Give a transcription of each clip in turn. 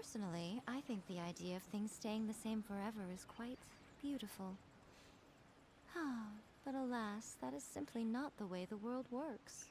Personally, I think the idea of things staying the same forever is quite beautiful. But alas, that is simply not the way the world works.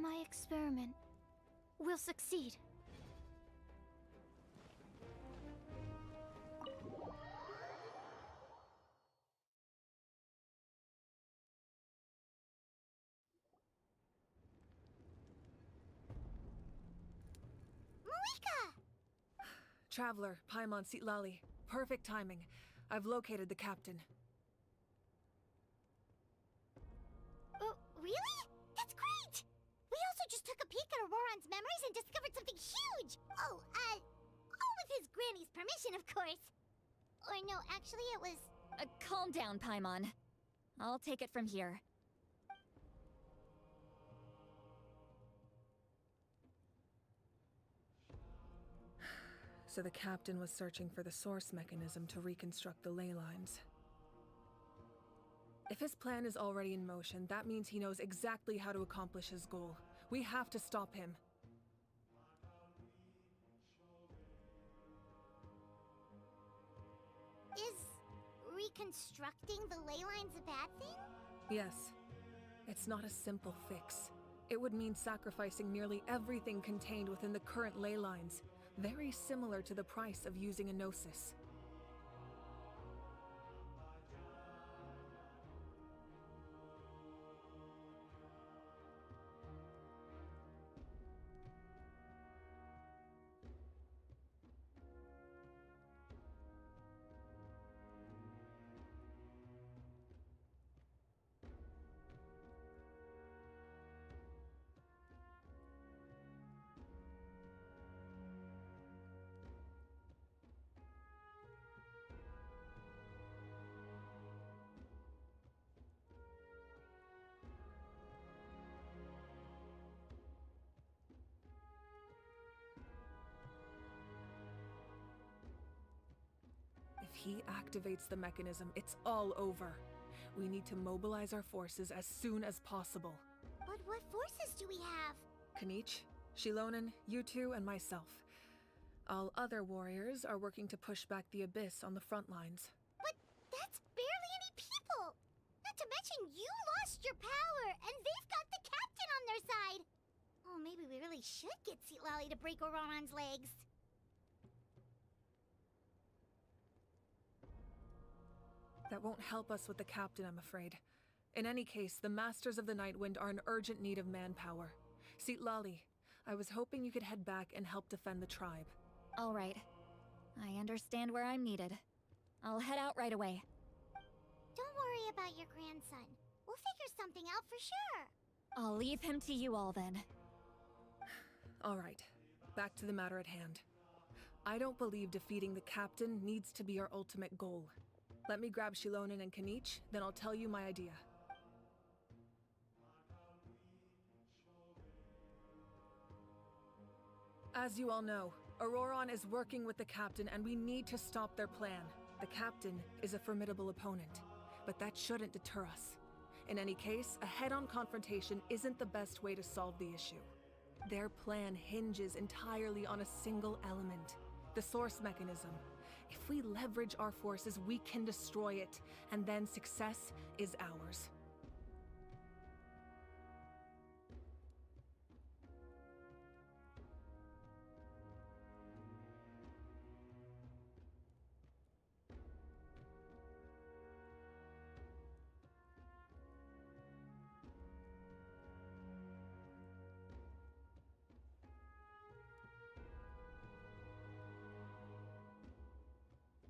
My experiment will succeed. Traveler, Paimon Sitlali. Perfect timing. I've located the captain. Really? That's great! We also just took a peek at Auroran's memories and discovered something huge! All with his granny's permission, of course. Or no, actually it was... Calm down, Paimon. I'll take it from here. So the captain was searching for the source mechanism to reconstruct the ley lines. If his plan is already in motion, that means he knows exactly how to accomplish his goal. We have to stop him. Is reconstructing the ley lines a bad thing? Yes. It's not a simple fix. It would mean sacrificing nearly everything contained within the current ley lines. Very similar to the price of using a gnosis. If he activates the mechanism, it's all over. We need to mobilize our forces as soon as possible. But what forces do we have? Kanich, Shilonen, you two, and myself. All other warriors are working to push back the Abyss on the front lines. But that's barely any people! Not to mention you lost your power, and they've got the captain on their side! Oh, maybe we really should get Sitlali to break Auroran's legs. That won't help us with the captain, I'm afraid. In any case, the Masters of the Nightwind are in urgent need of manpower. Sitlali, I was hoping you could head back and help defend the tribe. All right. I understand where I'm needed. I'll head out right away. Don't worry about your grandson. We'll figure something out for sure. I'll leave him to you all then. All right, back to the matter at hand. I don't believe defeating the captain needs to be our ultimate goal. Let me grab Shilonen and Kanich, then I'll tell you my idea. As you all know, Auroron is working with the Captain and we need to stop their plan. The Captain is a formidable opponent, but that shouldn't deter us. In any case, a head-on confrontation isn't the best way to solve the issue. Their plan hinges entirely on a single element, the source mechanism. If we leverage our forces, we can destroy it, and then success is ours.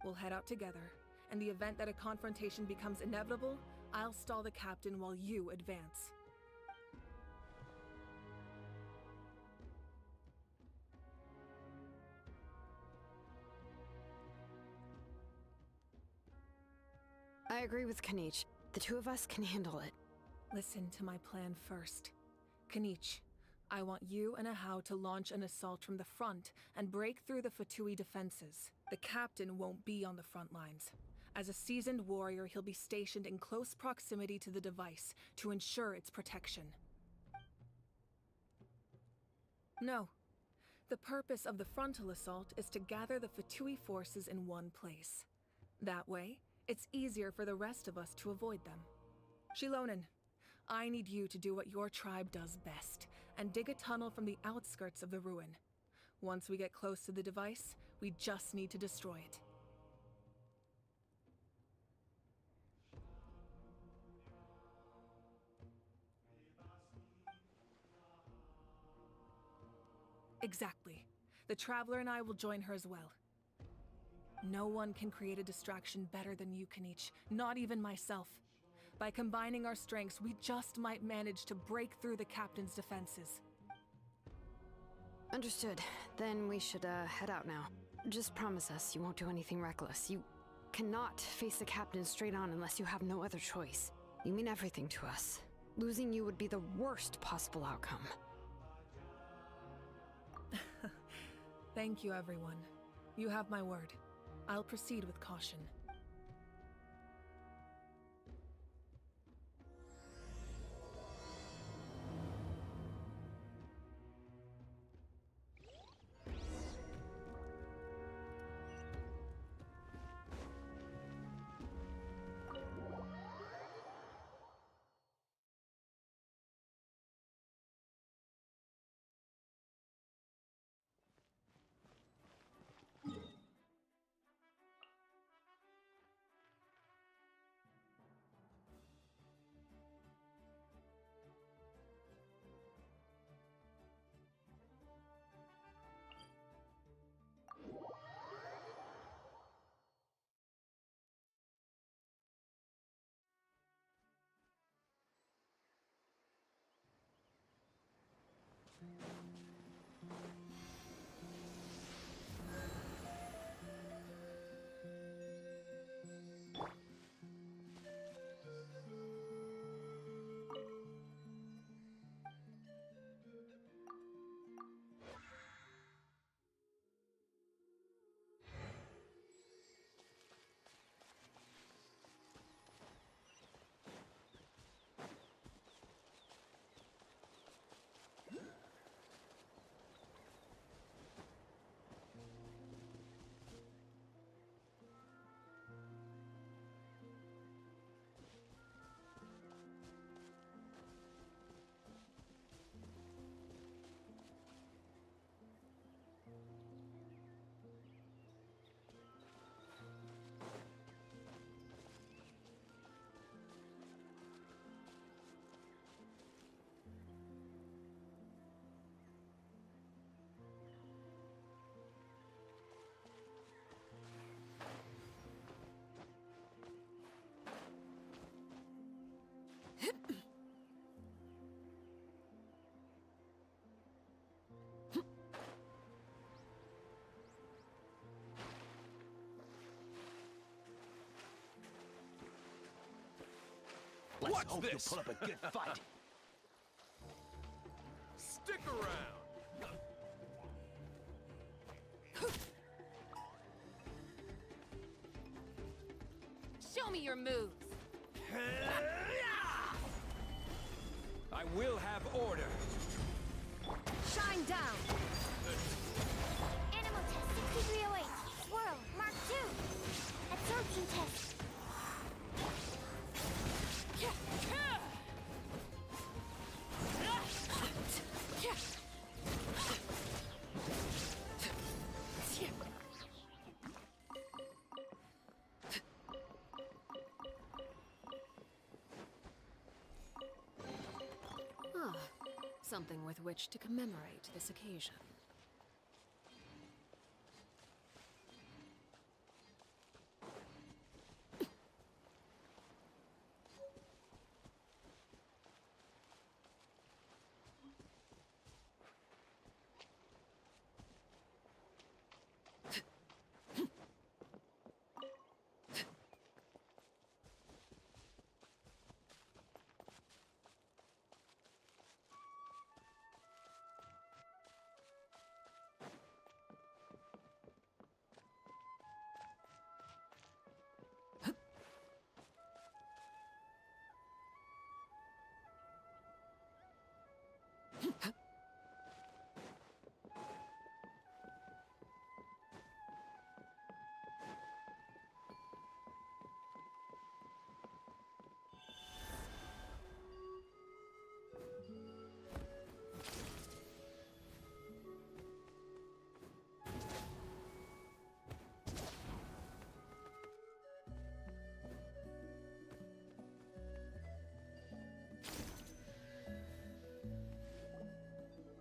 We'll head out together. In the event that a confrontation becomes inevitable, I'll stall the Captain while you advance. I agree with Kanich. The two of us can handle it. Listen to my plan first. Kanich, I want you and Ahau to launch an assault from the front and break through the Fatui defenses. The Captain won't be on the front lines. As a seasoned warrior, he'll be stationed in close proximity to the device to ensure its protection. No. The purpose of the frontal assault is to gather the Fatui forces in one place. That way, it's easier for the rest of us to avoid them. Shilonen, I need you to do what your tribe does best, and dig a tunnel from the outskirts of the ruin. Once we get close to the device, we just need to destroy it. Exactly. The Traveler and I will join her as well. No one can create a distraction better than you, Kanich, not even myself. By combining our strengths, we just might manage to break through the Captain's defenses. Understood. Then we should, head out now. Just promise us you won't do anything reckless. You cannot face the Captain straight on unless you have no other choice. You mean everything to us. Losing you would be the worst possible outcome. Thank you, everyone. You have my word. I'll proceed with caution. Let's Watch hope this. you put up a good fight. Stick around. me your moves. I will have order. Shine down. Animal test 6308. Swirl, Mark 2. Absorption test. Ah, something with which to commemorate this occasion.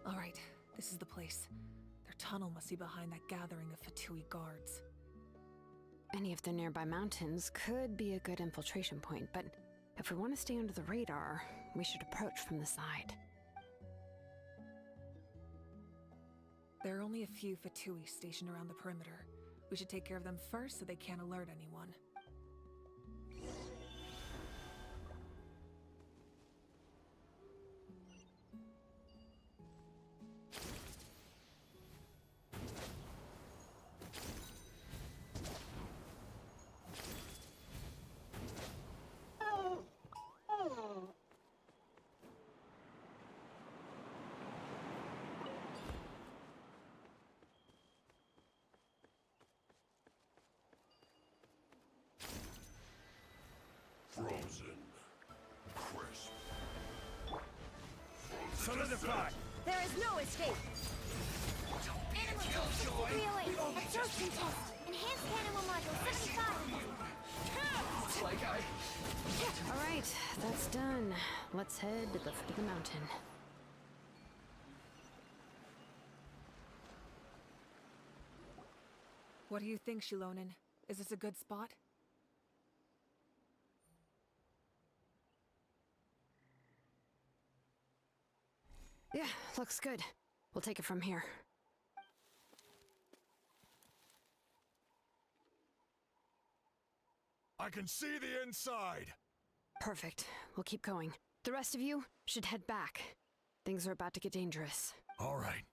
All right, this is the place. Their tunnel must be behind that gathering of Fatui guards. Any of the nearby mountains could be a good infiltration point, but if we want to stay under the radar, we should approach from the side. There are only a few Fatui stationed around the perimeter. We should take care of them first so they can't alert anyone. Frozen. Crisp. Solidify! There is no escape. Animal test 6308. Absorption test. Enhanced animal module 75. All right, that's done. Let's head to the foot of the mountain. What do you think, Shilonin? Is this a good spot? Yeah, looks good. We'll take it from here. I can see the inside! Perfect. We'll keep going. The rest of you should head back. Things are about to get dangerous. All right.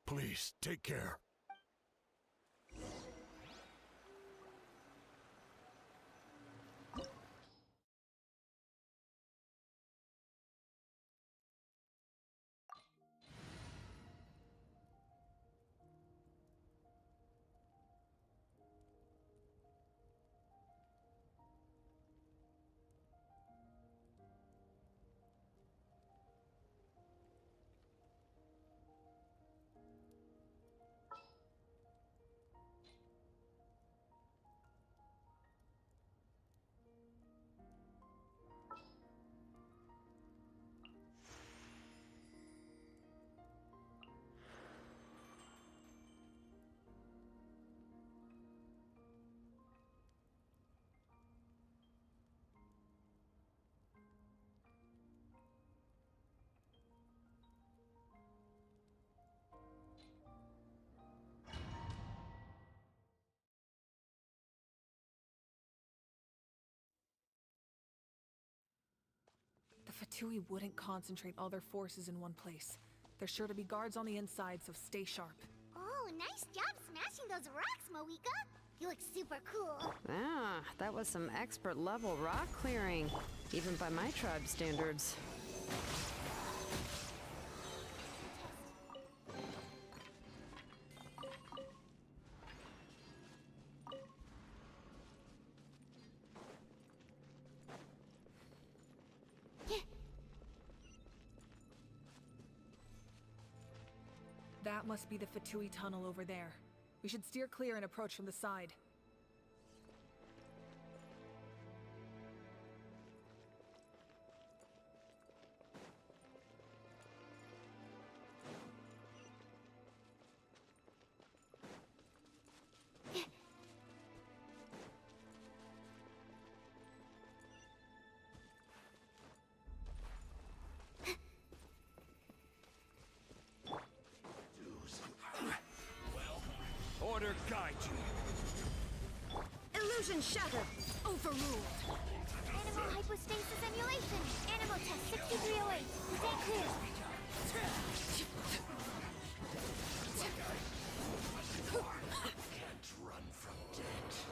Please, take care. The Fatui wouldn't concentrate all their forces in one place. There's sure to be guards on the inside, so stay sharp. Oh, nice job smashing those rocks, Moika. You look super cool. Ah, that was some expert level rock clearing, even by my tribe standards. That must be the Fatui tunnel over there. We should steer clear and approach from the side. Order guide you. Illusion shattered! Overruled! Animal hypostasis emulation. Animal test 6308. Stand clear. Can't run from death.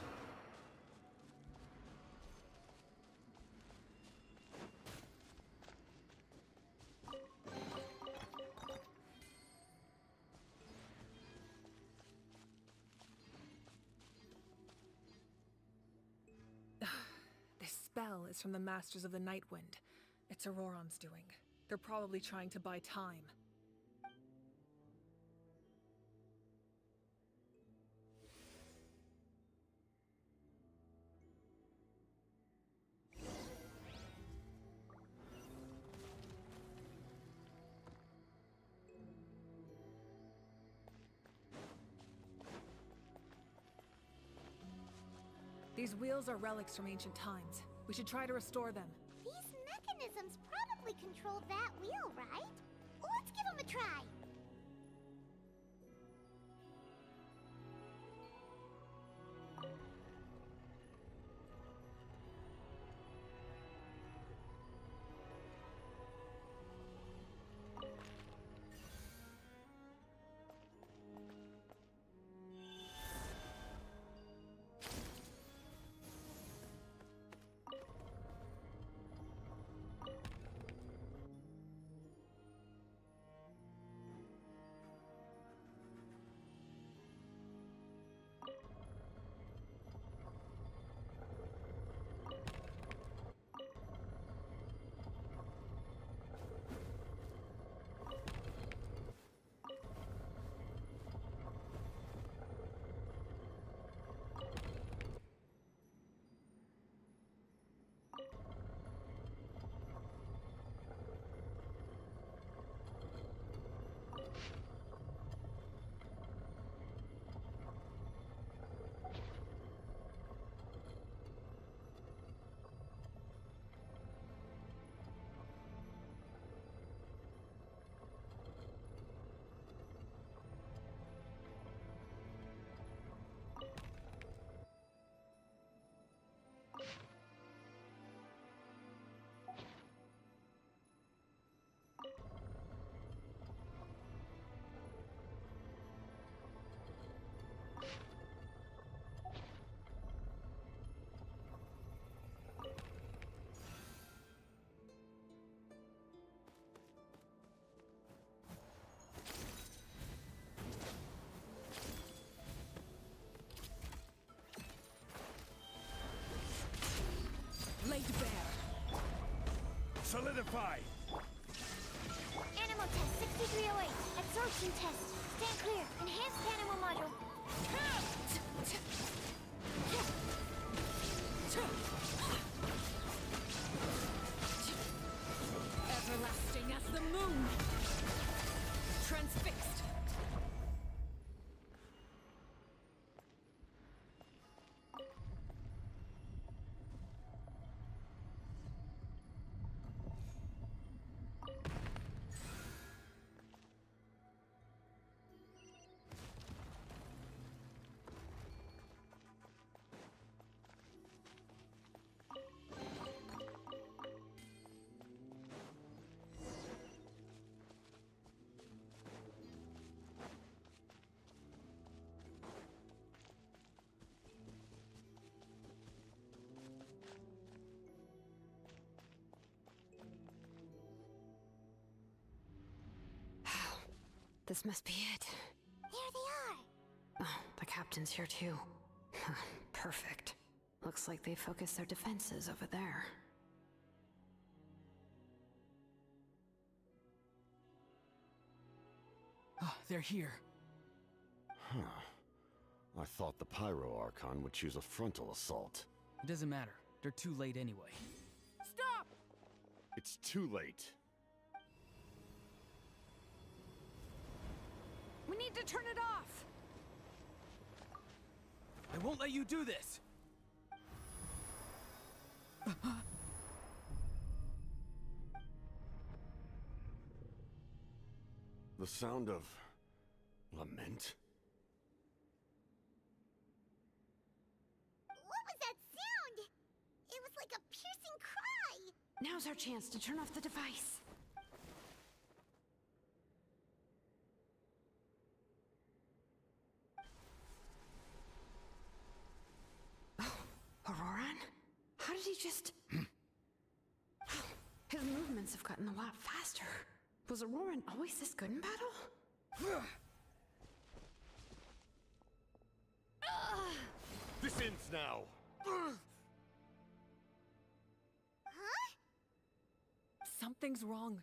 This spell is from the Masters of the Night Wind. It's Auroron's doing. They're probably trying to buy time. These wheels are relics from ancient times. We should try to restore them. These mechanisms probably control that wheel, right? Let's give them a try. Laid bare! Solidify! Animal test 6308. Absorption test. Stand clear. Enhanced animal module. Everlasting as the moon! Transfixed! This must be it. There they are! Oh, the captain's here too. Perfect. Looks like they focused their defenses over there. They're here. Huh. I thought the Pyro Archon would choose a frontal assault. It doesn't matter. They're too late anyway. Stop! It's too late. We need to turn it off! I won't let you do this! The sound of lament? What was that sound? It was like a piercing cry! Now's our chance to turn off the device. Oh, Auroran? How did he just... His movements have gotten a lot faster. Was Auroran always this good in battle? This ends now! Huh? Something's wrong.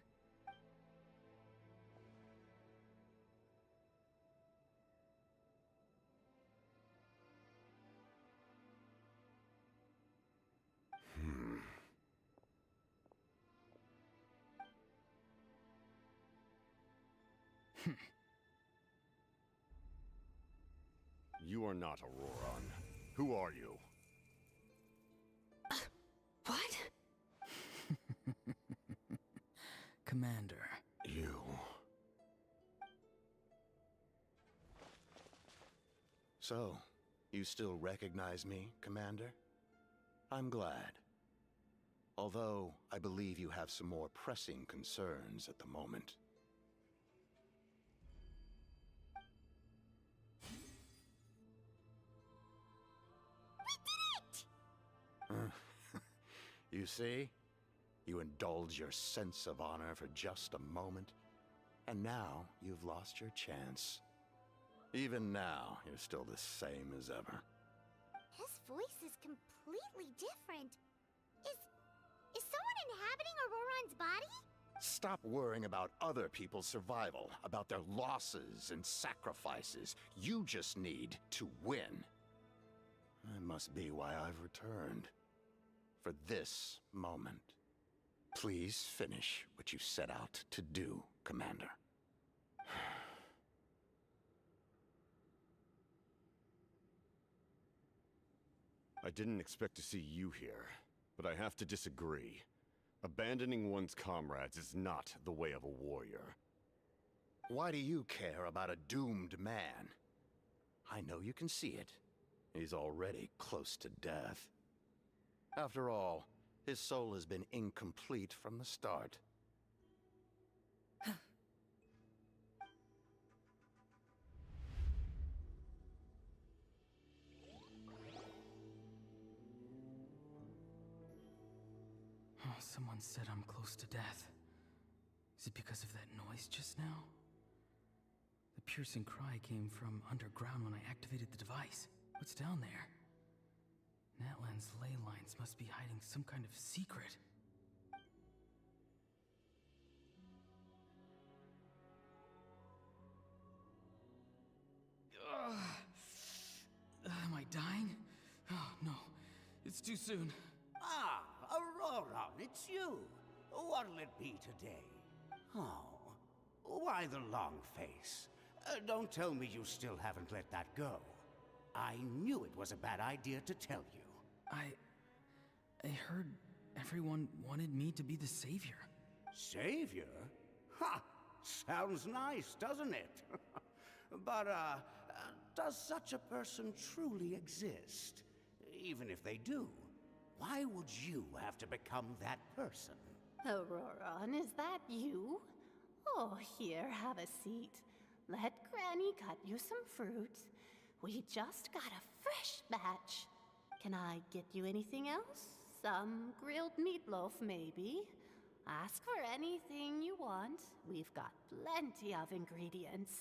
You are not Auroran. Who are you? What? Commander. You. So, you still recognize me, Commander? I'm glad. Although, I believe you have some more pressing concerns at the moment. You see? You indulge your sense of honor for just a moment, and now you've lost your chance. Even now, you're still the same as ever. His voice is completely different. Is someone inhabiting Auroran's body? Stop worrying about other people's survival, about their losses and sacrifices. You just need to win. That must be why I've returned. For this moment. Please finish what you set out to do, Commander. I didn't expect to see you here, but I have to disagree. Abandoning one's comrades is not the way of a warrior. Why do you care about a doomed man? I know you can see it. He's already close to death. After all, his soul has been incomplete from the start. Oh, someone said I'm close to death. Is it because of that noise just now? The piercing cry came from underground when I activated the device. What's down there? Natlan's ley lines must be hiding some kind of secret. Am I dying? Oh, no. It's too soon. Ah, Auroran, it's you. What'll it be today? Oh, why the long face? Don't tell me you still haven't let that go. I knew it was a bad idea to tell you. I heard everyone wanted me to be the savior. Savior? Ha! Sounds nice, doesn't it? But, does such a person truly exist? Even if they do, why would you have to become that person? Auroran, is that you? Oh, here, have a seat. Let Granny cut you some fruit. We just got a fresh batch. Can I get you anything else? Some grilled meatloaf, maybe? Ask for anything you want. We've got plenty of ingredients.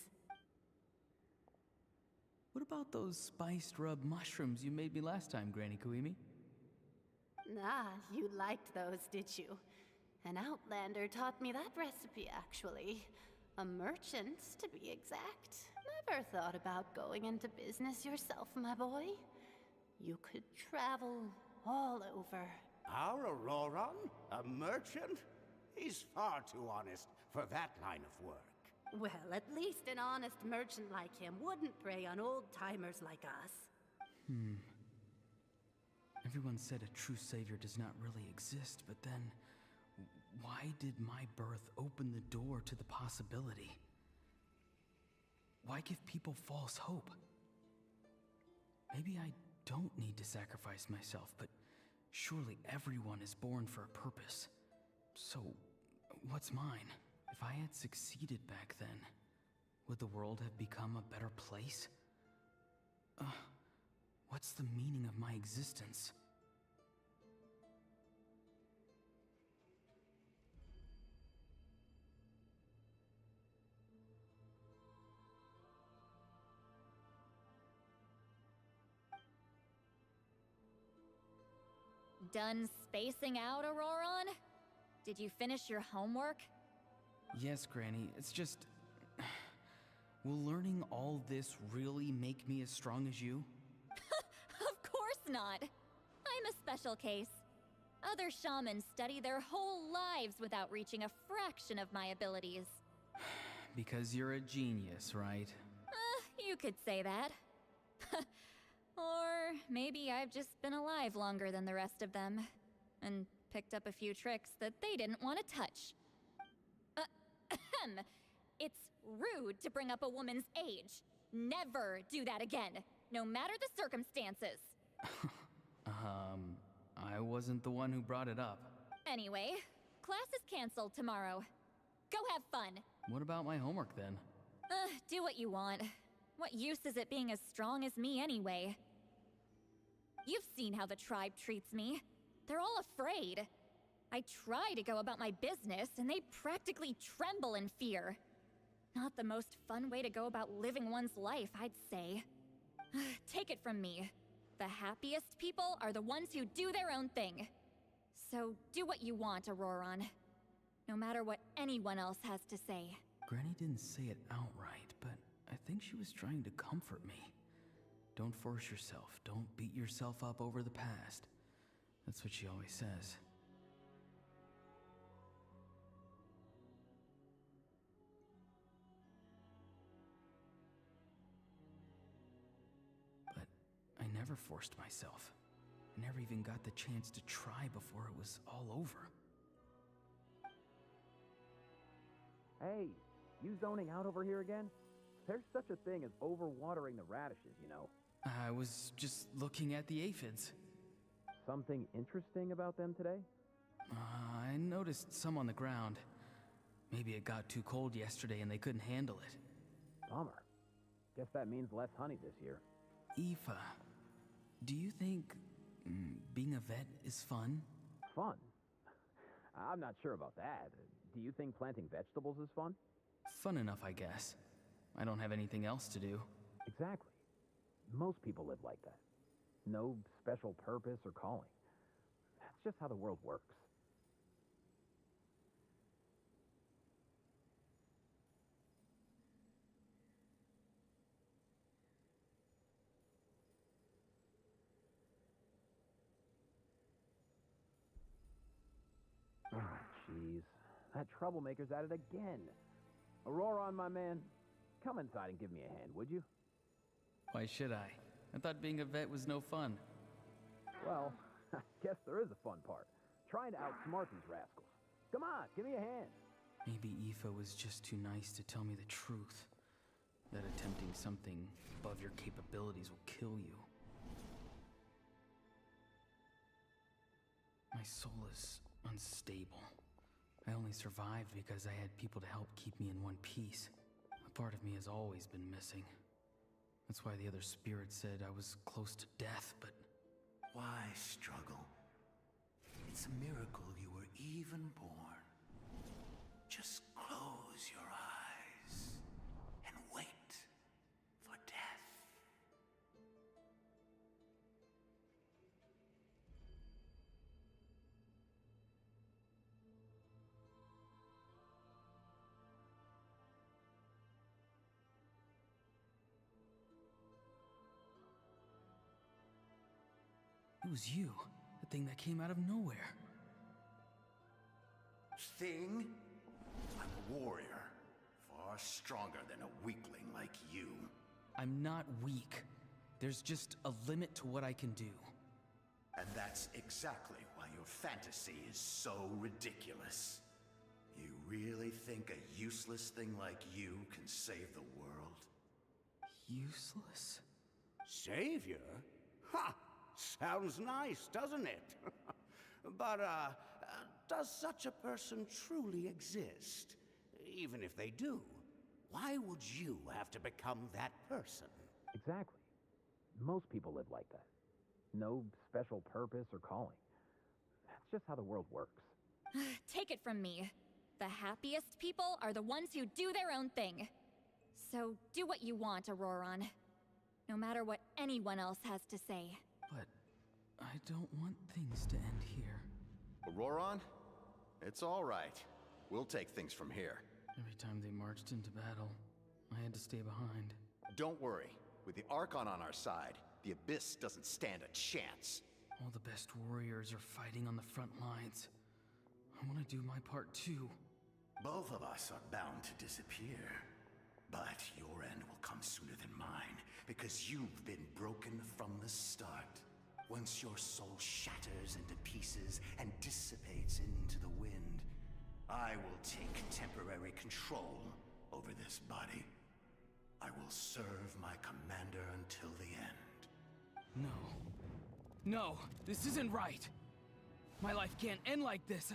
What about those spiced rub mushrooms you made me last time, Granny Kuimi? Ah, you liked those, did you? An outlander taught me that recipe, actually. A merchant, to be exact. Never thought about going into business yourself, my boy. You could travel all over. Our Auroron? A merchant? He's far too honest for that line of work. Well, at least an honest merchant like him wouldn't prey on old-timers like us. Everyone said a true savior does not really exist, but then... why did my birth open the door to the possibility? Why give people false hope? Maybe I don't need to sacrifice myself, but surely everyone is born for a purpose. So, what's mine? If I had succeeded back then, would the world have become a better place? What's the meaning of my existence? Done spacing out, Auroron? Did you finish your homework? Yes, Granny, it's just... will learning all this really make me as strong as you? Of course not. I'm a special case. Other shamans study their whole lives without reaching a fraction of my abilities. Because you're a genius, right? You could say that. Or maybe I've just been alive longer than the rest of them, and picked up a few tricks that they didn't want to touch. It's rude to bring up a woman's age. Never do that again, no matter the circumstances. I wasn't the one who brought it up. Anyway, class is canceled tomorrow. Go have fun. What about my homework then? Do what you want. What use is it being as strong as me anyway? You've seen how the tribe treats me. They're all afraid. I try to go about my business, and they practically tremble in fear. Not the most fun way to go about living one's life, I'd say. Take it from me. The happiest people are the ones who do their own thing. So do what you want, Auroron. No matter what anyone else has to say. Granny didn't say it outright, but I think she was trying to comfort me. Don't force yourself. Don't beat yourself up over the past. That's what she always says. But I never forced myself. I never even got the chance to try before it was all over. Hey, you zoning out over here again? There's such a thing as overwatering the radishes, you know. I was just looking at the aphids. Something interesting about them today? I noticed some on the ground. Maybe it got too cold yesterday and they couldn't handle it. Bummer. Guess that means less honey this year. Aoife, do you think being a vet is fun? Fun? I'm not sure about that. Do you think planting vegetables is fun? Fun enough, I guess. I don't have anything else to do. Exactly. Most people live like that. No special purpose or calling. That's just how the world works. Oh, jeez. That troublemaker's at it again. Auroron, my man, come inside and give me a hand, would you? Why should I? I thought being a vet was no fun. Well, I guess there is a fun part. Trying to outsmart these rascals. Come on, give me a hand. Maybe Aoife was just too nice to tell me the truth. That attempting something above your capabilities will kill you. My soul is unstable. I only survived because I had people to help keep me in one piece. A part of me has always been missing. That's why the other spirits said I was close to death, but... Why struggle? It's a miracle you were even born. Just close your eyes and wait for death. It was you, the thing that came out of nowhere. Thing? I'm a warrior, far stronger than a weakling like you. I'm not weak. There's just a limit to what I can do. And that's exactly why your fantasy is so ridiculous. You really think a useless thing like you can save the world? Useless? Savior? Ha! Sounds nice, doesn't it? But, does such a person truly exist? Even if they do, why would you have to become that person? Exactly. Most people live like that. No special purpose or calling. That's just how the world works. Take it from me. The happiest people are the ones who do their own thing. So do what you want, Auroron. No matter what anyone else has to say. But I don't want things to end here. Auroron? It's all right. We'll take things from here. Every time they marched into battle, I had to stay behind. Don't worry. With the Archon on our side, the Abyss doesn't stand a chance. All the best warriors are fighting on the front lines. I want to do my part too. Both of us are bound to disappear. But your end will come sooner than mine, because you've been broken from the start. Once your soul shatters into pieces and dissipates into the wind, I will take temporary control over this body. I will serve my commander until the end. No. No, this isn't right. My life can't end like this.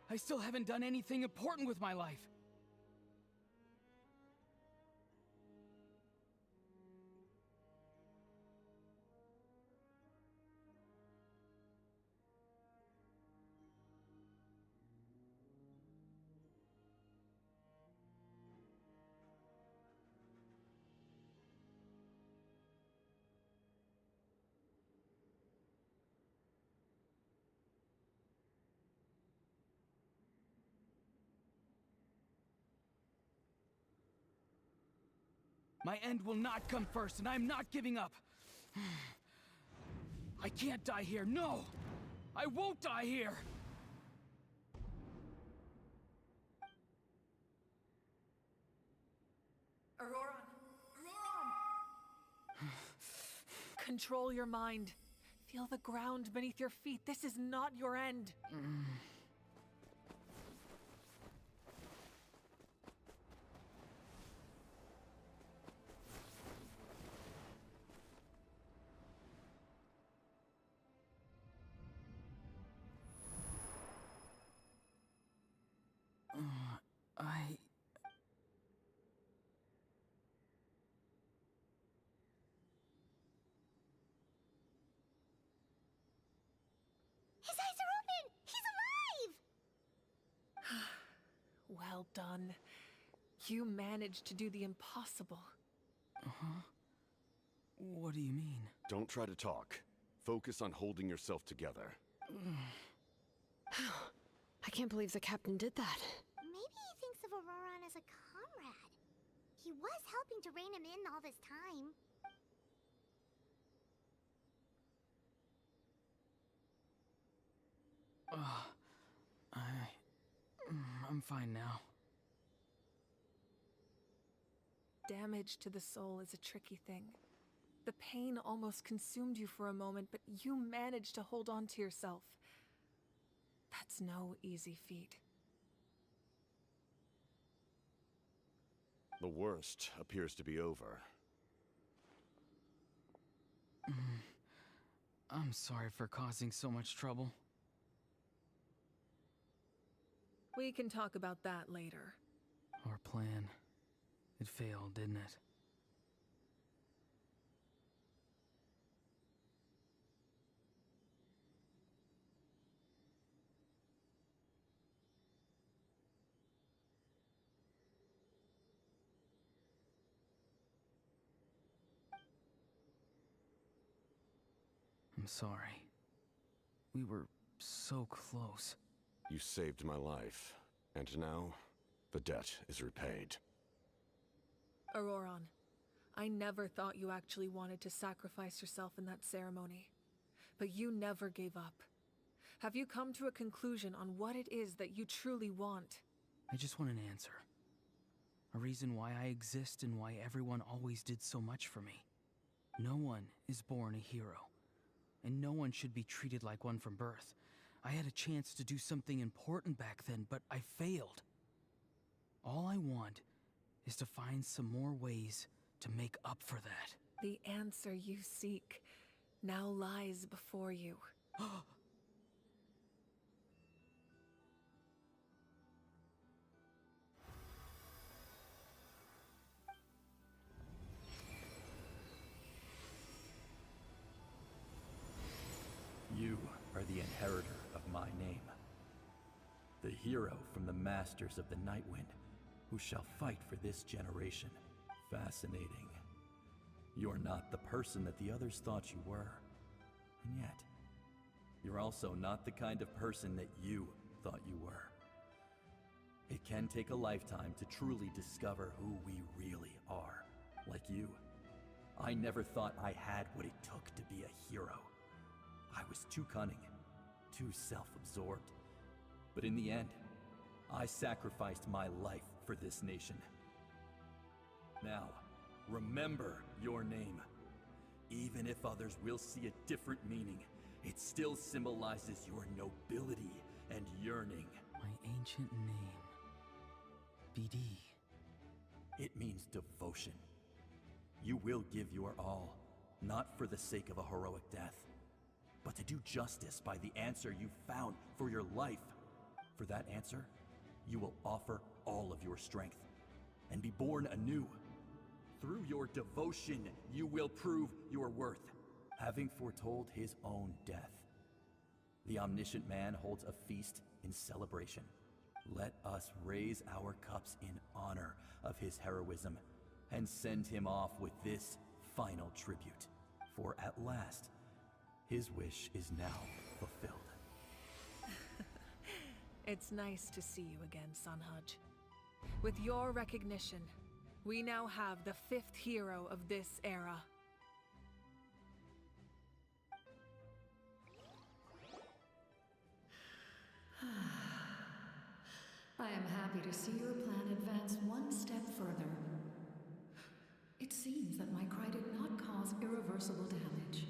I still haven't done anything important with my life. My end will not come first, and I'm not giving up. I can't die here, no! I won't die here! Auroron! Auroron! Control your mind. Feel the ground beneath your feet. This is not your end. His eyes are open! He's alive! Well done. You managed to do the impossible. Uh-huh. What do you mean? Don't try to talk. Focus on holding yourself together. I can't believe the captain did that. Maybe he thinks of Auroron as a comrade. He was helping to rein him in all this time. I'm fine now. Damage to the soul is a tricky thing. The pain almost consumed you for a moment, but you managed to hold on to yourself. That's no easy feat. The worst appears to be over. I'm sorry for causing so much trouble. We can talk about that later. Our plan. It failed, didn't it? I'm sorry. We were so close. You saved my life, and now the debt is repaid. Auroron, I never thought you actually wanted to sacrifice yourself in that ceremony. But you never gave up. Have you come to a conclusion on what it is that you truly want? I just want an answer. A reason why I exist and why everyone always did so much for me. No one is born a hero, and no one should be treated like one from birth. I had a chance to do something important back then, but I failed. All I want is to find some more ways to make up for that. The answer you seek now lies before you. You are the inheritor of my name. The hero from the Masters of the Nightwind, who shall fight for this generation. Fascinating. You're not the person that the others thought you were. And yet, you're also not the kind of person that you thought you were. It can take a lifetime to truly discover who we really are. Like you, I never thought I had what it took to be a hero. I was too cunning, too self-absorbed. But in the end, I sacrificed my life for this nation. Now, remember your name. Even if others will see a different meaning, it still symbolizes your nobility and yearning. My ancient name. BD. It means devotion. You will give your all, not for the sake of a heroic death, but to do justice by the answer you found for your life. For that answer, you will offer all of your strength and be born anew. Through your devotion, you will prove your worth, having foretold his own death. The omniscient man holds a feast in celebration. Let us raise our cups in honor of his heroism and send him off with this final tribute. For at last, his wish is now fulfilled. It's nice to see you again, Sunhudge. With your recognition, we now have the 5th hero of this era. I am happy to see your plan advance one step further. It seems that my cry did not cause irreversible damage.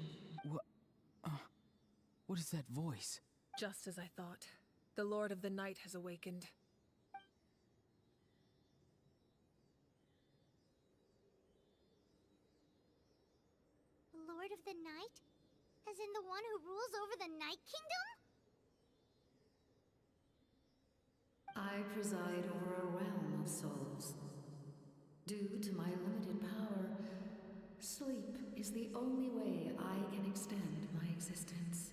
What is that voice? Just as I thought. The Lord of the Night has awakened. The Lord of the Night? As in the one who rules over the Night Kingdom? I preside over a realm of souls. Due to my limited power, sleep is the only way I can extend my existence.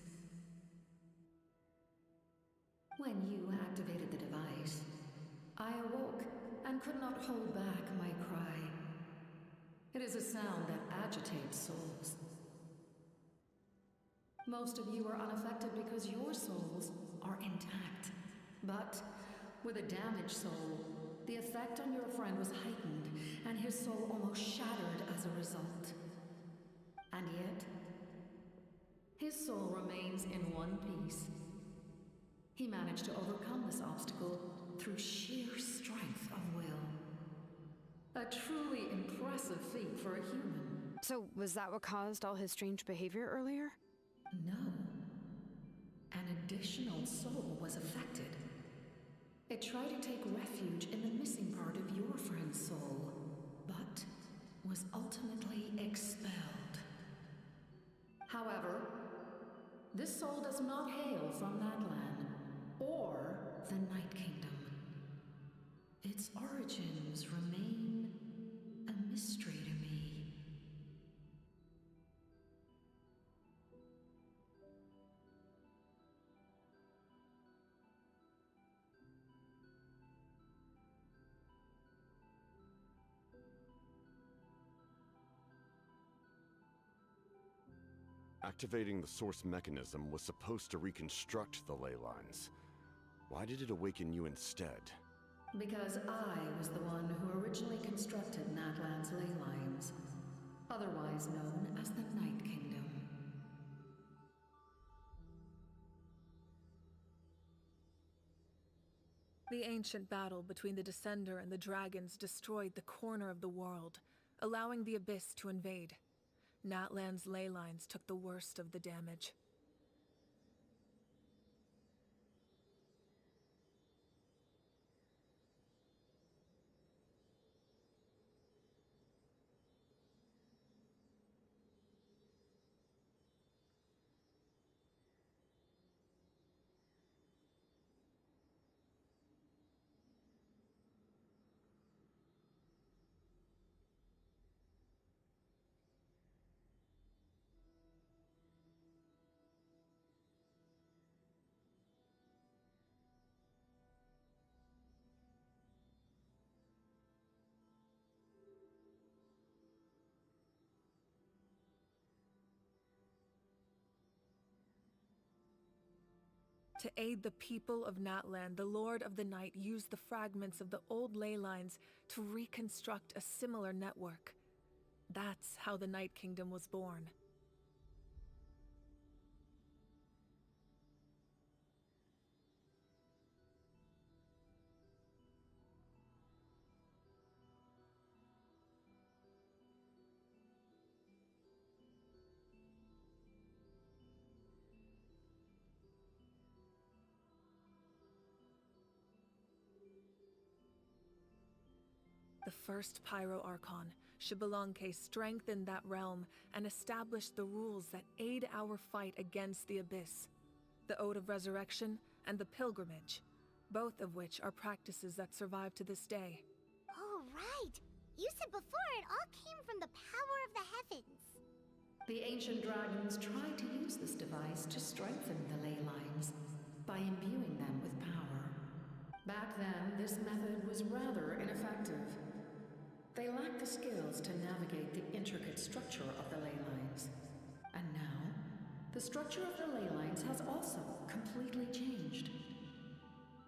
When you activated the device, I awoke and could not hold back my cry. It is a sound that agitates souls. Most of you are unaffected because your souls are intact. But with a damaged soul, the effect on your friend was heightened, and his soul almost shattered as a result. And yet, his soul remains in one piece. He managed to overcome this obstacle through sheer strength of will. A truly impressive feat for a human. So, was that what caused all his strange behavior earlier? No. An additional soul was affected. It tried to take refuge in the missing part of your friend's soul, but was ultimately expelled. However, this soul does not hail from Natlan, or the Night Kingdom. Its origins remain a mystery to me. Activating the source mechanism was supposed to reconstruct the ley lines. Why did it awaken you instead? Because I was the one who originally constructed Natlan's ley lines, otherwise known as the Night Kingdom. The ancient battle between the Descender and the dragons destroyed the corner of the world, allowing the Abyss to invade. Natlan's ley lines took the worst of the damage. To aid the people of Natlan, the Lord of the Night used the fragments of the old ley lines to reconstruct a similar network. That's how the Night Kingdom was born. The first Pyro Archon, Xbalanque, strengthened that realm and established the rules that aid our fight against the Abyss. The Ode of Resurrection and the Pilgrimage, both of which are practices that survive to this day. Oh, right! You said before it all came from the power of the heavens. The ancient dragons tried to use this device to strengthen the ley lines by imbuing them with power. Back then, this method was rather ineffective. They lacked the skills to navigate the intricate structure of the ley lines. And now, the structure of the ley lines has also completely changed.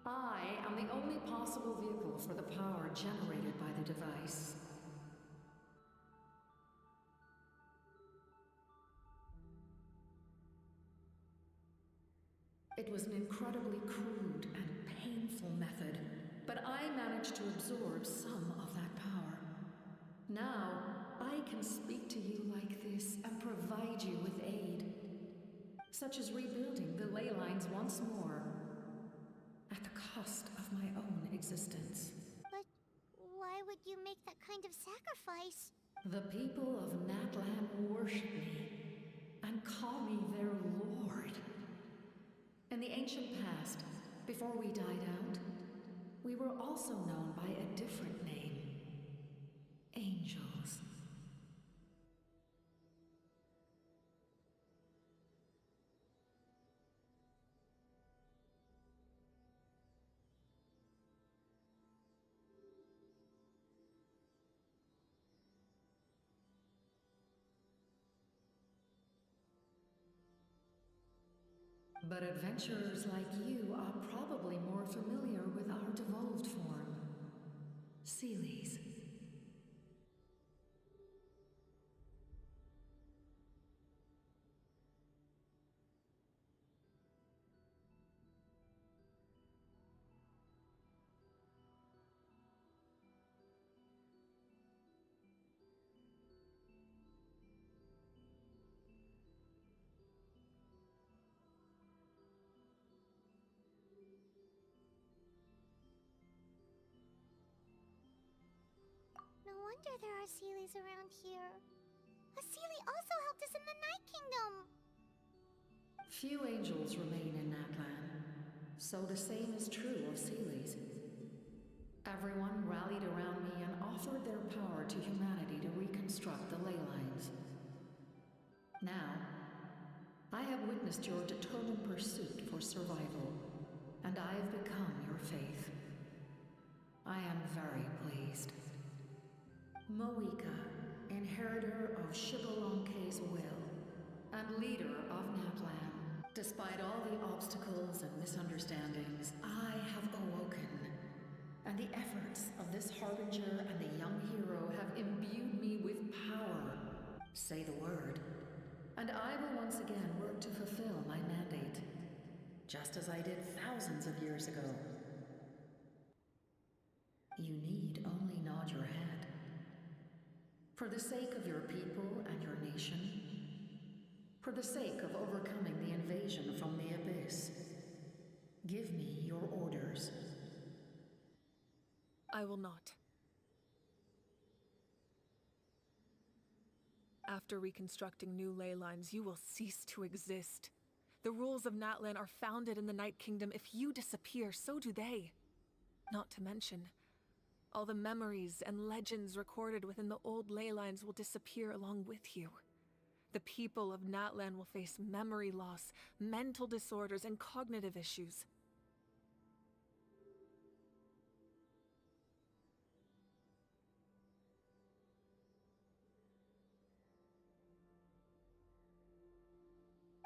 I am the only possible vehicle for the power generated by the device. It was an incredibly crude and painful method, but I managed to absorb some of that power. Now, I can speak to you like this and provide you with aid, such as rebuilding the ley lines once more, at the cost of my own existence. But why would you make that kind of sacrifice? The people of Natlan worship me and call me their lord. In the ancient past, before we died out, we were also known by a different name. Angels. But adventurers like you are probably more familiar with our devolved form. Seelies. No wonder there are Seelies around here. A Seelie also helped us in the Night Kingdom. Few angels remain in Natlan, so the same is true of Seelies. Everyone rallied around me and offered their power to humanity to reconstruct the ley lines. Now, I have witnessed your determined pursuit for survival, and I have become your faith. I am very pleased. Moika, inheritor of Xbalanque's will, and leader of Natlan. Despite all the obstacles and misunderstandings, I have awoken. And the efforts of this harbinger and the young hero have imbued me with power. Say the word, and I will once again work to fulfill my mandate, just as I did thousands of years ago. You need only nod your head. For the sake of your people and your nation, for the sake of overcoming the invasion from the Abyss, give me your orders. I will not. After reconstructing new ley lines, you will cease to exist. The rules of Natlan are founded in the Night Kingdom. If you disappear, so do they. Not to mention, all the memories and legends recorded within the old ley lines will disappear along with you. The people of Natlan will face memory loss, mental disorders, and cognitive issues.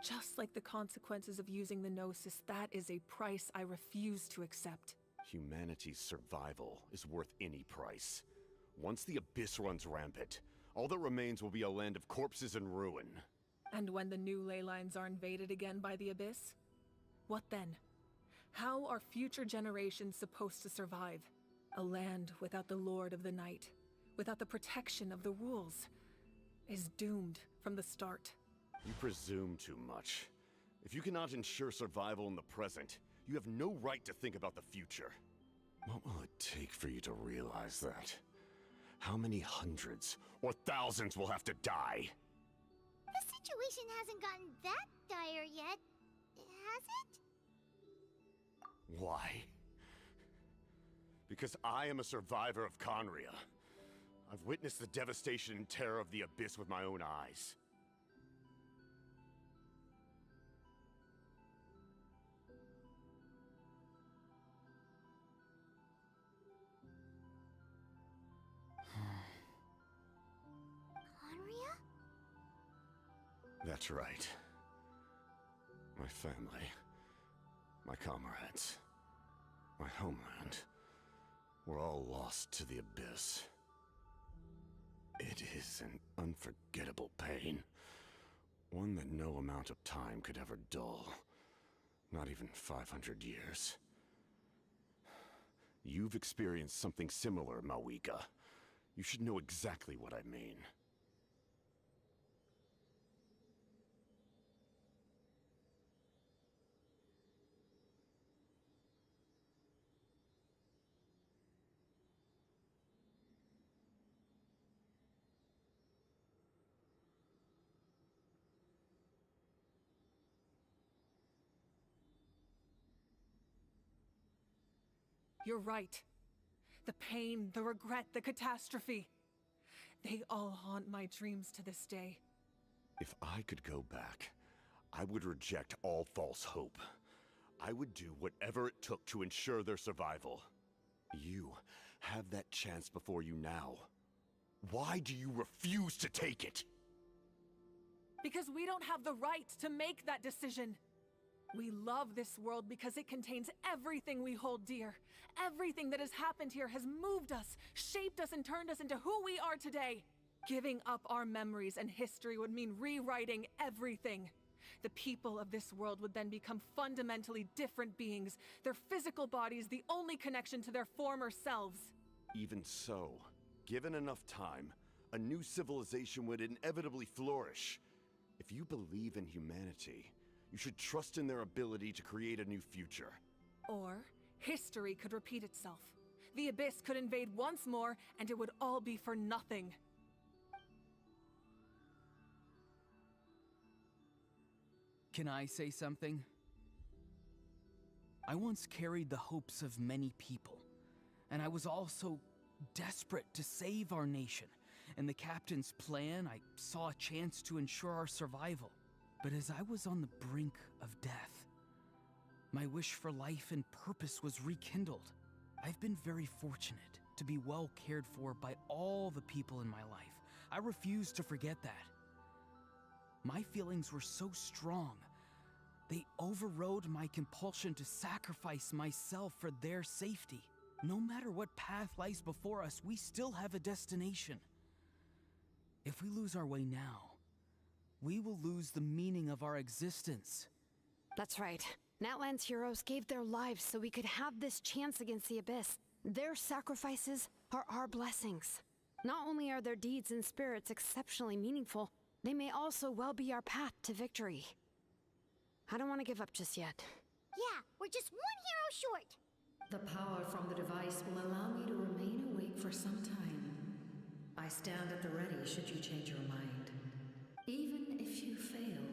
Just like the consequences of using the Gnosis, that is a price I refuse to accept. Humanity's survival is worth any price. Once the Abyss runs rampant, all that remains will be a land of corpses and ruin. And when the new ley lines are invaded again by the Abyss? What then? How are future generations supposed to survive? A land without the Lord of the Night, without the protection of the rules, is doomed from the start. You presume too much. If you cannot ensure survival in the present, you have no right to think about the future. What will it take for you to realize that? How many hundreds or thousands will have to die? The situation hasn't gotten that dire yet, has it? Why? Because I am a survivor of Conria. I've witnessed the devastation and terror of the Abyss with my own eyes. Conria? That's right. My family, my comrades, my homeland, were all lost to the Abyss. It is an unforgettable pain. One that no amount of time could ever dull. Not even 500 years. You've experienced something similar, Mawika. You should know exactly what I mean. You're right. The pain, the regret, the catastrophe. They all haunt my dreams to this day. If I could go back, I would reject all false hope. I would do whatever it took to ensure their survival. You have that chance before you now. Why do you refuse to take it? Because we don't have the right to make that decision. We love this world because it contains everything we hold dear. Everything that has happened here has moved us, shaped us, and turned us into who we are today. Giving up our memories and history would mean rewriting everything. The people of this world would then become fundamentally different beings, their physical bodies the only connection to their former selves. Even so, given enough time, a new civilization would inevitably flourish. If you believe in humanity, you should trust in their ability to create a new future. Or, history could repeat itself. The Abyss could invade once more, and it would all be for nothing. Can I say something? I once carried the hopes of many people, and I was also desperate to save our nation. In the captain's plan, I saw a chance to ensure our survival. But as I was on the brink of death, my wish for life and purpose was rekindled. I've been very fortunate to be well cared for by all the people in my life. I refuse to forget that. My feelings were so strong. They overrode my compulsion to sacrifice myself for their safety. No matter what path lies before us, we still have a destination. If we lose our way now, we will lose the meaning of our existence. That's right. Natlan's heroes gave their lives so we could have this chance against the Abyss. Their sacrifices are our blessings. Not only are their deeds and spirits exceptionally meaningful, they may also well be our path to victory. I don't want to give up just yet. Yeah, we're just one hero short. The power from the device will allow me to remain awake for some time. I stand at the ready should you change your mind. Even if you fail,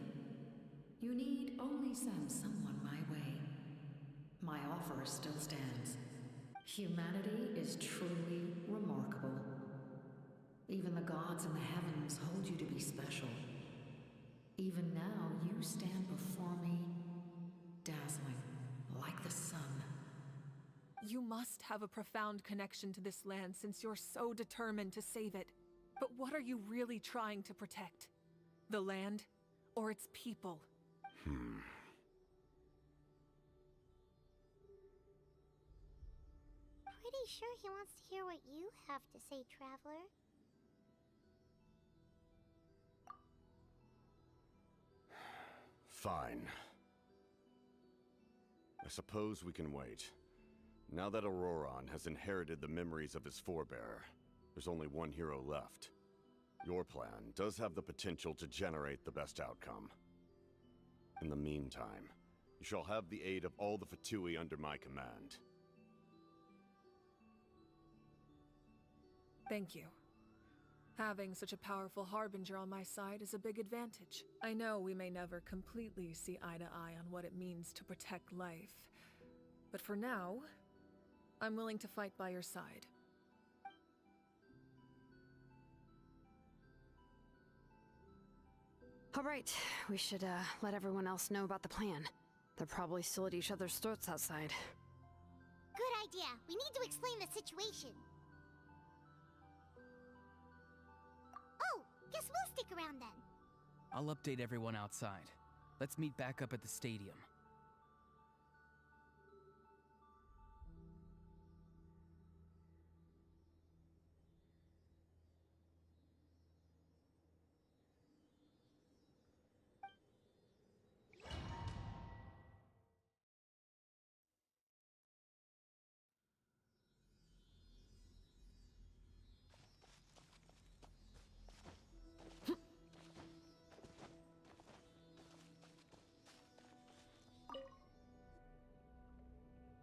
you need only send someone my way. My offer still stands. Humanity is truly remarkable. Even the gods in the heavens hold you to be special. Even now, you stand before me, dazzling, like the sun. You must have a profound connection to this land since you're so determined to save it. But what are you really trying to protect? The land or its people? Pretty sure he wants to hear what you have to say, Traveler. Fine. I suppose we can wait. Now that Auroron has inherited the memories of his forebearer, there's only one hero left. Your plan does have the potential to generate the best outcome. In the meantime, you shall have the aid of all the Fatui under my command. Thank you. Having such a powerful harbinger on my side is a big advantage. I know we may never completely see eye to eye on what it means to protect life, but for now, I'm willing to fight by your side. All right, we should let everyone else know about the plan. They're probably still at each other's throats outside. Good idea. We need to explain the situation. Oh, guess we'll stick around then. I'll update everyone outside. Let's meet back up at the stadium.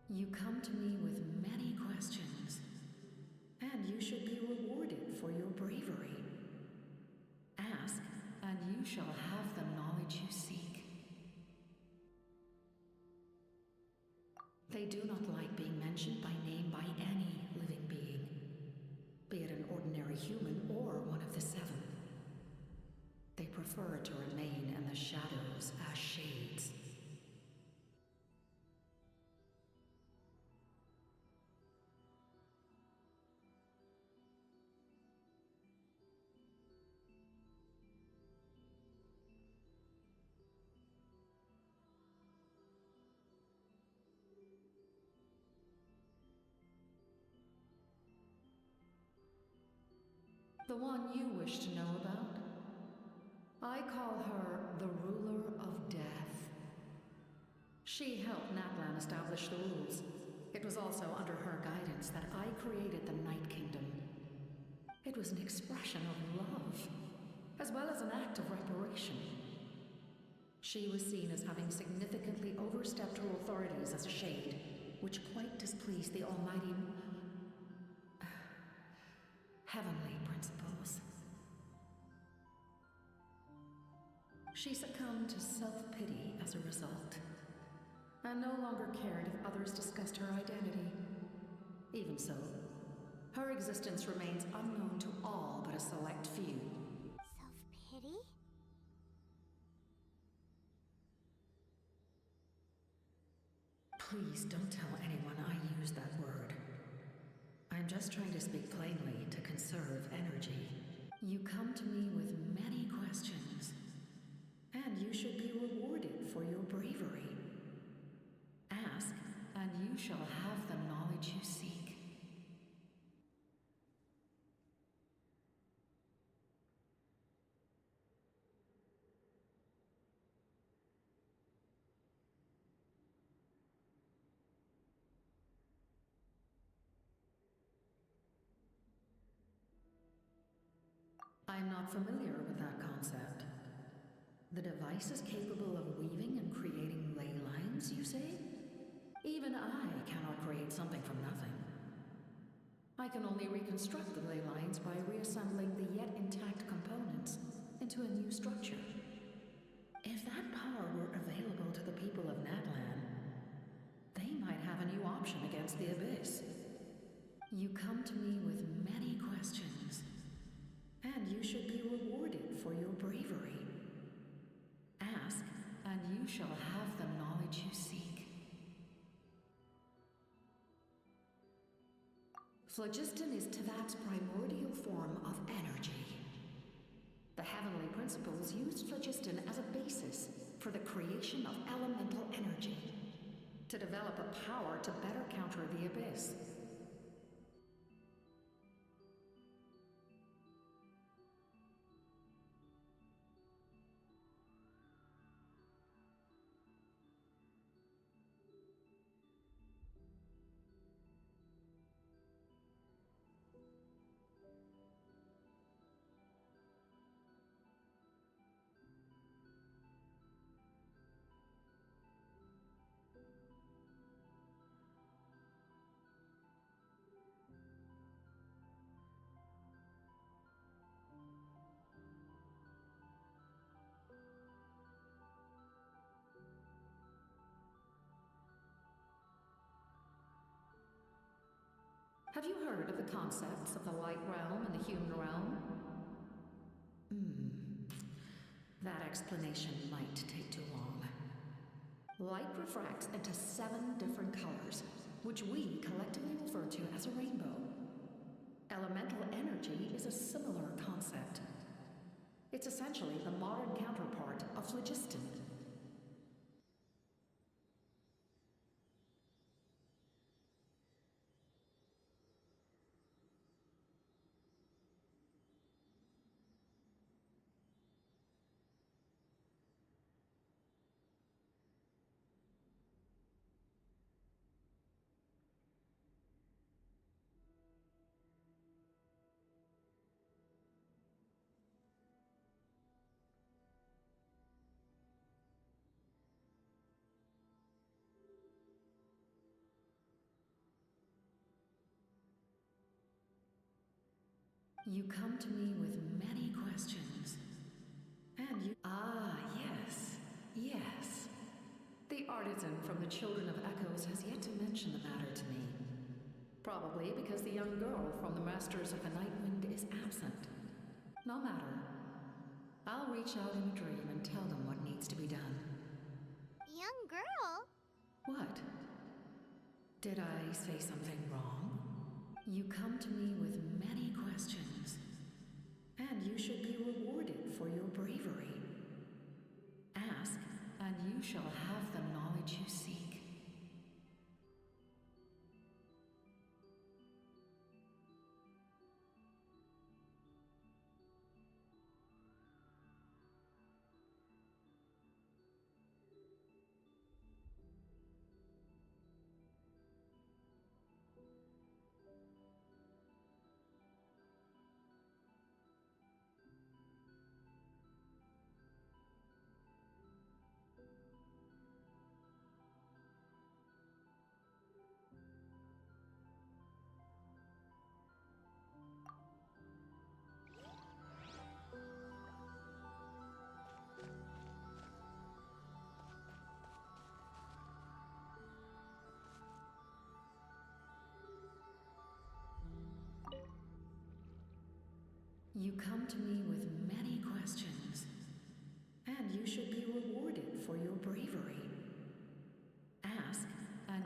You come to me with many questions, and you should be rewarded for your bravery. Ask, and you shall have the knowledge you seek. They do not like being mentioned by name by any living being, be it an ordinary human or one of the seven. They prefer to remain in the shadows as shades. The one you wish to know about? I call her the Ruler of Death. She helped Natlan establish the rules. It was also under her guidance that I created the Night Kingdom. It was an expression of love, as well as an act of reparation. She was seen as having significantly overstepped her authorities as a shade, which quite displeased the almighty heavenly principles. She succumbed to self-pity as a result, and no longer cared if others discussed her identity. Even so, her existence remains unknown to all but a select few. Self-pity? Please don't tell anyone I used that word. I'm just trying to speak plainly to conserve energy. You come to me with many questions, And you should be rewarded for your bravery. Ask, and you shall have the knowledge you seek. I'm not familiar with that concept. The device is capable of weaving and creating ley lines, you say? Even I cannot create something from nothing. I can only reconstruct the ley lines by reassembling the yet intact components into a new structure. If that power were available to the people of Natlan, they might have a new option against the Abyss. You come to me with many questions, and you should be rewarded for your bravery. Ask, and you shall have the knowledge you seek. Phlogiston is Teyvat's primordial form of energy. The heavenly principles used phlogiston as a basis for the creation of elemental energy, to develop a power to better counter the Abyss. Have you heard of the concepts of the light realm and the human realm? That explanation might take too long. Light refracts into 7 different colors, which we collectively refer to as a rainbow. Elemental energy is a similar concept. It's essentially the modern counterpart of phlogiston. You come to me with many questions. And you... Ah, yes. Yes. The artisan from the Children of Echoes has yet to mention the matter to me. Probably because the young girl from the Masters of the Nightwind is absent. No matter. I'll reach out in a dream and tell them what needs to be done. Young girl? What? Did I say something wrong? You come to me with many questions, and you should be rewarded for your bravery. Ask, and you shall have the knowledge you seek. You come to me with many questions, and you should be rewarded for your bravery. Ask, and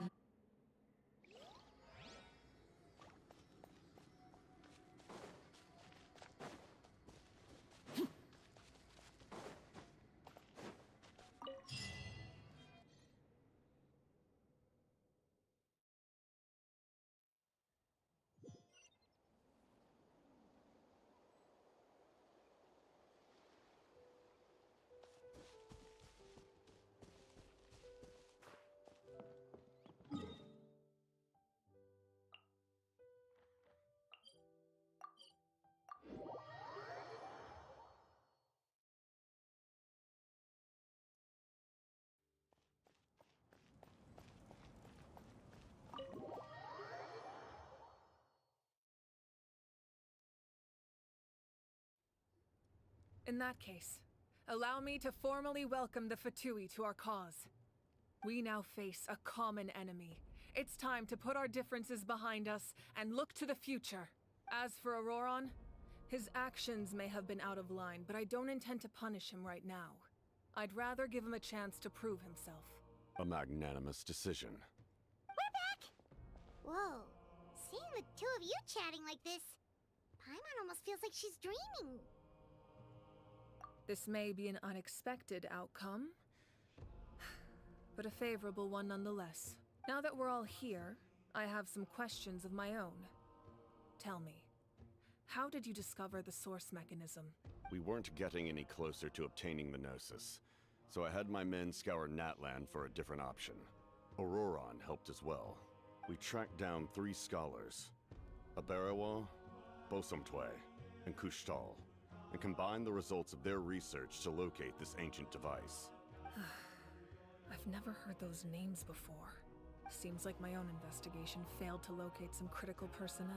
In that case, allow me to formally welcome the Fatui to our cause. We now face a common enemy. It's time to put our differences behind us and look to the future. As for Auroron, his actions may have been out of line, but I don't intend to punish him right now. I'd rather give him a chance to prove himself. A magnanimous decision. We're back! Whoa. Seeing the two of you chatting like this, Paimon almost feels like she's dreaming. This may be an unexpected outcome, but a favorable one nonetheless. Now that we're all here, I have some questions of my own. Tell me, how did you discover the source mechanism? We weren't getting any closer to obtaining the Gnosis, so I had my men scour Natlan for a different option. Auroron helped as well. We tracked down 3 scholars, Aberawa, Bosomtwe, and Kushtal, and combined the results of their research to locate this ancient device. I've never heard those names before. Seems like my own investigation failed to locate some critical personnel.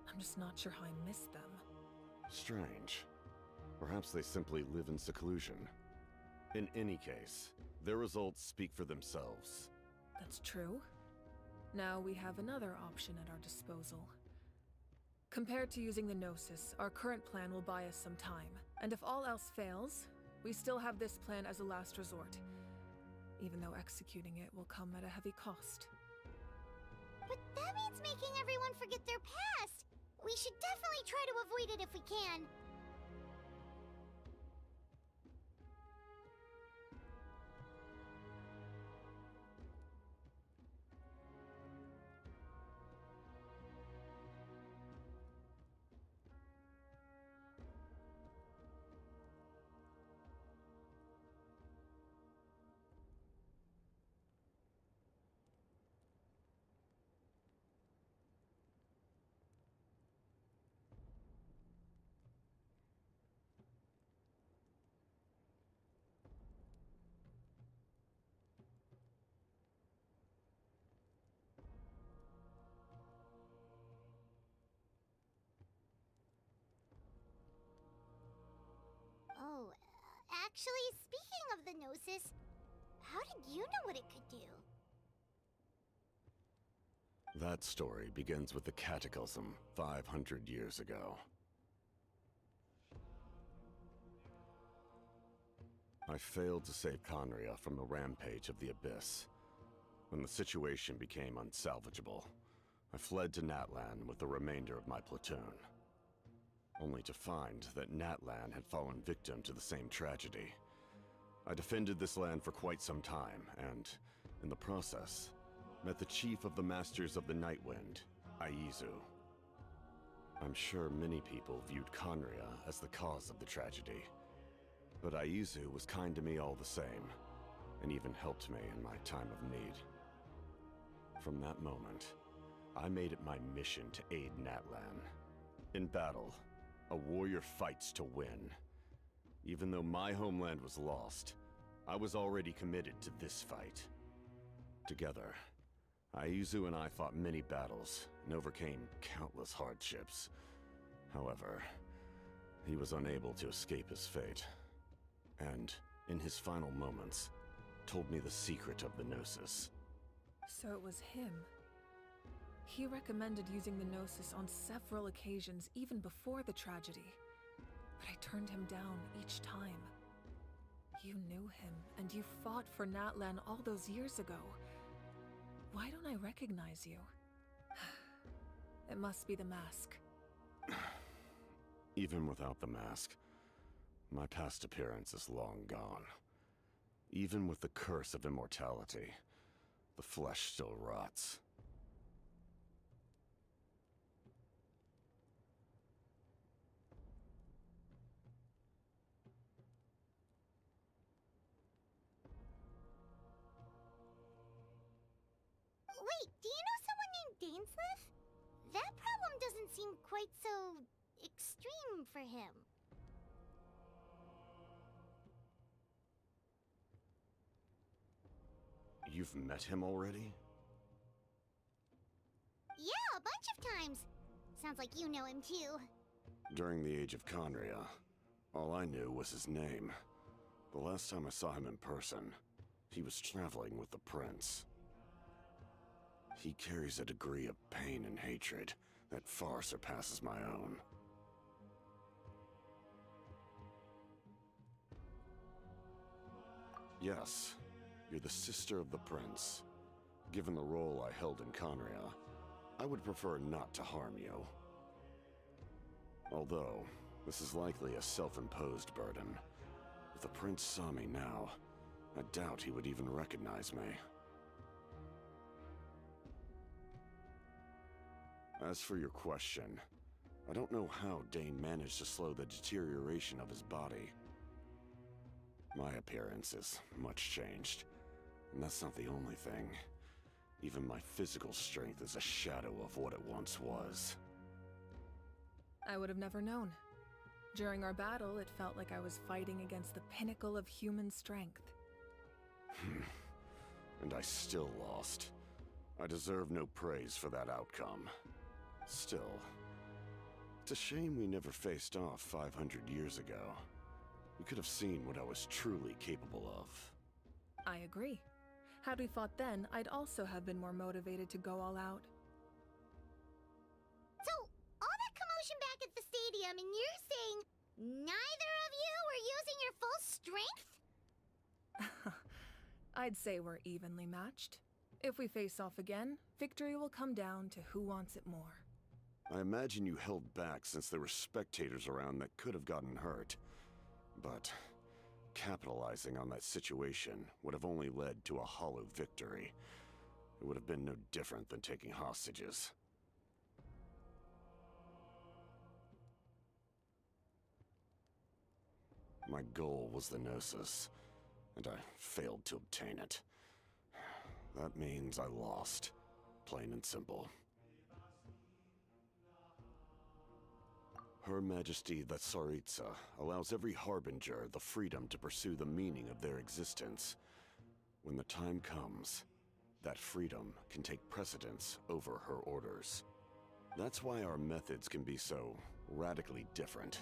I'm just not sure how I missed them. Strange. Perhaps they simply live in seclusion. In any case, their results speak for themselves. That's true. Now we have another option at our disposal. Compared to using the Gnosis, our current plan will buy us some time. And if all else fails, we still have this plan as a last resort. Even though executing it will come at a heavy cost. But that means making everyone forget their past! We should definitely try to avoid it if we can. Oh, actually, speaking of the Gnosis, how did you know what it could do? That story begins with the Cataclysm 500 years ago. I failed to save Conria from the rampage of the Abyss. When the situation became unsalvageable, I fled to Natlan with the remainder of my platoon. Only to find that Natlan had fallen victim to the same tragedy. I defended this land for quite some time, and, in the process, met the chief of the Masters of the Nightwind, Aizu. I'm sure many people viewed Conria as the cause of the tragedy, but Aizu was kind to me all the same, and even helped me in my time of need. From that moment, I made it my mission to aid Natlan. In battle, a warrior fights to win. Even though my homeland was lost, I was already committed to this fight. Together, Aizu and I fought many battles and overcame countless hardships. However, he was unable to escape his fate. And, in his final moments, told me the secret of the Gnosis. So it was him. He recommended using the Gnosis on several occasions, even before the tragedy. But I turned him down each time. You knew him, and you fought for Natlan all those years ago. Why don't I recognize you? It must be the mask. Even without the mask, my past appearance is long gone. Even with the curse of immortality, the flesh still rots. Wait, do you know someone named Dainsleif? That problem doesn't seem quite so extreme for him. You've met him already? Yeah, a bunch of times. Sounds like you know him too. During the Age of Conria, All I knew was his name. The last time I saw him in person, he was traveling with the prince. He carries a degree of pain and hatred that far surpasses my own. Yes, you're the sister of the prince. Given the role I held in Conria, I would prefer not to harm you. Although, this is likely a self-imposed burden. If the prince saw me now, I doubt he would even recognize me. As for your question, I don't know how Dane managed to slow the deterioration of his body. My appearance is much changed, and that's not the only thing. Even my physical strength is a shadow of what it once was. I would have never known. During our battle, it felt like I was fighting against the pinnacle of human strength. And I still lost. I deserve no praise for that outcome. Still, it's a shame we never faced off 500 years ago. We could have seen what I was truly capable of. I agree. Had we fought then, I'd also have been more motivated to go all out. So, all that commotion back at the stadium, and you're saying neither of you were using your full strength? I'd say we're evenly matched. If we face off again, victory will come down to who wants it more. I imagine you held back since there were spectators around that could have gotten hurt. But capitalizing on that situation would have only led to a hollow victory. It would have been no different than taking hostages. My goal was the Gnosis, and I failed to obtain it. That means I lost, plain and simple. Her Majesty the Tsaritsa allows every Harbinger the freedom to pursue the meaning of their existence. When the time comes, that freedom can take precedence over her orders. That's why our methods can be so radically different,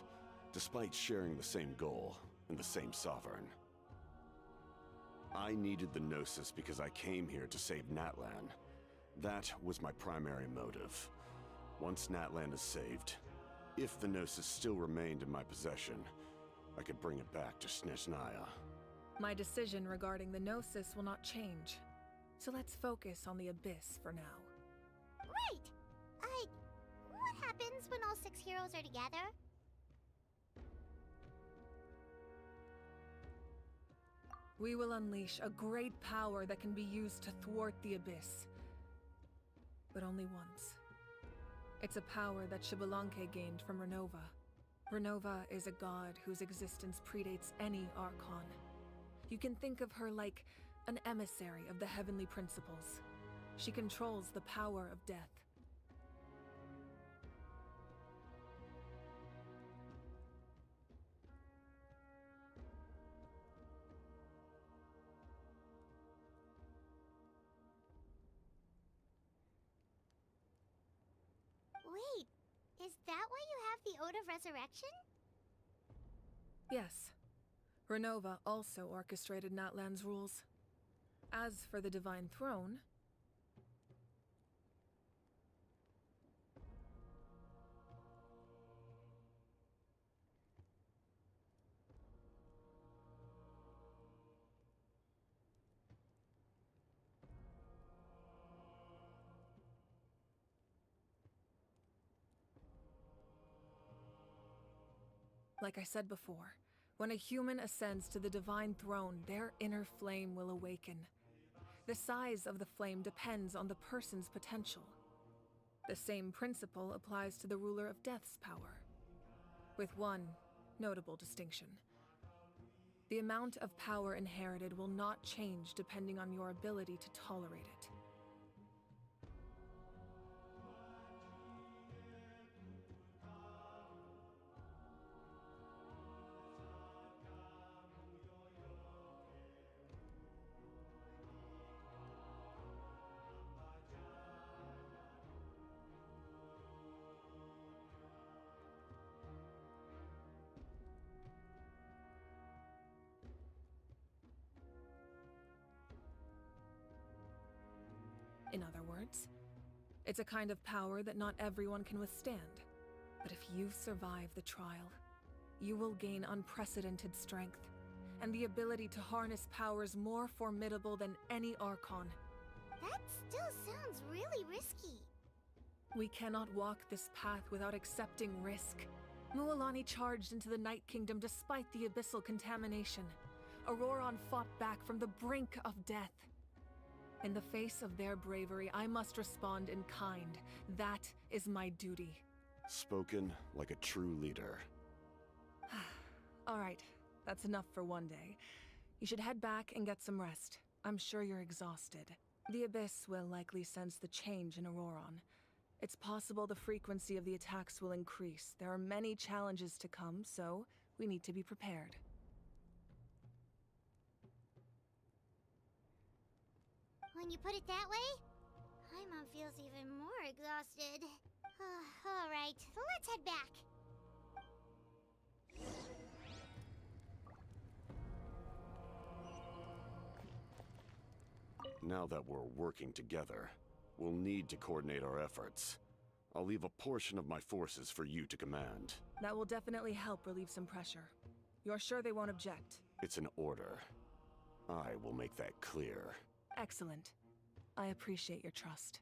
despite sharing the same goal and the same sovereign. I needed the Gnosis because I came here to save Natlan. That was my primary motive. Once Natlan is saved, if the Gnosis still remained in my possession, I could bring it back to Snezhnaya. My decision regarding the Gnosis will not change. So let's focus on the Abyss for now. Right! What happens when all 6 heroes are together? We will unleash a great power that can be used to thwart the Abyss. But only once. It's a power that Xbalanque gained from Renova. Renova is a god whose existence predates any Archon. You can think of her like an emissary of the heavenly principles. She controls the power of death. Wait, is that why you have the Ode of Resurrection? Yes. Renova also orchestrated Natlan's rules. As for the Divine Throne, like I said before, when a human ascends to the Divine Throne, their inner flame will awaken. The size of the flame depends on the person's potential. The same principle applies to the ruler of Death's power, with one notable distinction. The amount of power inherited will not change depending on your ability to tolerate it. in other words. It's a kind of power that not everyone can withstand. But if you survive the trial, you will gain unprecedented strength, and the ability to harness powers more formidable than any Archon. That still sounds really risky. We cannot walk this path without accepting risk. Mualani charged into the Night Kingdom despite the abyssal contamination. Auroron fought back from the brink of death. In the face of their bravery, I must respond in kind. That is my duty. Spoken like a true leader. All right, that's enough for one day. You should head back and get some rest. I'm sure you're exhausted. The Abyss will likely sense the change in Auroron. It's possible the frequency of the attacks will increase. There are many challenges to come, so we need to be prepared. When you put it that way, Paimon feels even more exhausted. All right, let's head back. Now that we're working together, we'll need to coordinate our efforts. I'll leave a portion of my forces for you to command. That will definitely help relieve some pressure. You're sure they won't object? It's an order. I will make that clear. Excellent. I appreciate your trust.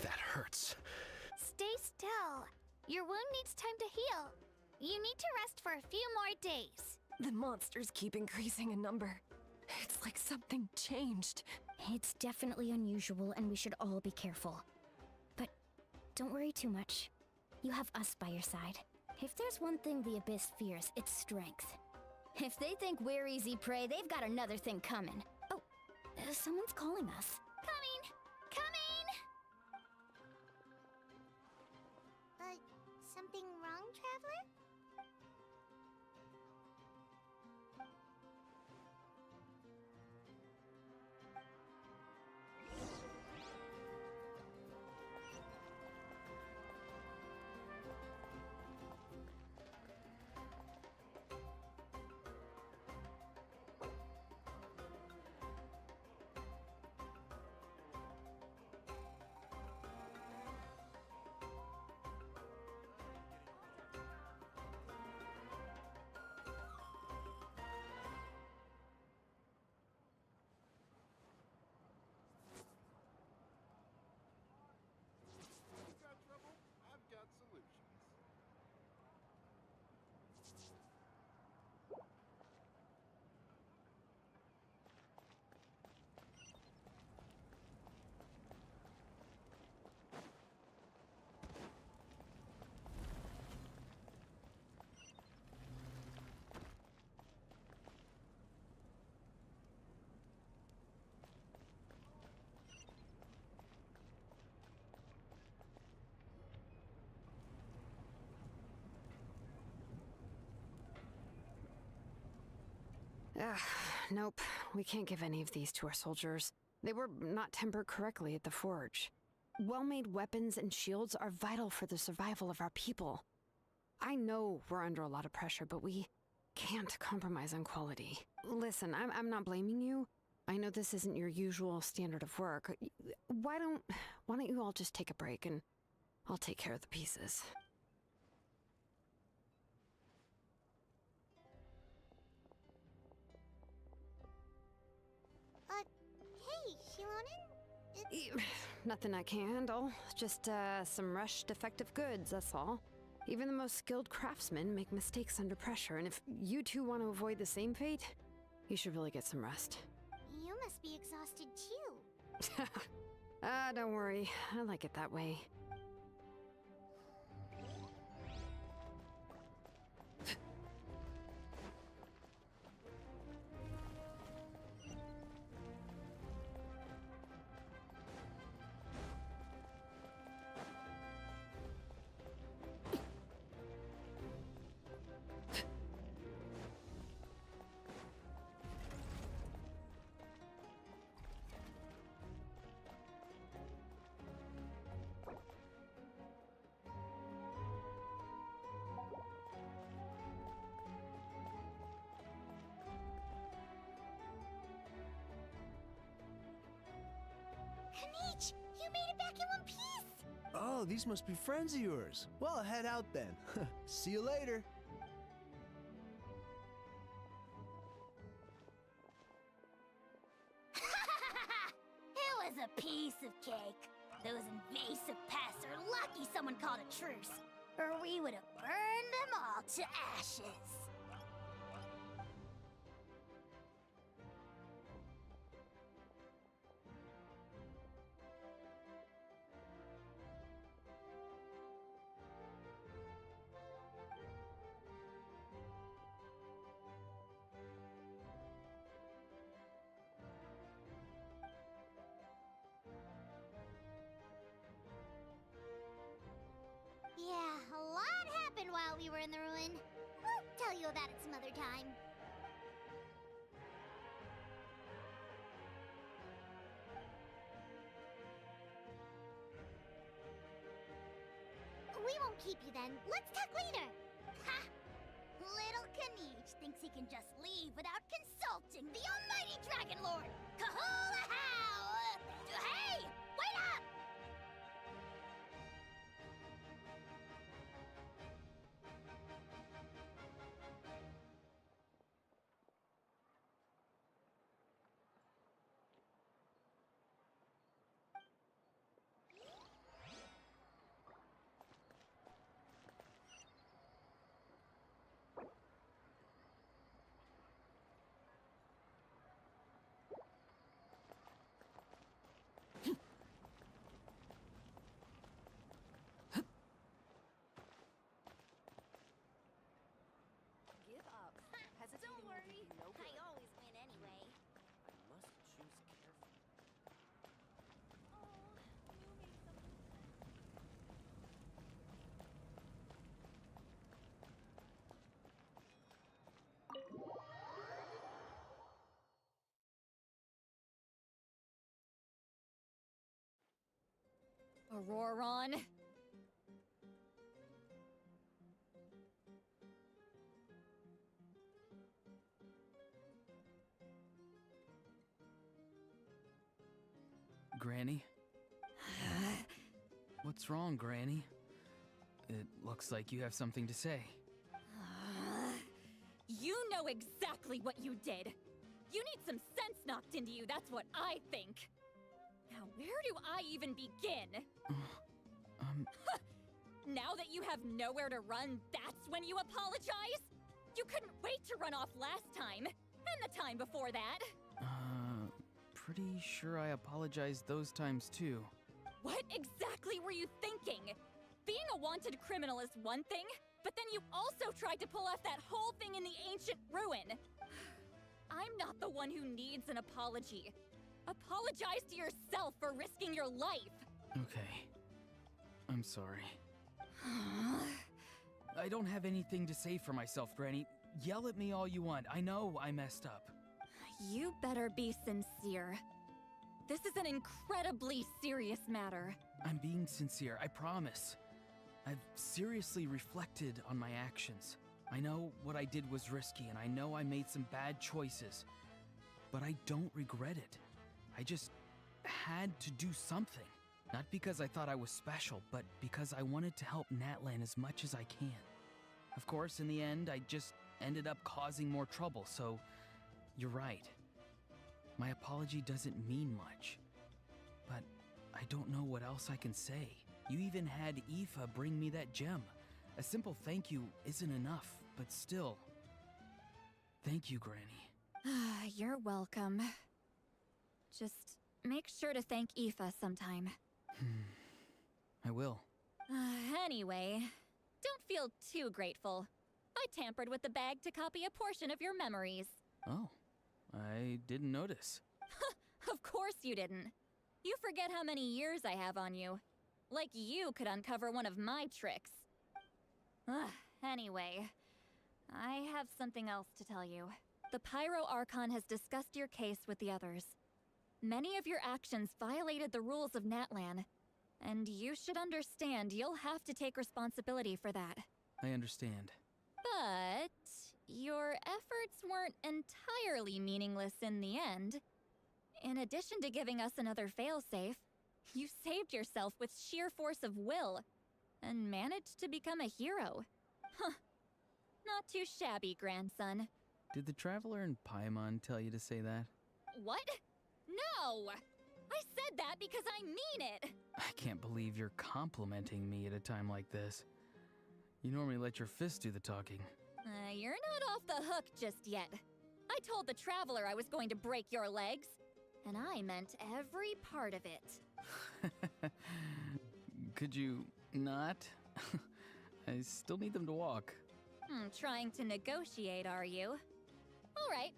That hurts. Stay still. Your wound needs time to heal. You need to rest for a few more days. The monsters keep increasing in number. It's like something changed. It's definitely unusual, and we should all be careful. But don't worry too much. You have us by your side. If there's one thing the Abyss fears, it's strength. If they think we're easy prey, they've got another thing coming. Oh, someone's calling us. Coming! Coming! Something wrong, Traveler? Nope. We can't give any of these to our soldiers. They were not tempered correctly at the forge. Well-made weapons and shields are vital for the survival of our people. I know we're under a lot of pressure, but we can't compromise on quality. Listen, I'm not blaming you. I know this isn't your usual standard of work. Why don't you all just take a break and I'll take care of the pieces. Hey, Shilonen? Nothing I can handle. Just, some rushed defective goods, that's all. Even the most skilled craftsmen make mistakes under pressure, and if you two want to avoid the same fate, you should really get some rest. You must be exhausted too. Ah, don't worry. I like it that way. Kanich, you made it back in one piece! Oh, these must be friends of yours. Well, head out then. See you later. It was a piece of cake. Those invasive pests are lucky someone called a truce, or we would have burned them all to ashes. Yeah, a lot happened while we were in the ruin. We'll tell you about it some other time. We won't keep you then. Let's talk later. Ha! Little Kanich thinks he can just leave without consulting the almighty Dragon Lord. Kahula how! Hey! Wait up! Give up. Hesitating Don't will worry. do you no good. I always win anyway. I must choose carefully. Auroron. Granny? What's wrong, Granny? It looks like you have something to say. You know exactly what you did. You need some sense knocked into you, that's what I think. Now, where do I even begin? Now that you have nowhere to run, that's when you apologize? You couldn't wait to run off last time, and the time before that. Pretty sure I apologized those times too. What exactly were you thinking? Being a wanted criminal is one thing, but then you also tried to pull off that whole thing in the ancient ruin. I'm not the one who needs an apology. Apologize to yourself for risking your life. Okay. I'm sorry. I don't have anything to say for myself, Granny. Yell at me all you want. I know I messed up. You better be sincere. This is an incredibly serious matter. I'm being sincere, I promise. I've seriously reflected on my actions. I know what I did was risky, and I know I made some bad choices. But I don't regret it. I just had to do something. Not because I thought I was special, but because I wanted to help Natlan as much as I can. Of course, in the end, I just ended up causing more trouble, so you're right. My apology doesn't mean much. But I don't know what else I can say. You even had Aoife bring me that gem. A simple thank you isn't enough, but still. Thank you, Granny. You're welcome. Just make sure to thank Aoife sometime. I will. Anyway, don't feel too grateful. I tampered with the bag to copy a portion of your memories. Oh, I didn't notice. Of course you didn't. You forget how many years I have on you. Like you could uncover one of my tricks. Anyway, I have something else to tell you. The Pyro Archon has discussed your case with the others. Many of your actions violated the rules of Natlan, and you should understand you'll have to take responsibility for that. I understand. But your efforts weren't entirely meaningless in the end. In addition to giving us another failsafe, you saved yourself with sheer force of will, and managed to become a hero. Huh. Not too shabby, grandson. Did the Traveler in Paimon tell you to say that? What? No! I said that because I mean it! I can't believe you're complimenting me at a time like this. You normally let your fists do the talking. You're not off the hook just yet. I told the Traveler I was going to break your legs, and I meant every part of it. Could you not? I still need them to walk. Trying to negotiate, are you? All right.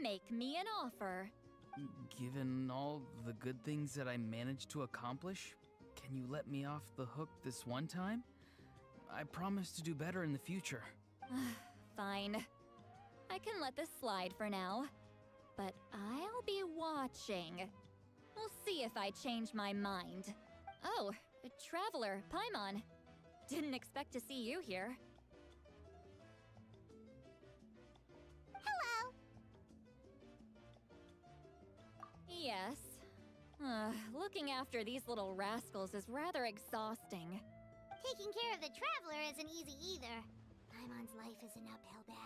Make me an offer. Given all the good things that I managed to accomplish, can you let me off the hook this one time? I promise to do better in the future. Fine. I can let this slide for now. But I'll be watching. We'll see if I change my mind. Oh, Traveler, Paimon. Didn't expect to see you here. Hello! Yes. Looking after these little rascals is rather exhausting. Taking care of the Traveler isn't easy either. Paimon's life is an uphill battle.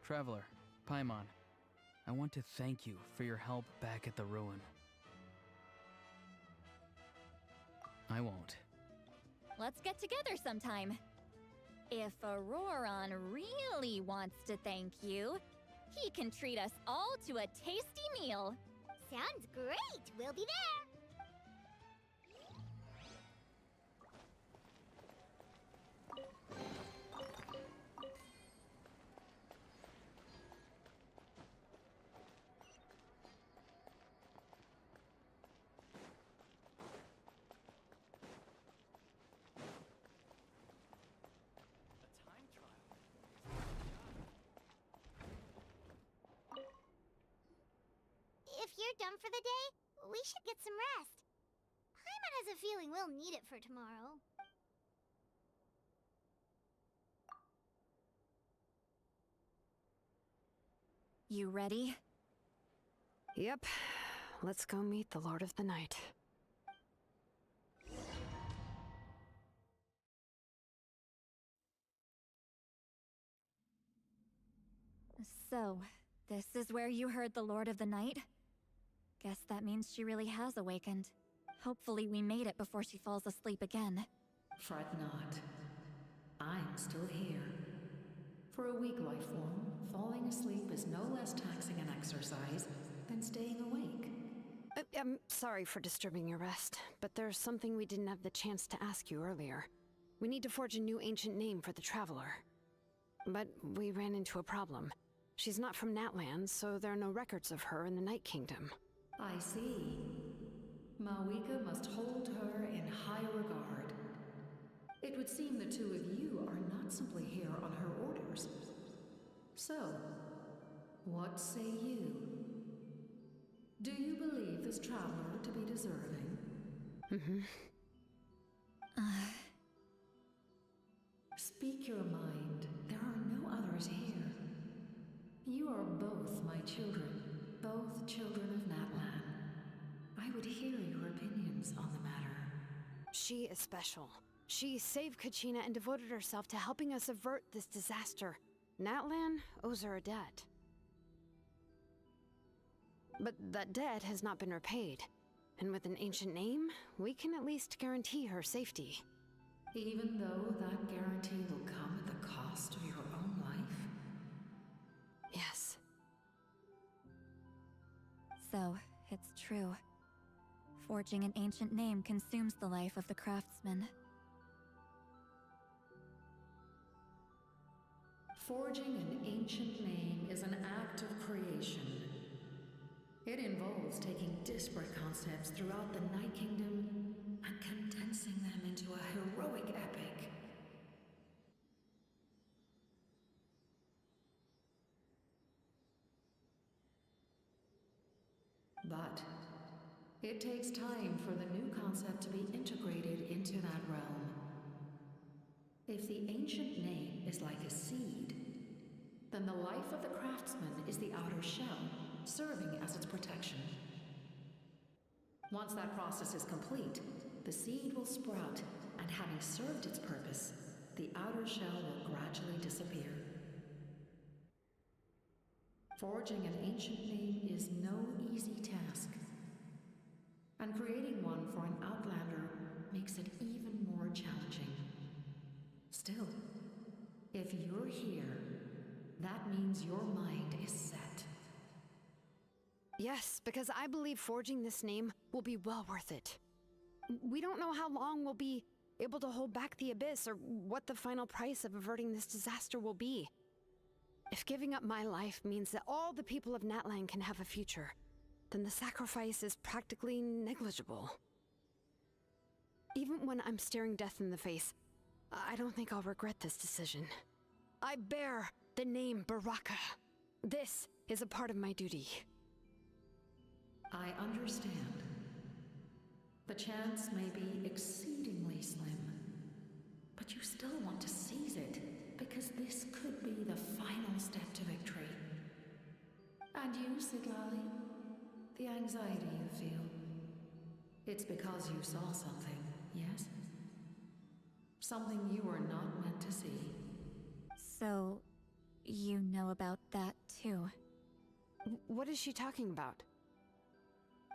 Traveler, Paimon, I want to thank you for your help back at the ruin. I won't. Let's get together sometime. If Auroron really wants to thank you, he can treat us all to a tasty meal. Sounds great! We'll be there! If you're done for the day, we should get some rest. Paimon has a feeling we'll need it for tomorrow. You ready? Yep. Let's go meet the Lord of the Night. So, this is where you heard the Lord of the Night? Guess that means she really has awakened. Hopefully we made it before she falls asleep again. Fret not. I'm still here. For a weak life form, falling asleep is no less taxing an exercise than staying awake. I'm sorry for disturbing your rest, but there's something we didn't have the chance to ask you earlier. We need to forge a new ancient name for the Traveler. But we ran into a problem. She's not from Natlan, so there are no records of her in the Night Kingdom. I see. Mawika must hold her in high regard. It would seem the two of you are not simply here on her orders. So, what say you? Do you believe this traveler to be deserving? Speak your mind. There are no others here. You are both my children, both children of Natlan. I would hear your opinions on the matter. She is special. She saved Kachina and devoted herself to helping us avert this disaster. Natlan owes her a debt. But that debt has not been repaid. And with an ancient name, we can at least guarantee her safety. Even though that guarantee will come at the cost of your own life? Yes. So, it's true. Forging an ancient name consumes the life of the craftsman. Forging an ancient name is an act of creation. It involves taking disparate concepts throughout the Night Kingdom and condensing them into a heroic epic. But it takes time for the new concept to be integrated into that realm. If the ancient name is like a seed, then the life of the craftsman is the outer shell, serving as its protection. Once that process is complete, the seed will sprout, and having served its purpose, the outer shell will gradually disappear. Forging an ancient name is no easy task, and creating one for an outlander makes it even more challenging. Still, if you're here, that means your mind is set. Yes, because I believe forging this name will be well worth it. We don't know how long we'll be able to hold back the Abyss or what the final price of averting this disaster will be. If giving up my life means that all the people of Natlan can have a future, then the sacrifice is practically negligible. Even when I'm staring death in the face, I don't think I'll regret this decision. I bear the name Baraka. This is a part of my duty. I understand. The chance may be exceedingly slim, but you still want to seize it, because this could be the final step to victory. And you, Siglali? The anxiety you feel. It's because you saw something, yes? Something you were not meant to see. So, you know about that too? What is she talking about?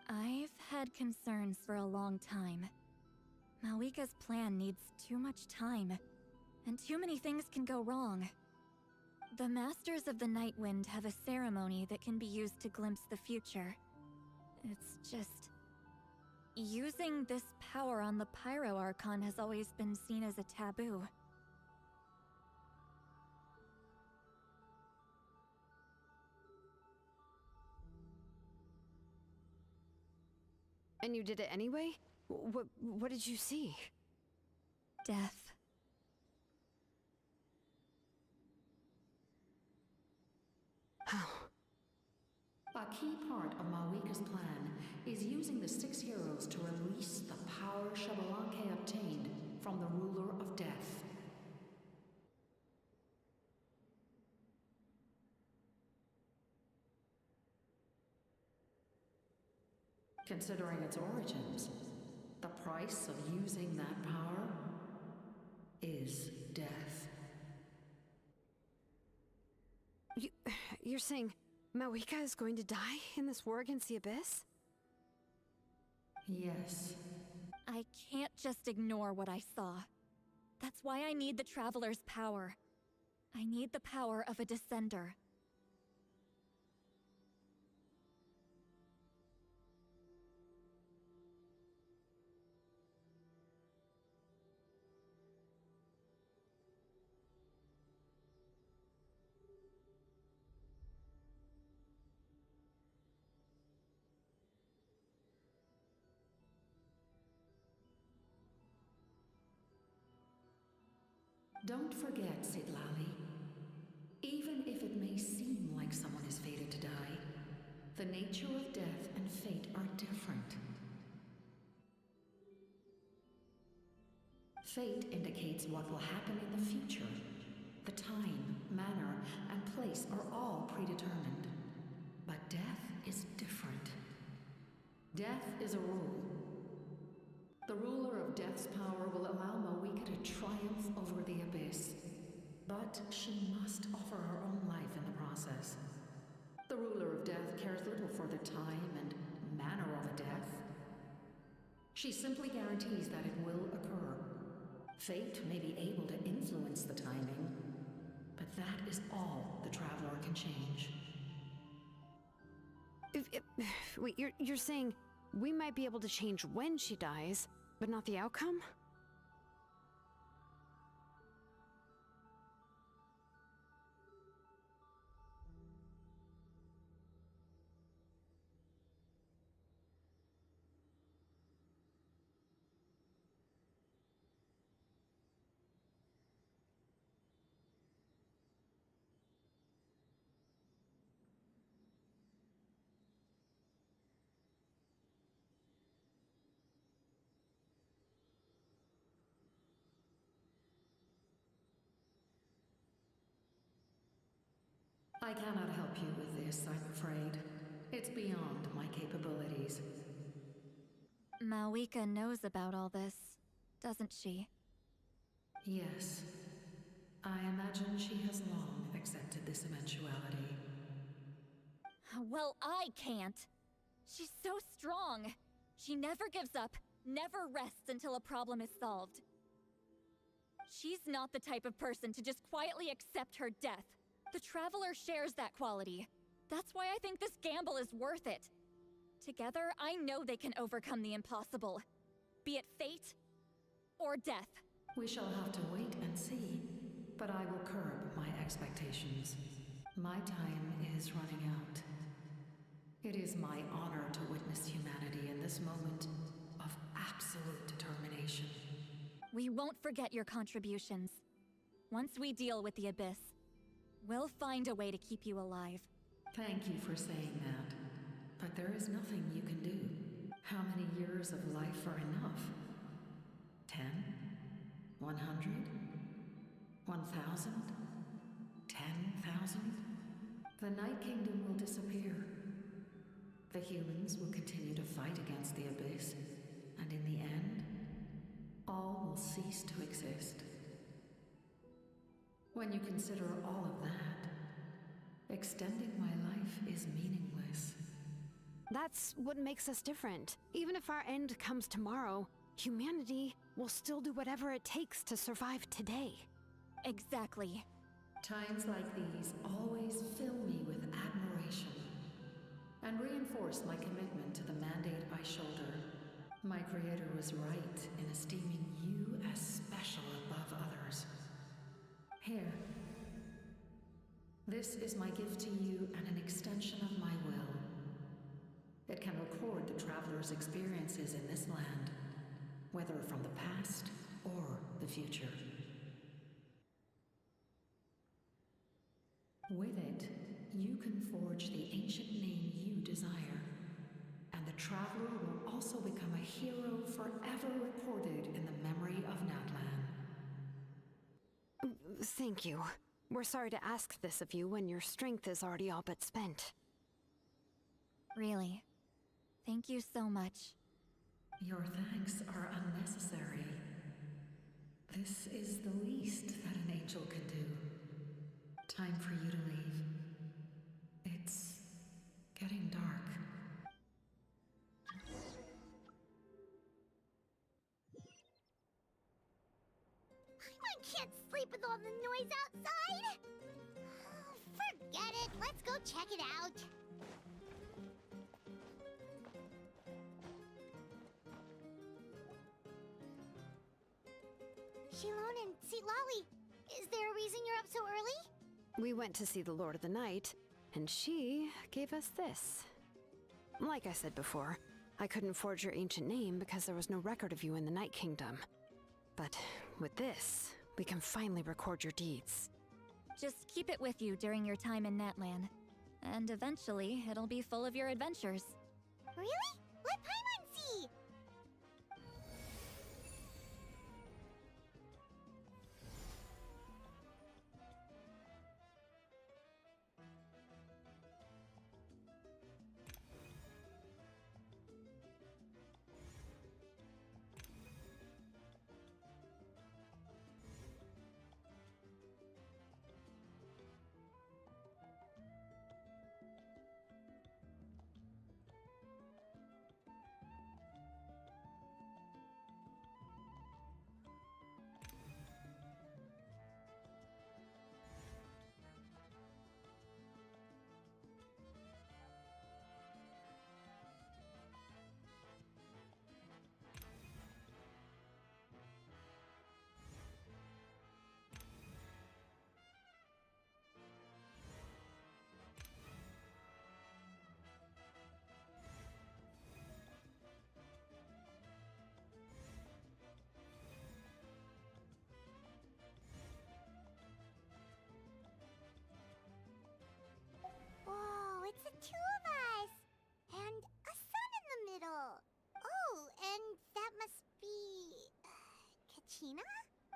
I've had concerns for a long time. Malika's plan needs too much time, and too many things can go wrong. The Masters of the Nightwind have a ceremony that can be used to glimpse the future. It's just... using this power on the Pyro Archon has always been seen as a taboo. And you did it anyway? What did you see? Death. How? A key part of Malika's plan is using the 6 heroes to release the power Xbalanque obtained from the ruler of death. Considering its origins, the price of using that power is death. You're saying Malika is going to die in this war against the Abyss? Yes. I can't just ignore what I saw. That's why I need the Traveler's power. I need the power of a Descender. Don't forget, Siglali. Even if it may seem like someone is fated to die, the nature of death and fate are different. Fate indicates what will happen in the future. The time, manner, and place are all predetermined. But death is different. Death is a rule. The ruler of Death's power will allow Malika to triumph over the Abyss. But she must offer her the time and manner of a death. She simply guarantees that it will occur. Fate may be able to influence the timing, but that is all the Traveler can change. Wait, you're saying we might be able to change when she dies, but not the outcome? I cannot help you with this, I'm afraid. It's beyond my capabilities. Malwika knows about all this, doesn't she? Yes. I imagine she has long accepted this eventuality. Well, I can't. She's so strong. She never gives up, never rests until a problem is solved. She's not the type of person to just quietly accept her death. The Traveler shares that quality. That's why I think this gamble is worth it. Together, I know they can overcome the impossible. Be it fate or death. We shall have to wait and see, but I will curb my expectations. My time is running out. It is my honor to witness humanity in this moment of absolute determination. We won't forget your contributions. Once we deal with the Abyss, we'll find a way to keep you alive. Thank you for saying that, but there is nothing you can do. How many years of life are enough? 10? 100? 1,000? 10,000? The Night Kingdom will disappear. The humans will continue to fight against the Abyss, and in the end, all will cease to exist. When you consider all of that, extending my life is meaningless. That's what makes us different. Even if our end comes tomorrow, humanity will still do whatever it takes to survive today. Exactly. Times like these always fill me with admiration and reinforce my commitment to the mandate I shoulder. My Creator was right in esteeming you as special above others. Here. This is my gift to you and an extension of my will. It can record the Traveler's experiences in this land, whether from the past or the future. With it, you can forge the ancient name you desire, and the Traveler will also become a hero forever recorded in the memory of Natlan. Thank you. We're sorry to ask this of you when your strength is already all but spent. Really. Thank you so much. Your thanks are unnecessary. This is the least that an angel can do. Time for you to leave. It's getting dark. I can't sleep with all the noise outside! Forget it, let's go check it out. Shilon and Lolly, is there a reason you're up so early? We went to see the Lord of the Night, and she gave us this. Like I said before, I couldn't forge your ancient name because there was no record of you in the Night Kingdom. But with this, we can finally record your deeds. Just keep it with you during your time in Natlan. And eventually, it'll be full of your adventures. Really? Let Paimon see!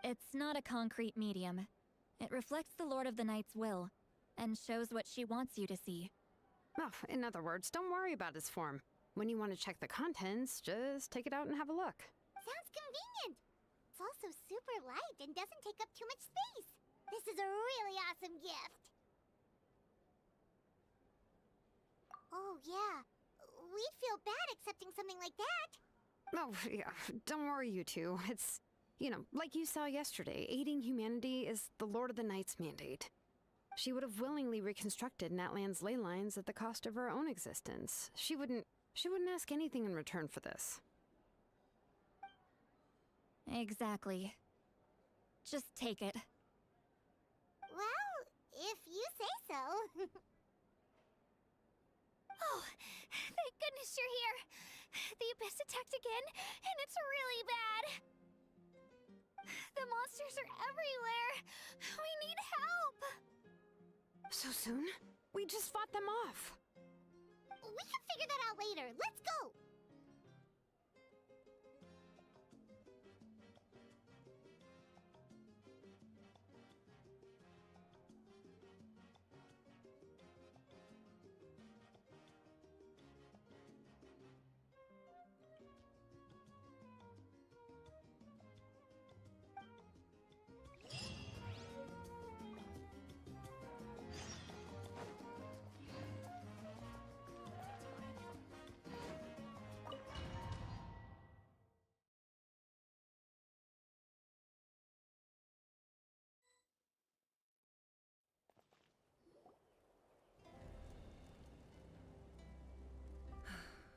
It's not a concrete medium. It reflects the Lord of the Night's will, and shows what she wants you to see. Oh, in other words, don't worry about its form. When you want to check the contents, just take it out and have a look. Sounds convenient. It's also super light and doesn't take up too much space. This is a really awesome gift. Oh, yeah. We'd feel bad accepting something like that. Oh, yeah, don't worry, you two. It's, like you saw yesterday, aiding humanity is the Lord of the Night's mandate. She would have willingly reconstructed Natlan's ley lines at the cost of her own existence. She wouldn't ask anything in return for this. Exactly. Just take it. Well, if you say so. Oh, thank goodness you're here. The Abyss attacked again, and it's really bad. The monsters are everywhere. We need help. So soon? We just fought them off. We can figure that out later. Let's go!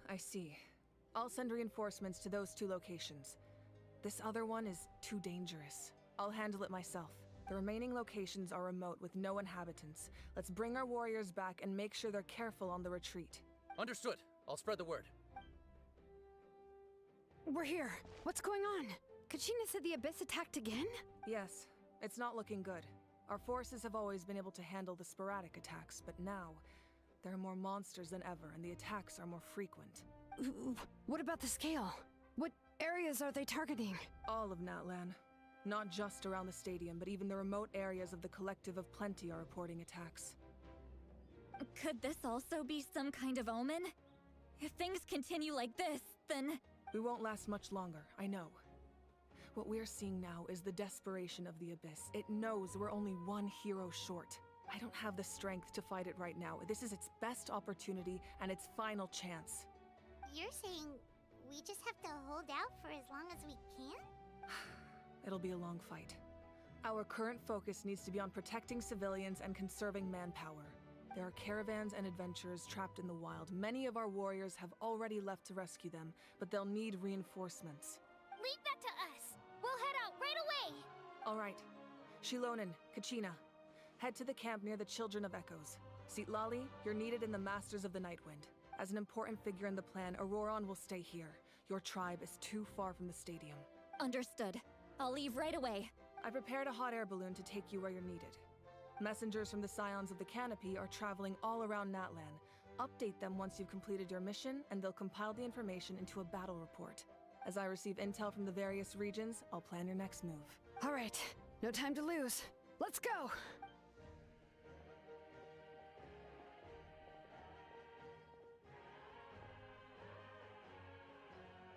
I see. I'll send reinforcements to those 2 locations. This other one is too dangerous. I'll handle it myself. The remaining locations are remote with no inhabitants. Let's bring our warriors back and make sure they're careful on the retreat. Understood. I'll spread the word. We're here. What's going on? Kachina said the Abyss attacked again? Yes, it's not looking good. Our forces have always been able to handle the sporadic attacks, but now there are more monsters than ever, and the attacks are more frequent. What about the scale? What areas are they targeting? All of Natlan. Not just around the stadium, but even the remote areas of the Collective of Plenty are reporting attacks. Could this also be some kind of omen? If things continue like this, then... We won't last much longer, I know. What we're seeing now is the desperation of the Abyss. It knows we're only one hero short. I don't have the strength to fight it right now. This is its best opportunity and its final chance. You're saying we just have to hold out for as long as we can? It'll be a long fight. Our current focus needs to be on protecting civilians and conserving manpower. There are caravans and adventurers trapped in the wild. Many of our warriors have already left to rescue them, but they'll need reinforcements. Leave that to us. We'll head out right away. All right. Shilonen, Kachina, head to the camp near the Children of Echoes. Citlali, you're needed in the Masters of the Nightwind. As an important figure in the plan, Auroron will stay here. Your tribe is too far from the stadium. Understood. I'll leave right away. I prepared a hot air balloon to take you where you're needed. Messengers from the Scions of the Canopy are traveling all around Natlan. Update them once you've completed your mission, and they'll compile the information into a battle report. As I receive intel from the various regions, I'll plan your next move. All right. No time to lose. Let's go!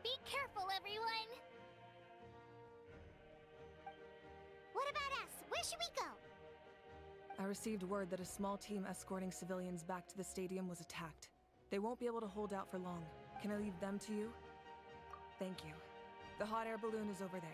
Be careful, everyone! What about us? Where should we go? I received word that a small team escorting civilians back to the stadium was attacked. They won't be able to hold out for long. Can I leave them to you? Thank you. The hot air balloon is over there.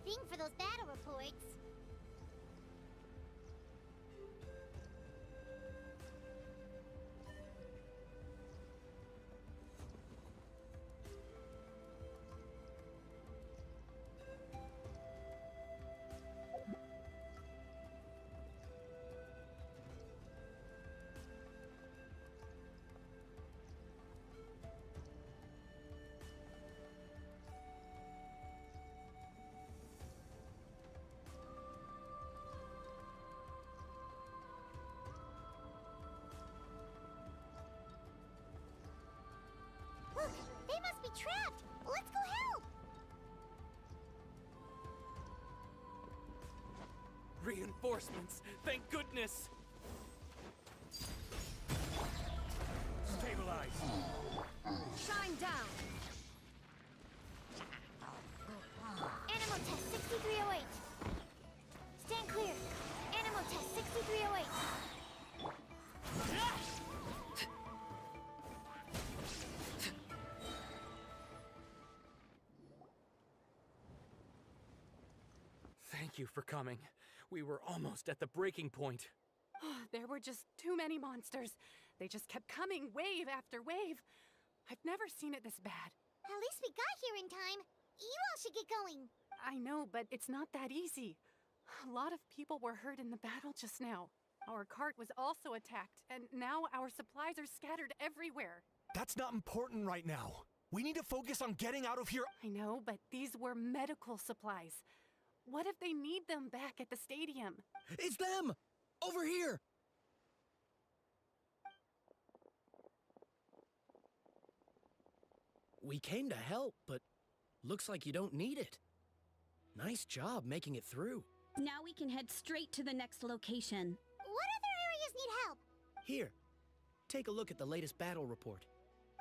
thing for those battle reports. Look, they must be trapped. Let's go help. Reinforcements! Thank goodness! Stabilize! Shine down! Animal test 6308. Stand clear. Animal test 6308. Thank you for coming. We were almost at the breaking point. There were just too many monsters. They just kept coming, wave after wave. I've never seen it this bad. At least we got here in time. You all should get going. I know, but it's not that easy. A lot of people were hurt in the battle just now. Our cart was also attacked, and now our supplies are scattered everywhere. That's not important right now. We need to focus on getting out of here. I know, but these were medical supplies. What if they need them back at the stadium? It's them! Over here! We came to help, but looks like you don't need it. Nice job making it through. Now we can head straight to the next location. What other areas need help? Here, take a look at the latest battle report.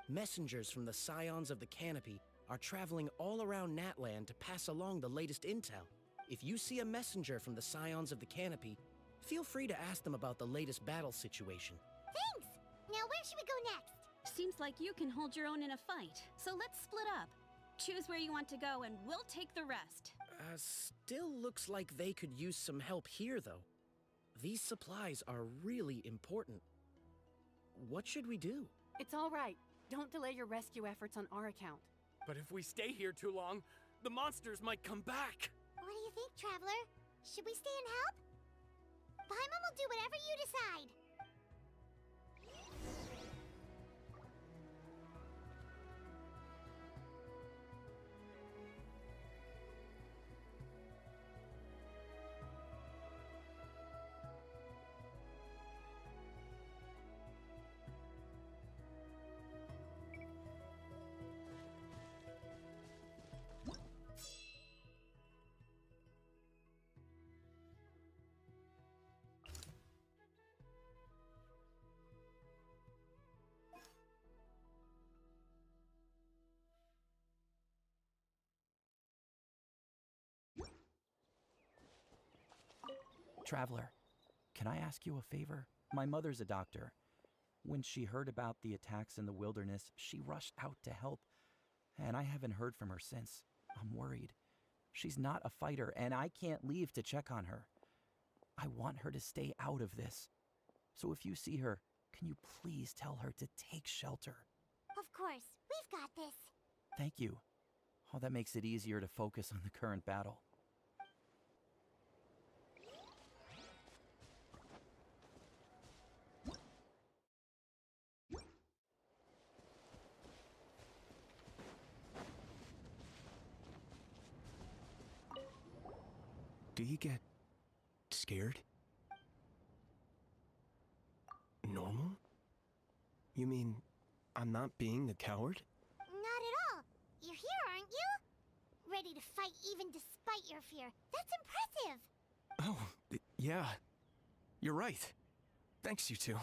Messengers from the Scions of the Canopy are traveling all around Natlan to pass along the latest intel. If you see a messenger from the Scions of the Canopy, feel free to ask them about the latest battle situation. Thanks! Now where should we go next? Seems like you can hold your own in a fight, so let's split up. Choose where you want to go and we'll take the rest. Still looks like they could use some help here, though. These supplies are really important. What should we do? It's all right. Don't delay your rescue efforts on our account. But if we stay here too long, the monsters might come back. What do you think, Traveler? Should we stay and help? Paimon will do whatever you decide. Traveler, can I ask you a favor? My mother's a doctor. When she heard about the attacks in the wilderness, she rushed out to help, and I haven't heard from her since. I'm worried. She's not a fighter, and I can't leave to check on her. I want her to stay out of this. So if you see her, can you please tell her to take shelter? Of course, we've got this. Thank you. Oh, that makes it easier to focus on the current battle. Do you get scared? Normal? You mean I'm not being a coward? Not at all. You're here, aren't you? Ready to fight even despite your fear. That's impressive. Oh, yeah. You're right. Thanks, you two.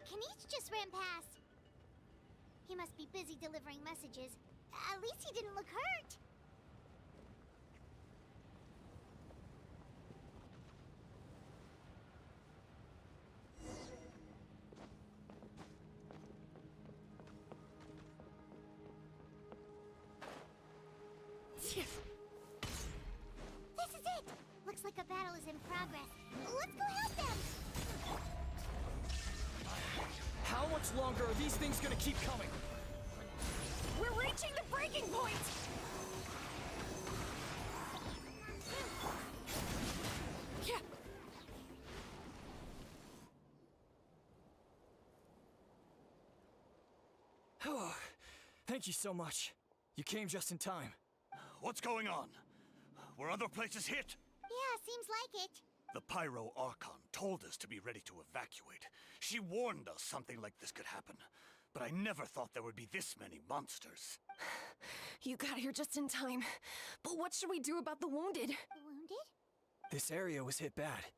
Kanish just ran past. He must be busy delivering messages. At least he didn't look hurt. This is it! Looks like a battle is in progress. Let's go help them! How much longer are these things gonna keep coming? We're reaching the breaking point! Yeah. Oh, thank you so much. You came just in time. What's going on? Were other places hit? Yeah, seems like it. The Pyro Archon told us to be ready to evacuate. She warned us something like this could happen. But I never thought there would be this many monsters. You got here just in time. But what should we do about the wounded? The wounded? This area was hit bad.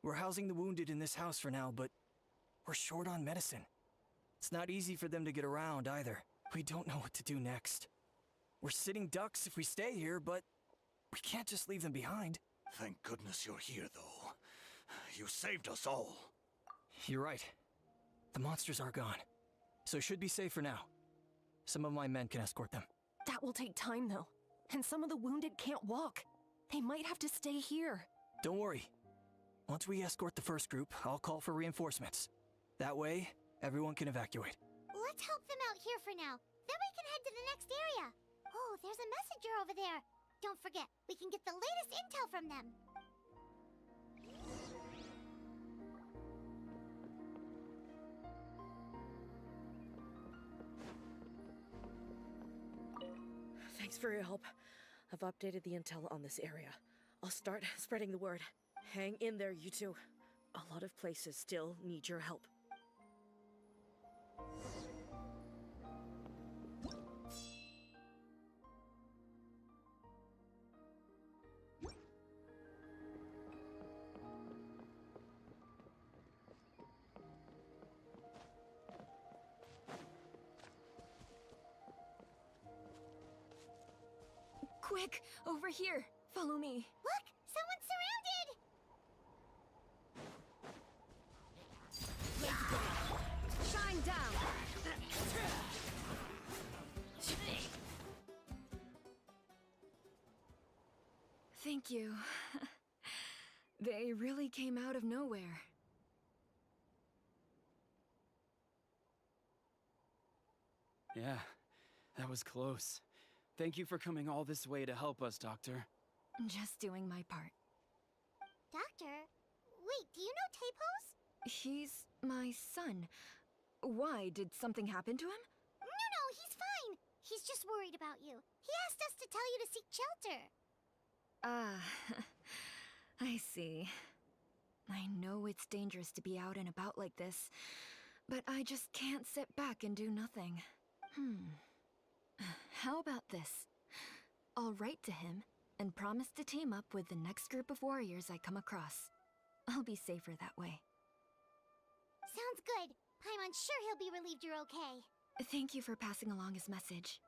We're housing the wounded in this house for now, but we're short on medicine. It's not easy for them to get around either. We don't know what to do next. We're sitting ducks if we stay here, but we can't just leave them behind. Thank goodness you're here, though. You saved us all. You're right. The monsters are gone, so should be safe for now. Some of my men can escort them. That will take time, though. And some of the wounded can't walk. They might have to stay here. Don't worry. Once we escort the first group, I'll call for reinforcements. That way, everyone can evacuate. Let's help them out here for now. Then we can head to the next area. Oh, there's a messenger over there. Don't forget, we can get the latest intel from them. Thanks for your help. I've updated the intel on this area. I'll start spreading the word. Hang in there, you two. A lot of places still need your help. Quick, over here. Follow me. Look, someone's surrounded! Shine down! Thank you. They really came out of nowhere. Yeah, that was close. Thank you for coming all this way to help us, Doctor. Just doing my part. Doctor? Wait, do you know Tapos? He's my son. Why? Did something happen to him? No, he's fine. He's just worried about you. He asked us to tell you to seek shelter. Ah, I see. I know it's dangerous to be out and about like this, but I just can't sit back and do nothing. How about this? I'll write to him and promise to team up with the next group of warriors I come across. I'll be safer that way. Sounds good. Paimon's sure he'll be relieved you're okay. Thank you for passing along his message.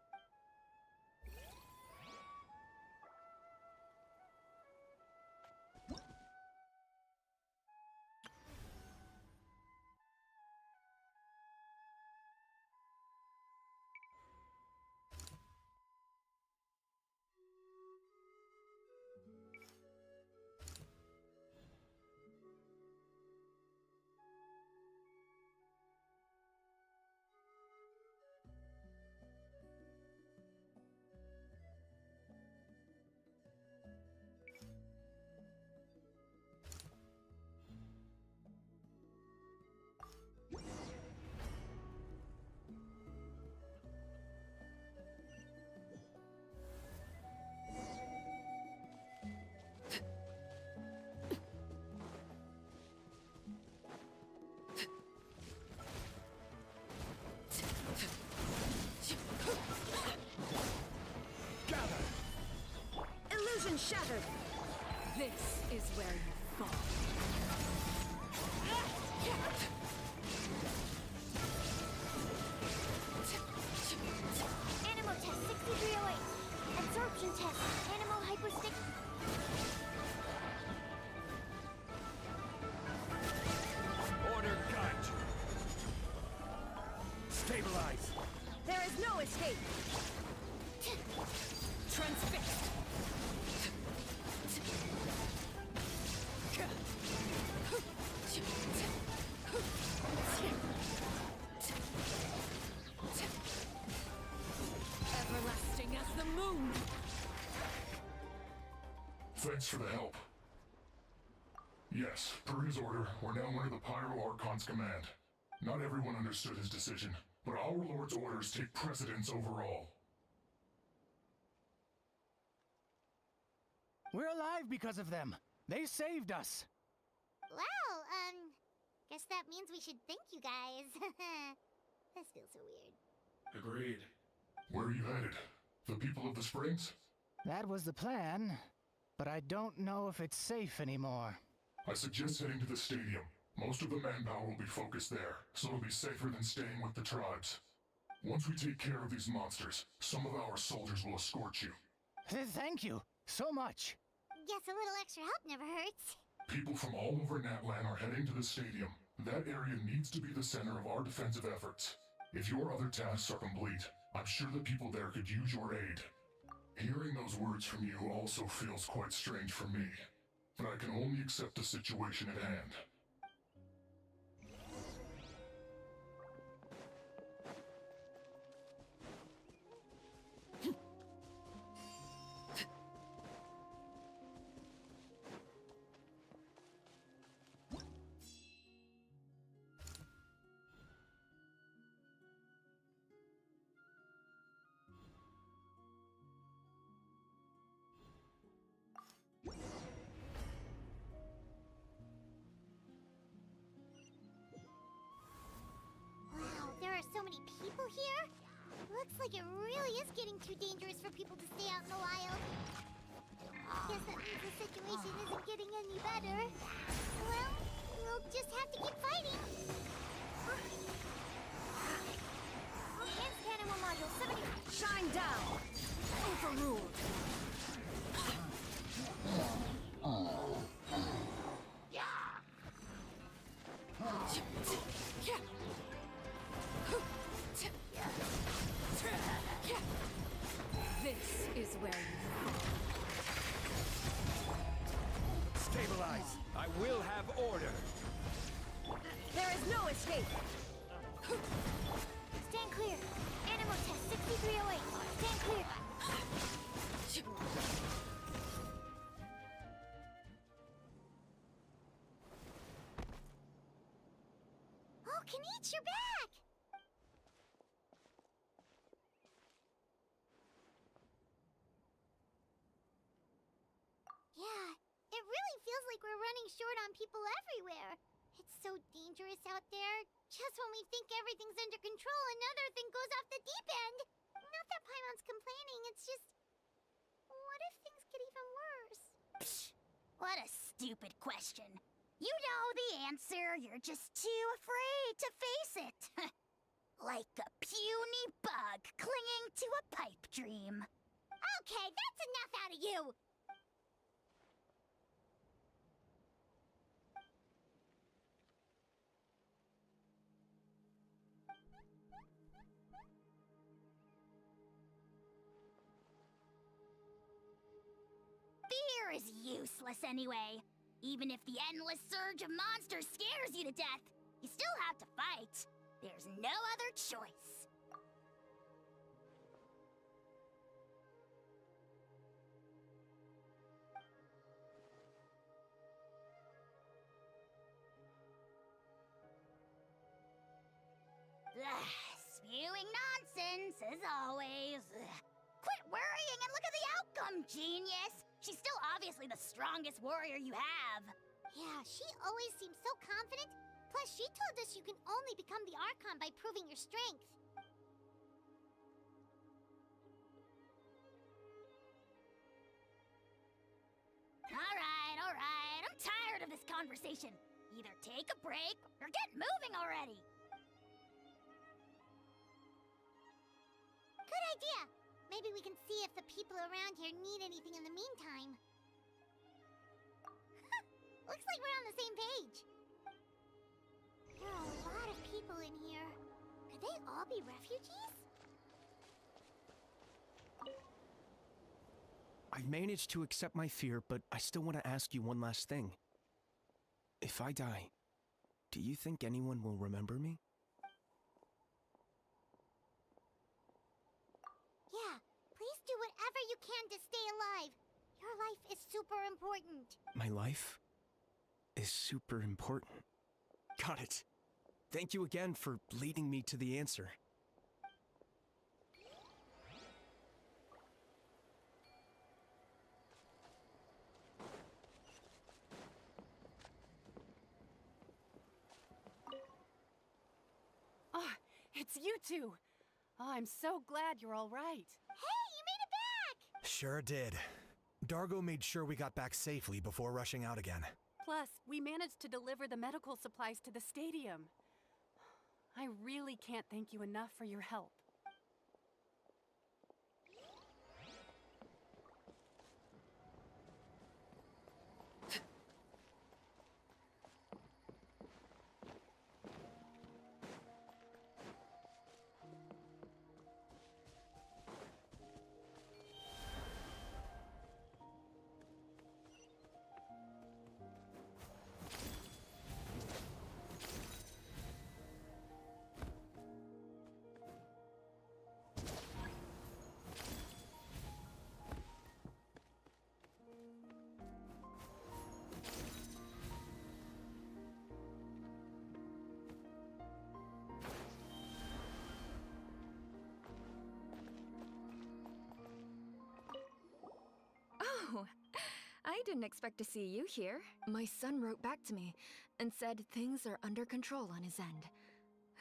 Illusion shattered! This is where you fall. Stabilize! There is no escape! Transfixed! Everlasting as the moon! Thanks for the help. Yes, per his order, we're now under the Pyro Archon's command. Not everyone understood his decision, but our Lord's orders take precedence over all. We're alive because of them. They saved us. Well, guess that means we should thank you guys. This feels so weird. Agreed. Where are you headed? The people of the Springs? That was the plan, but I don't know if it's safe anymore. I suggest heading to the stadium. Most of the manpower will be focused there, so it'll be safer than staying with the tribes. Once we take care of these monsters, some of our soldiers will escort you. Thank you so much. Guess a little extra help never hurts. People from all over Natlan are heading to the stadium. That area needs to be the center of our defensive efforts. If your other tasks are complete, I'm sure the people there could use your aid. Hearing those words from you also feels quite strange for me, but I can only accept the situation at hand. Wow, there are so many people here? Looks like it really is getting too dangerous for people to stay out in the wild. Guess that means the situation isn't getting any better. Well, we'll just have to keep fighting. Enhanced Animal Module 70. Shine down! Overruled! This is where you... Stabilize! I will have order! There is no escape! Stand clear. Animal test 6308. Stand clear. Oh, Kanich, you're back! Yeah, it really feels like we're running short on people everywhere. It's so dangerous out there. Just when we think everything's under control, another thing goes off the deep end. Not that Paimon's complaining, it's just... What if things get even worse? Psh, what a stupid question. You know the answer, you're just too afraid to face it. Like a puny bug clinging to a pipe dream. Okay, that's enough out of you! Fear is useless anyway. Even if the endless surge of monsters scares you to death, you still have to fight. There's no other choice. Spewing nonsense, as always. Quit worrying and look at the outcome, genius! She's still obviously the strongest warrior you have. Yeah, she always seems so confident. Plus, she told us you can only become the Archon by proving your strength. All right. I'm tired of this conversation. Either take a break or get moving already. Good idea. Maybe we can see if the people around here need anything in the meantime. Looks like we're on the same page. There are a lot of people in here. Could Could they all be refugees? I've managed to accept my fear, but I still want to ask you one last thing. If I die, do you think anyone will remember me? Yeah, please do whatever you can to stay alive. Your life is super important. My life is super important. Got it. Thank you again for leading me to the answer. Oh, it's you two. Oh, I'm so glad you're all right. Hey, you made it back! Sure did. Dargo made sure we got back safely before rushing out again. Plus, we managed to deliver the medical supplies to the stadium. I really can't thank you enough for your help. Oh, I didn't expect to see you here. My son wrote back to me and said things are under control on his end.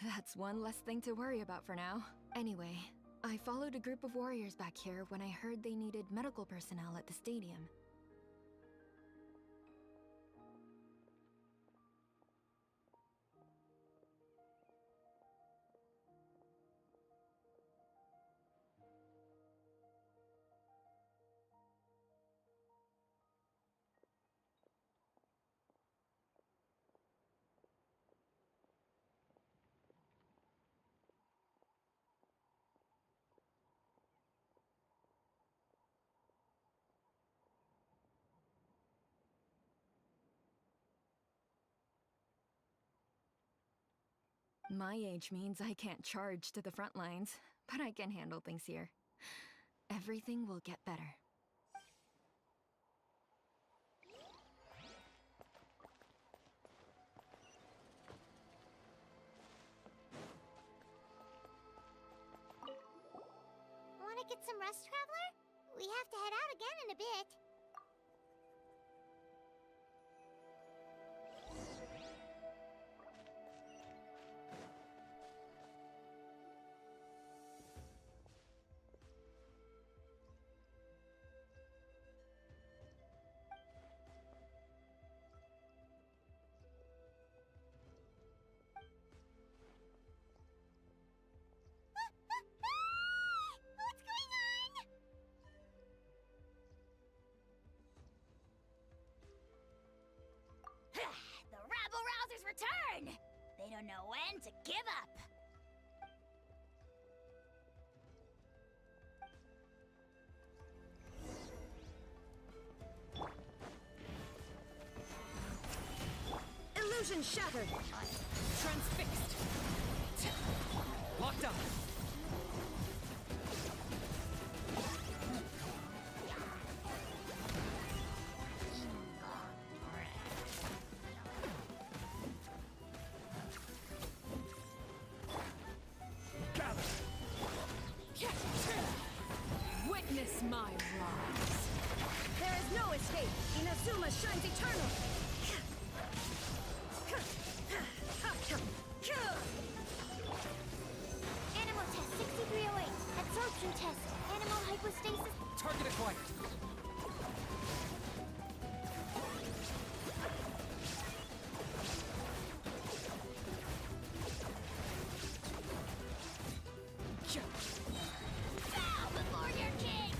That's one less thing to worry about for now. Anyway, I followed a group of warriors back here when I heard they needed medical personnel at the stadium. My age means I can't charge to the front lines, but I can handle things here. Everything will get better. Wanna get some rest, Traveler? We have to head out again in a bit. What's going on? The rabble-rousers return! They don't know when to give up! Illusion shattered! Transfixed! Locked up! Witness my rise! There is no escape! Inazuma shines eternal! Animal test 6308. Absorption test. Animal hypostasis. Target acquired. Bow before your king!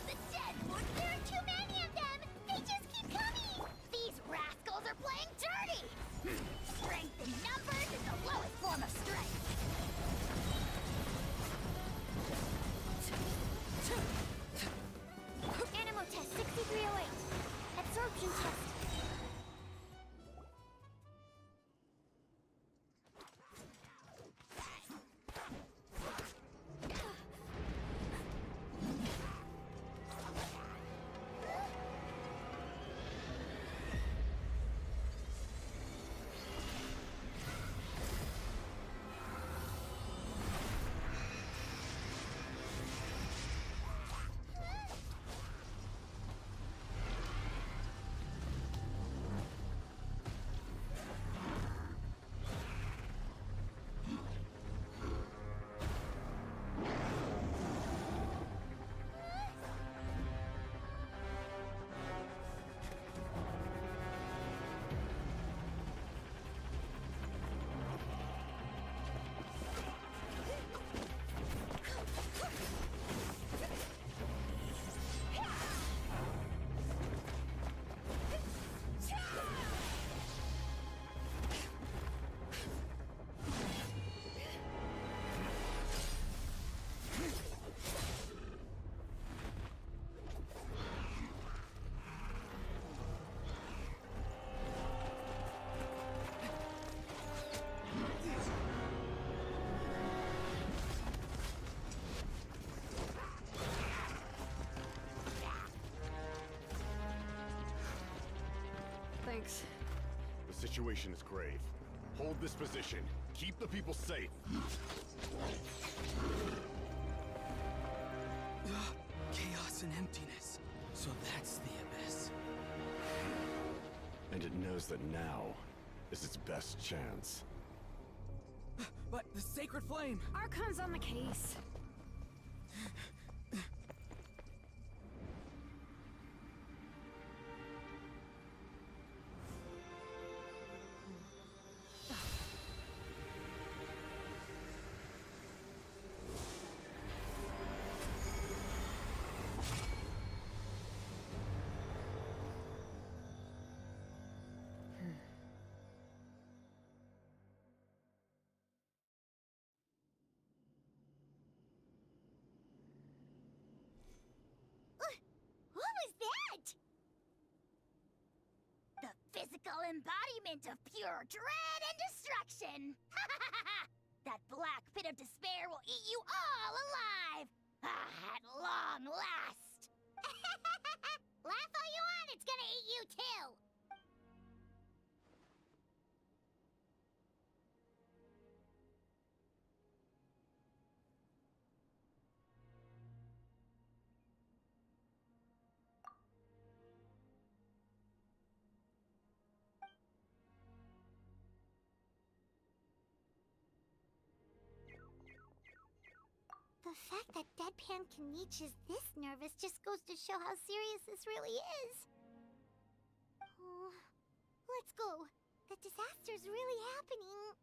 The dead ones, there are too many of them! They just keep coming! These rascals are playing dirty! Strength in numbers is the lowest form of strength! Thanks. The situation is grave. Hold this position. Keep the people safe. Chaos and emptiness. So that's the abyss. And it knows that now is its best chance. But the sacred flame! Archon's on the case. What was that? The physical embodiment of pure dread and destruction! That black pit of despair will eat you all alive! At long last! Laugh all you want, it's gonna eat you too! The fact that Deadpan Kaniche is this nervous just goes to show how serious this really is. Oh, let's go. The disaster's really happening.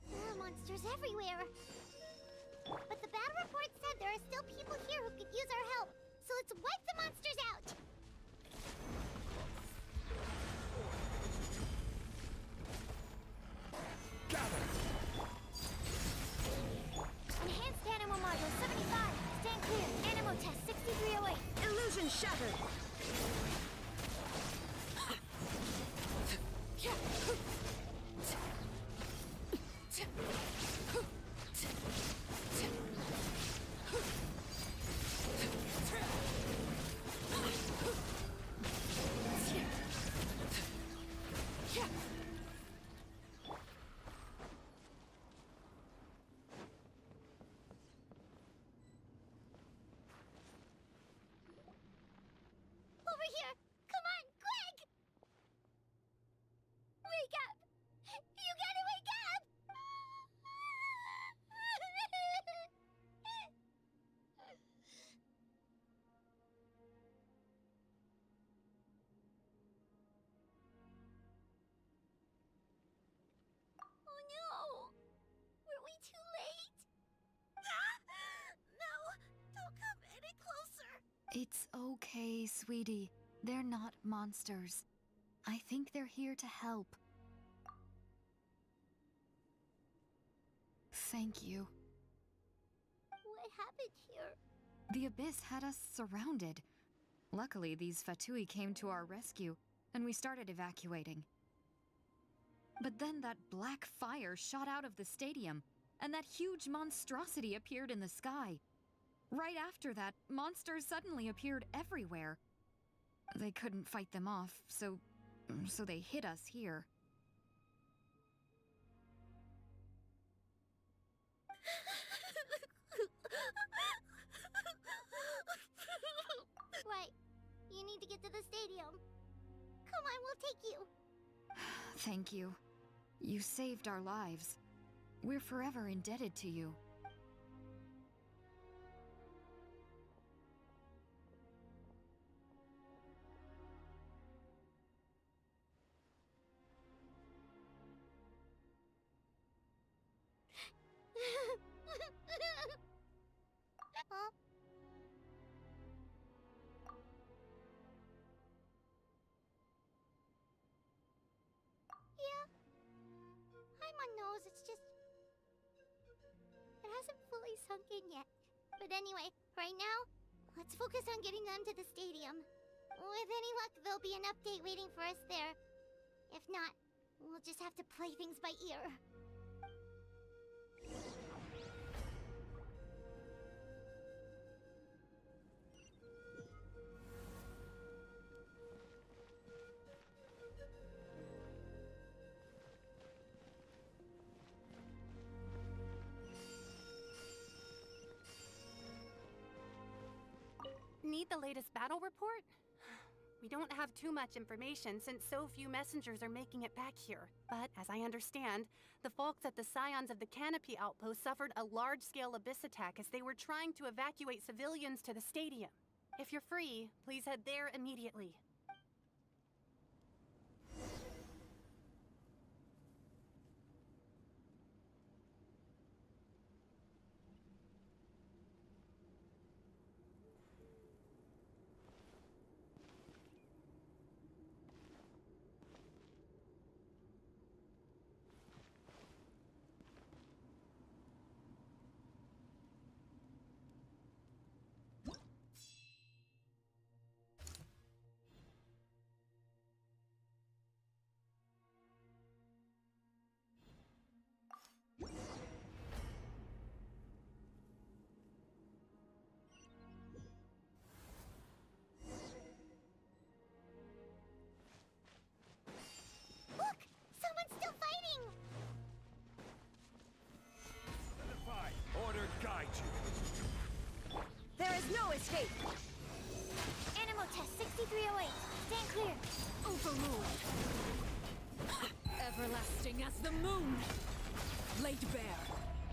There are monsters everywhere. But the battle report said there are still people here who could use our help. So let's wipe the monsters out. Enhanced Animo Module 75. Stand clear. Animo Test 6308. Illusion shattered. Over here! Come on, quick! Wake up! You gotta wake up! Oh no! Were we too late? No! Don't come any closer! It's okay, sweetie. They're not monsters. I think they're here to help. Thank you. What happened here? The Abyss had us surrounded. Luckily, these Fatui came to our rescue, and we started evacuating. But then that black fire shot out of the stadium, and that huge monstrosity appeared in the sky. Right after that, monsters suddenly appeared everywhere. They couldn't fight them off, so they hit us here. need to get to the stadium. Come on, we'll take you. Thank you. You saved our lives. We're forever indebted to you. Huh? Yeah. Paimon knows, it's just... It hasn't fully sunk in yet. But anyway, right now, let's focus on getting them to the stadium. With any luck, there'll be an update waiting for us there. If not, we'll just have to play things by ear. Need the latest battle report? We don't have too much information since so few messengers are making it back here. But as I understand, the folks at the Scions of the Canopy Outpost suffered a large-scale abyss attack as they were trying to evacuate civilians to the stadium. If you're free, please head there immediately. Look! Someone's still fighting! Order guide you. There is no escape! Animal test 6308. Stand clear. Overruled. Everlasting as the moon. Laid bare.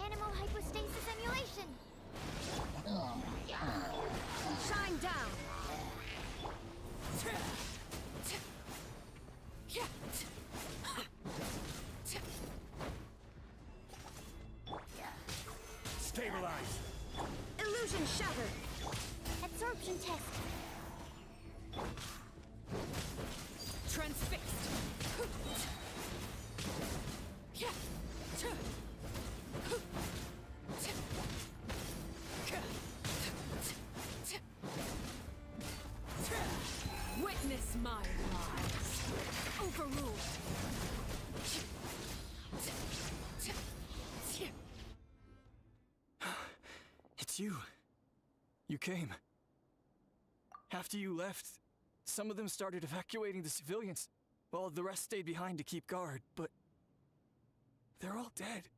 Animal hypostasis emulation. Shine down. Stabilize. Illusion shattered. Absorption test. Transfixed. Witness my lies. Overruled. It's you. You came. After you left, some of them started evacuating the civilians, while the rest stayed behind to keep guard, but they're all dead.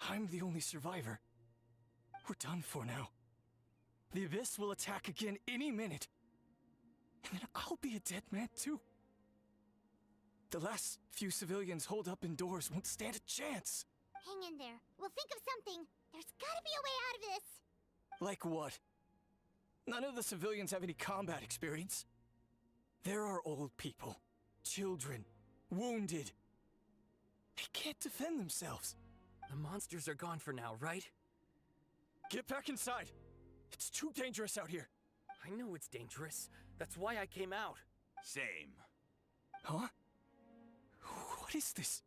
I'm the only survivor. We're done for now. The Abyss will attack again any minute. And then I'll be a dead man too. The last few civilians holed up indoors won't stand a chance. Hang in there. We'll think of something. There's gotta be a way out of this. Like what? None of the civilians have any combat experience. There are old people, children, wounded. They can't defend themselves. The monsters are gone for now, right? Get back inside. It's too dangerous out here. I know it's dangerous. That's why I came out. Same. Huh? What is this?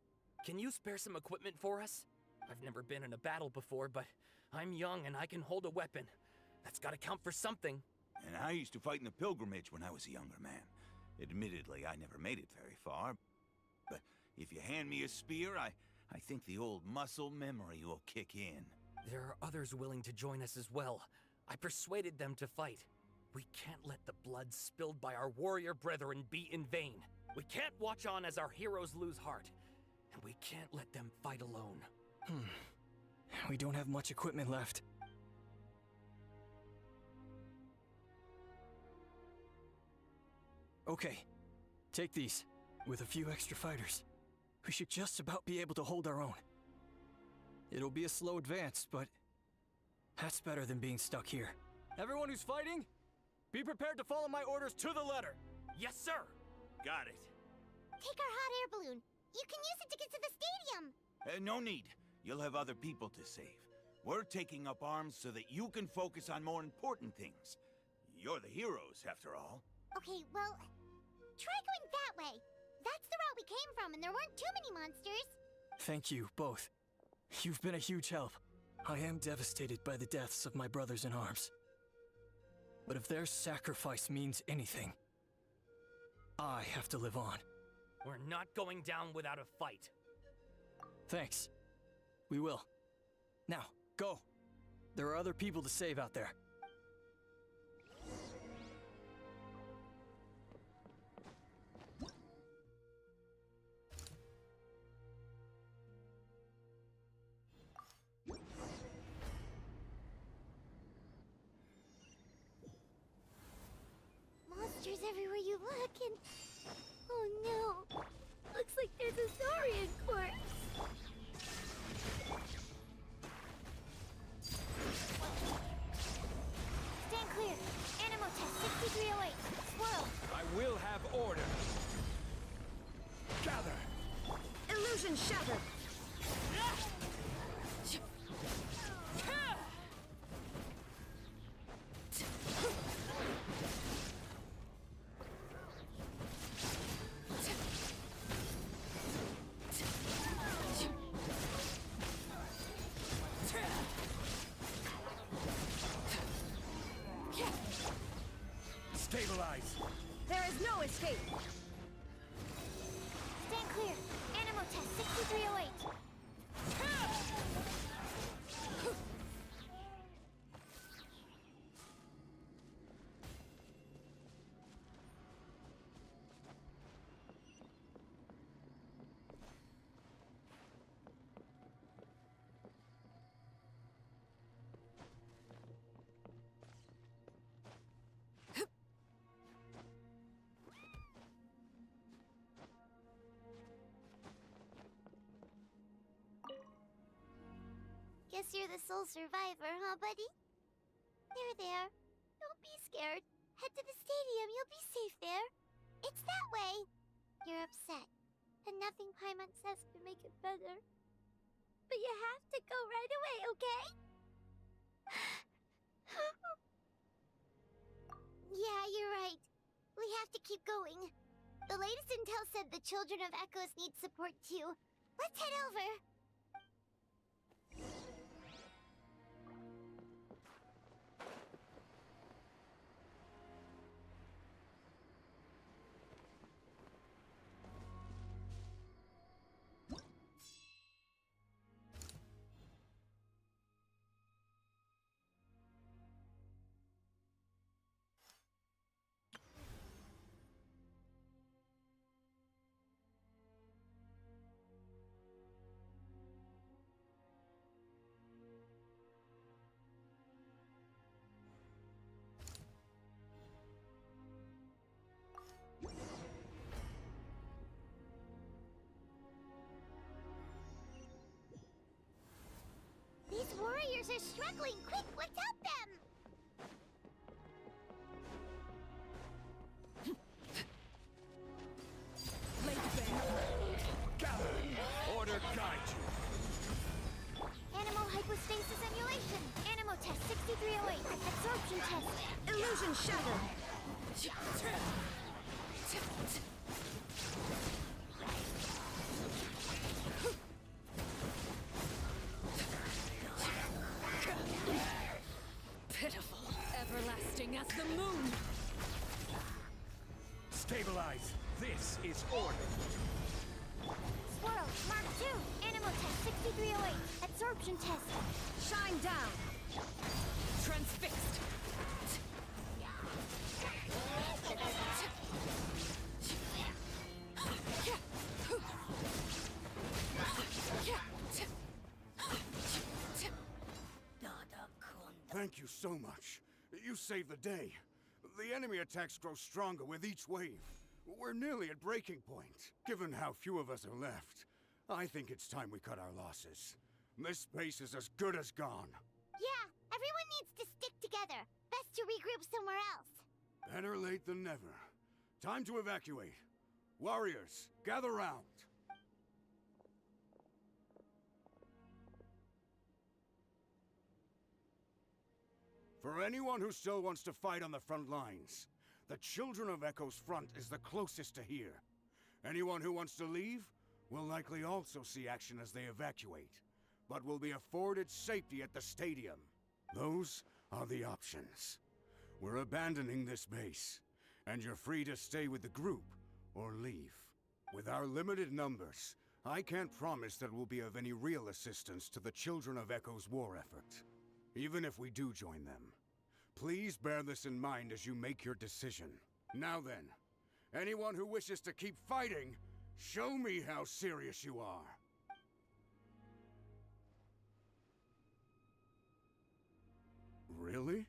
Can you spare some equipment for us? I've never been in a battle before, but I'm young and I can hold a weapon. That's gotta count for something. And I used to fight in the pilgrimage when I was a younger man. Admittedly, I never made it very far. But if you hand me a spear, I think the old muscle memory will kick in. There are others willing to join us as well. I persuaded them to fight. We can't let the blood spilled by our warrior brethren be in vain. We can't watch on as our heroes lose heart. And we can't let them fight alone. We don't have much equipment left. Okay, take these. With a few extra fighters, we should just about be able to hold our own. It'll be a slow advance, but that's better than being stuck here. Everyone who's fighting, be prepared to follow my orders to the letter. Yes, sir! Got it. Take our hot air balloon. You can use it to get to the stadium. No need. You'll have other people to save. We're taking up arms so that you can focus on more important things. You're the heroes, after all. Okay, well, try going that way. That's the route we came from, and there weren't too many monsters. Thank you, both. You've been a huge help. I am devastated by the deaths of my brothers in arms. But if their sacrifice means anything, I have to live on. We're not going down without a fight. Thanks. We will. Now, go. There are other people to save out there. Monsters everywhere you look, and... Oh no! Looks like there's a Saurian corpse! Stand clear! Animal test 6308! Swirl! I will have order! Gather! Illusion shattered! Stabilize! There is no escape! Stand clear! Animal test 6308! Guess you're the sole survivor, huh, buddy? There. Don't be scared. Head to the stadium. You'll be safe there. It's that way. You're upset, and nothing Paimon says can make it better. But you have to go right away, okay? Yeah, you're right. We have to keep going. The latest intel said the Children of Echoes need support too. Let's head over. These warriors are struggling. Quick, let's help them! Gather! Order guide you! Animal hypostasis emulation. Animal test 6308. Absorption test. Illusion shattered! Pitiful, everlasting as the moon! Stabilize! This is order! Swirl, Mark 2. Animal test 6308. Absorption test. Shine down! Transfixed! Thank you so much. You saved the day. The enemy attacks grow stronger with each wave. We're nearly at breaking point. Given how few of us are left, I think it's time we cut our losses. This base is as good as gone. Yeah, everyone needs to stick together. Best to regroup somewhere else. Better late than never. Time to evacuate. Warriors, gather round. For anyone who still wants to fight on the front lines, the Children of Echo's front is the closest to here. Anyone who wants to leave will likely also see action as they evacuate, but will be afforded safety at the stadium. Those are the options. We're abandoning this base, and you're free to stay with the group or leave. With our limited numbers, I can't promise that we'll be of any real assistance to the Children of Echo's war effort. Even if we do join them, please bear this in mind as you make your decision. Now then, anyone who wishes to keep fighting, show me how serious you are. Really?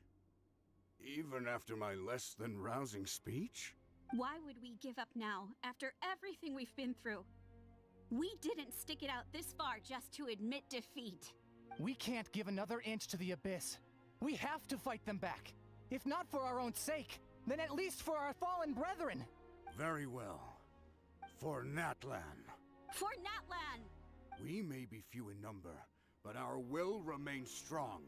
Even after my less than rousing speech? Why would we give up now, after everything we've been through? We didn't stick it out this far just to admit defeat. We can't give another inch to the Abyss. We have to fight them back. If not for our own sake, then at least for our fallen brethren. Very well. For Natlan. For Natlan! We may be few in number, but our will remains strong.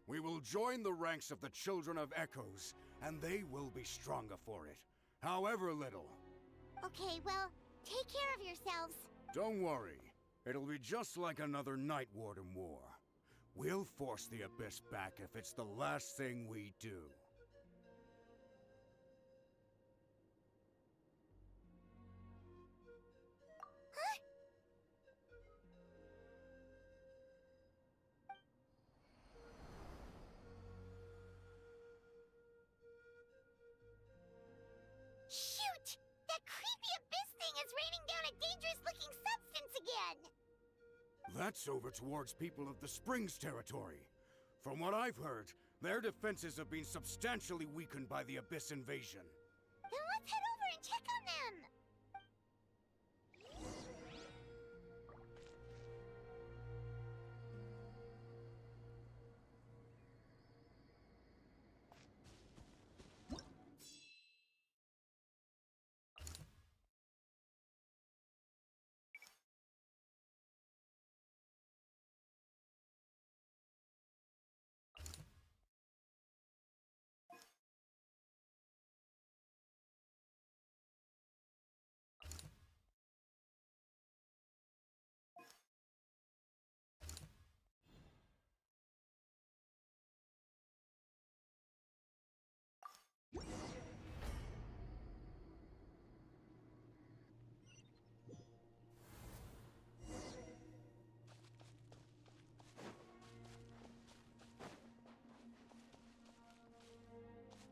We will join the ranks of the Children of Echoes, and they will be stronger for it, however little. Okay, well, take care of yourselves. Don't worry. It'll be just like another Night Warden war. We'll force the Abyss back if it's the last thing we do. Shoot! That creepy Abyss thing is raining down a dangerous-looking substance again! That's over towards people of the Springs territory. From what I've heard, their defenses have been substantially weakened by the Abyss invasion. Then let's head over and check on them!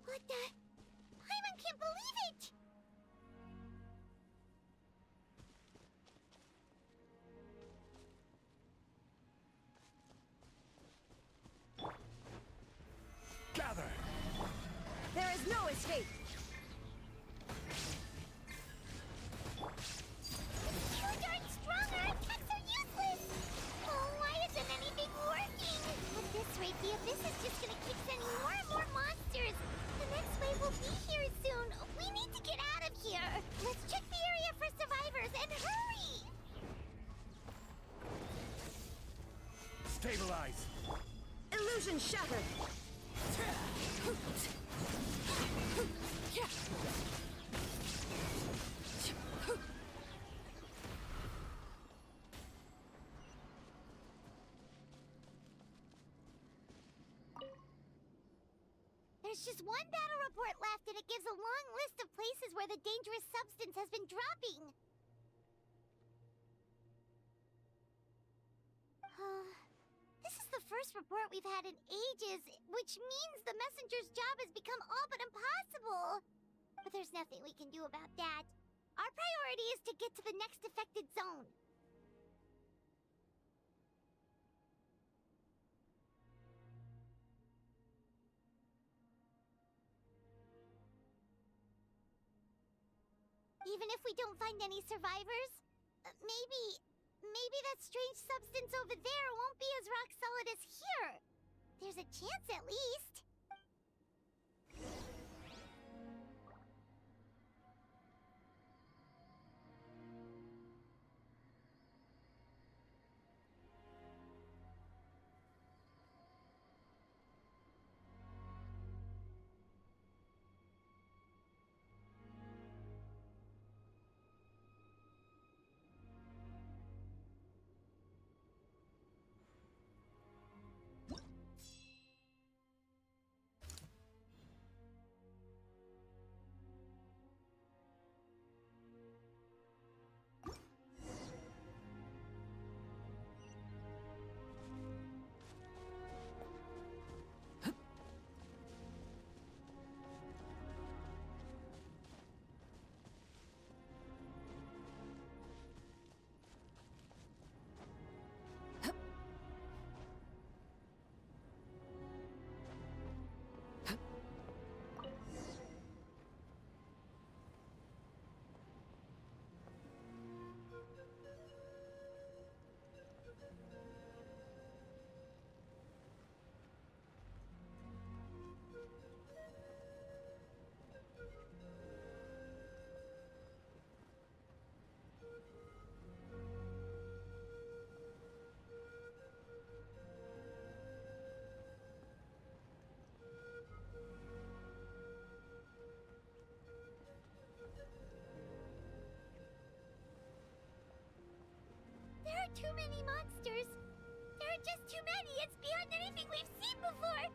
What the? Paimon can't believe it! Gather! There is no escape! Too darn strong, our attacks are useless! Oh, why isn't anything working? At this rate, the Abyss is just gonna keep sending more and more monsters! The next wave will be here soon! We need to get out of here! Let's check the area for survivors, and hurry! Stabilize! Illusion shattered! There's just one battle report left, and it gives a long list of places where the dangerous substance has been dropping. This is the first report we've had in ages, which means the messenger's job has become all but impossible. But there's nothing we can do about that. Our priority is to get to the next affected zone. if we don't find any survivors? Maybe that strange substance over there won't be as rock solid as here. There's a chance at least. There are too many monsters. There are just too many. It's beyond anything we've seen before.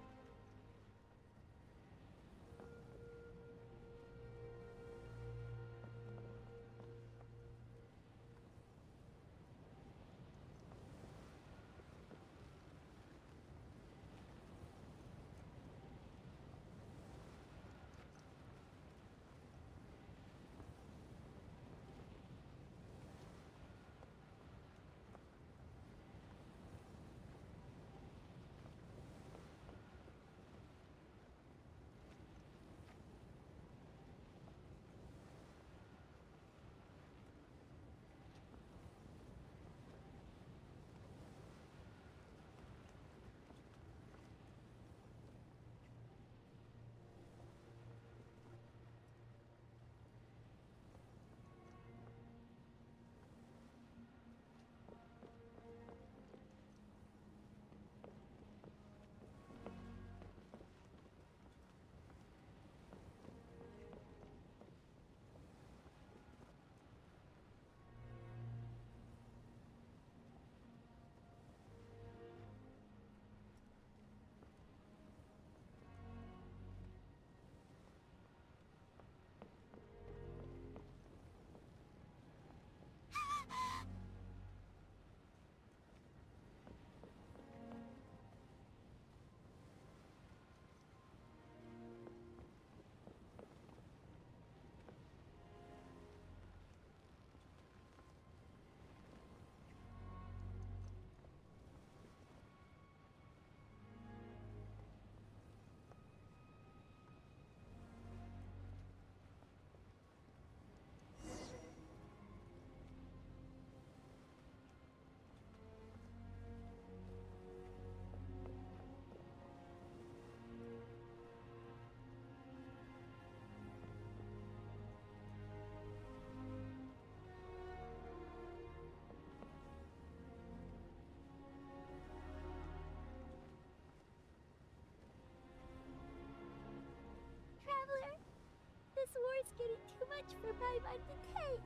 This war's getting too much for my mind to take.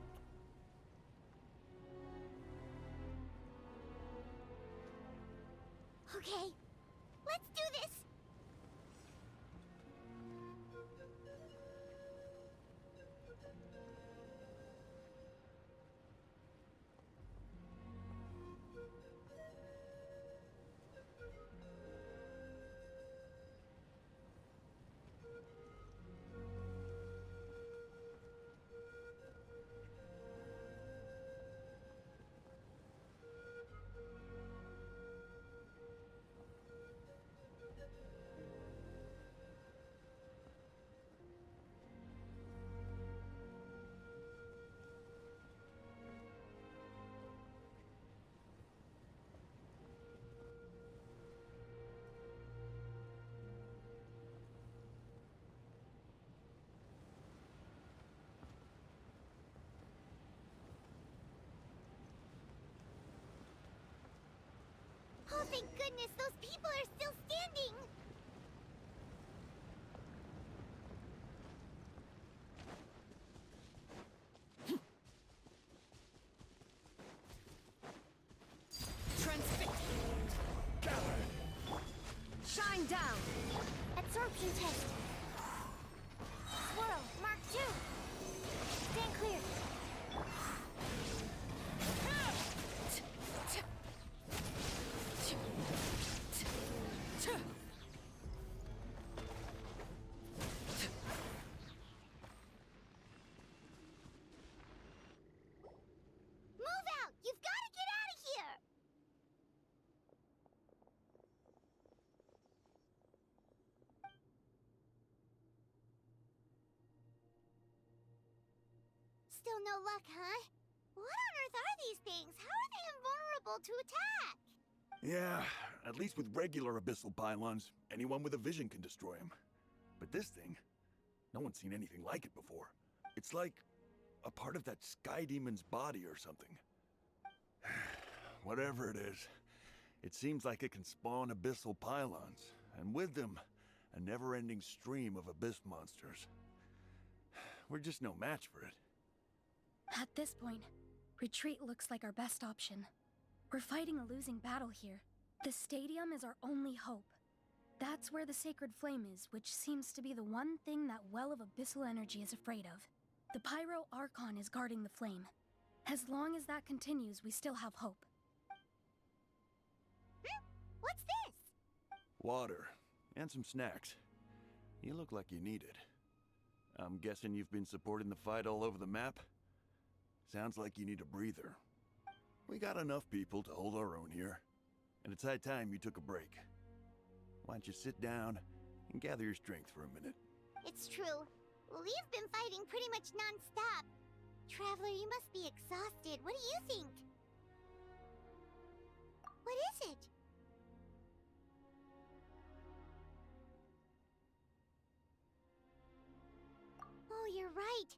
Okay, let's do this! Thank goodness those people are still standing! Transfix! Shine down! Absorption test. Swirl, Mark 2. Stand clear. Move out! You've got to get out of here! Still no luck, huh? What on earth are these things? How are they invulnerable to attack? Yeah, at least with regular abyssal pylons, anyone with a vision can destroy them. But this thing, no one's seen anything like it before. It's like a part of that sky demon's body or something. Whatever it is, it seems like it can spawn abyssal pylons, and with them, a never-ending stream of abyss monsters. We're just no match for it. At this point, retreat looks like our best option. We're fighting a losing battle here. The stadium is our only hope. That's where the sacred flame is, which seems to be the one thing that well of abyssal energy is afraid of. The Pyro Archon is guarding the flame. As long as that continues, we still have hope. What's this? Water, and some snacks. You look like you need it. I'm guessing you've been supporting the fight all over the map? Sounds like you need a breather. We got enough people to hold our own here, and it's high time you took a break. Why don't you sit down and gather your strength for a minute? It's true. We've been fighting pretty much non-stop. Traveler, you must be exhausted. What do you think? What is it? Oh, you're right.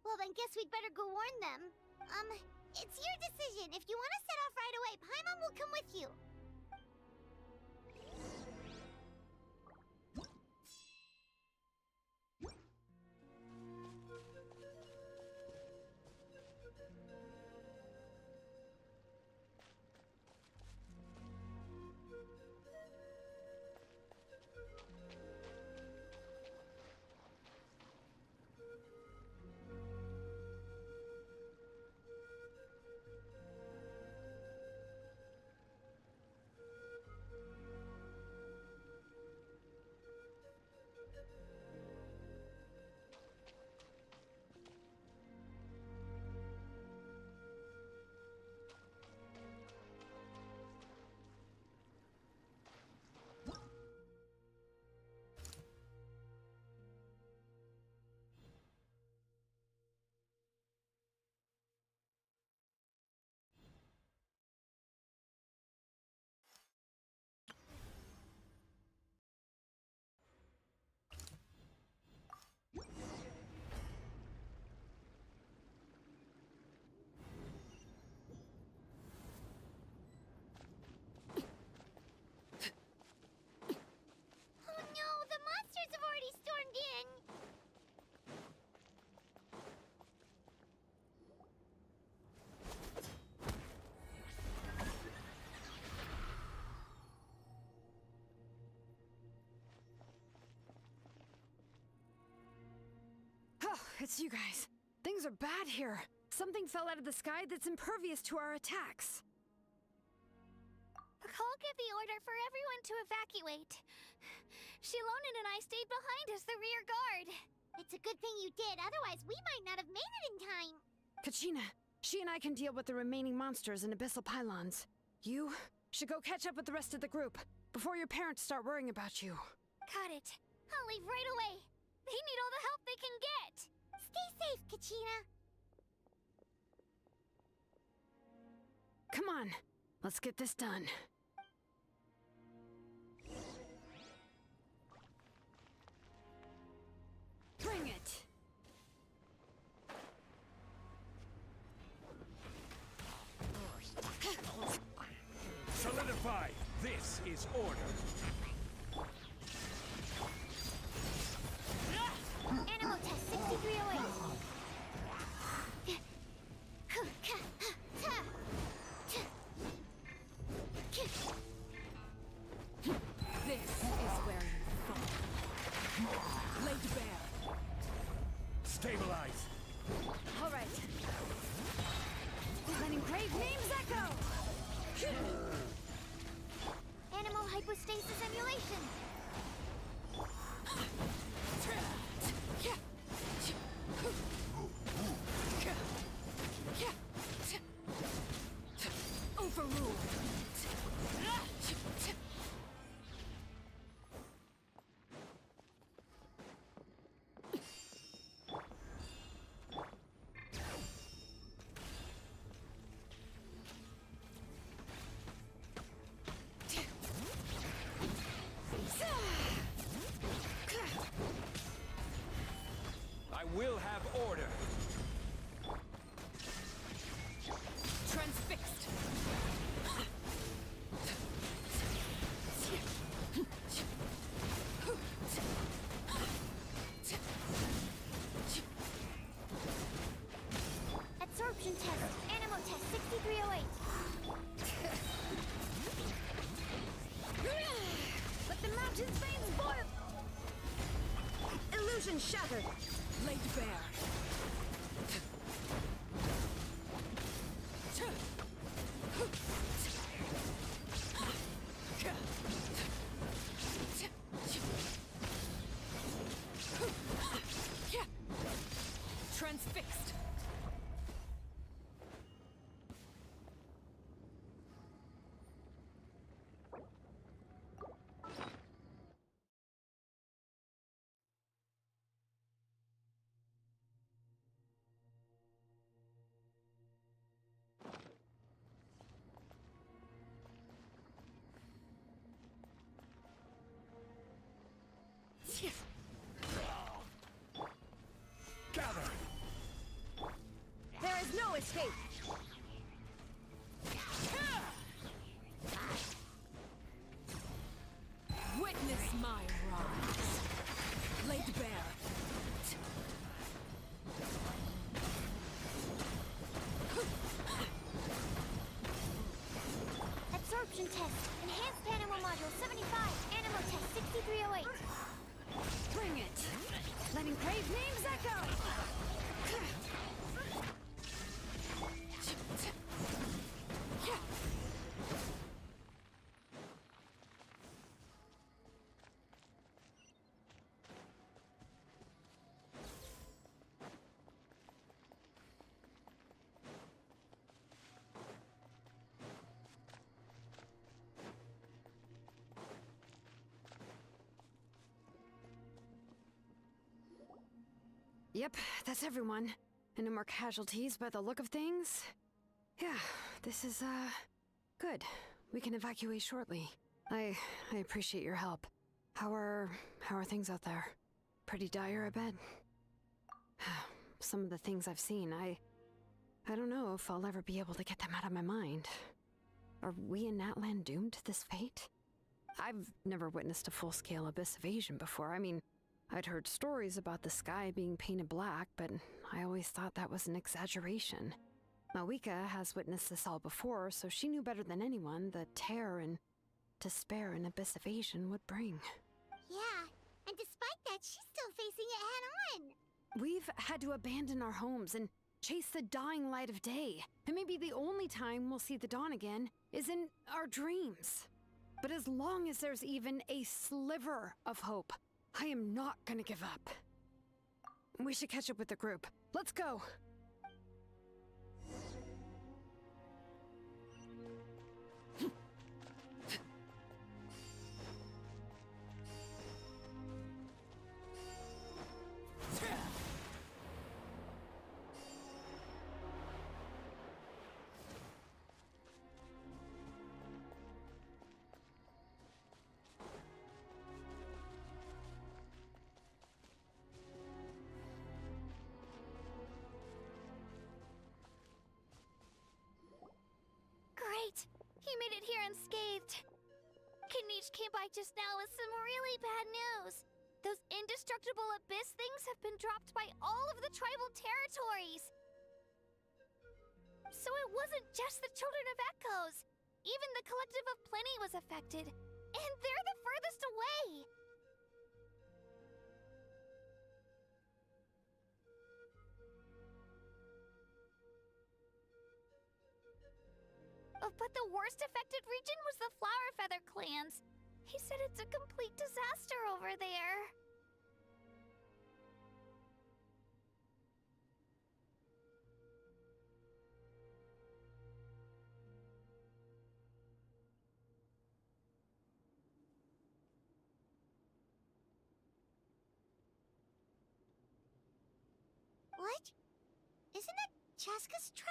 Well, then guess we'd better go warn them. It's your decision. If you want to set off right away, Paimon will come with you. Oh, it's you guys. Things are bad here. Something fell out of the sky that's impervious to our attacks. Cole gave the order for everyone to evacuate. Shilonen and I stayed behind as the rear guard. It's a good thing you did, otherwise we might not have made it in time. Kachina, she and I can deal with the remaining monsters and abyssal pylons. You should go catch up with the rest of the group before your parents start worrying about you. Got it. I'll leave right away. They need all the help they can get. Stay safe, Kachina. Come on, let's get this done. Bring it! Solidify! This is order. Animal test 6308. This is where you fall. Laid bare. Stabilize. All right. Letting grave names echo. Animal hypostasis emulation. Overruled. I will have order. Transfixed. Absorption test. Animal test 6308. Let the mountain's veins boil. Illusion shattered. Laid bare. Transfixed. Gather. There is no escape. Witness my rise. Laid bare. Absorption test. Enhanced animal module 75. Animal test 6308. Bring it. Letting grave names echo. Yep, that's everyone. And no more casualties by the look of things. Yeah, this is, good. We can evacuate shortly. I appreciate your help. How are things out there? Pretty dire, I bet. Some of the things I've seen, I don't know if I'll ever be able to get them out of my mind. Are we in Natlan doomed to this fate? I've never witnessed a full-scale abyss invasion before. I mean, I'd heard stories about the sky being painted black, but I always thought that was an exaggeration. Mawika has witnessed this all before, so she knew better than anyone the terror and despair an abyss invasion would bring. Yeah, and despite that, she's still facing it head-on. We've had to abandon our homes and chase the dying light of day. And maybe the only time we'll see the dawn again is in our dreams. But as long as there's even a sliver of hope, I am not gonna give up. We should catch up with the group. Let's go! Great! He made it here unscathed. Kanich came by just now with some really bad news. Those indestructible abyss things have been dropped by all of the tribal territories. So it wasn't just the Children of Echoes. Even the Collective of Plenty was affected. And they're the furthest away. But the worst affected region was the Flower Feather clans. He said it's a complete disaster over there. What? Isn't that Chaska's tribe?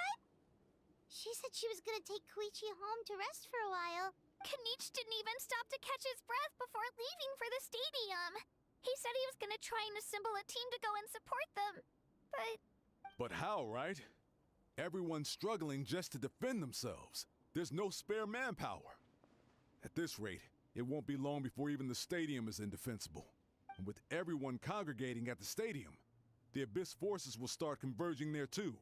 She said she was gonna take Koichi home to rest for a while. Kanich didn't even stop to catch his breath before leaving for the stadium. He said he was gonna try and assemble a team to go and support them, but... But how, right? Everyone's struggling just to defend themselves. There's no spare manpower. At this rate, it won't be long before even the stadium is indefensible. And with everyone congregating at the stadium, the Abyss forces will start converging there too.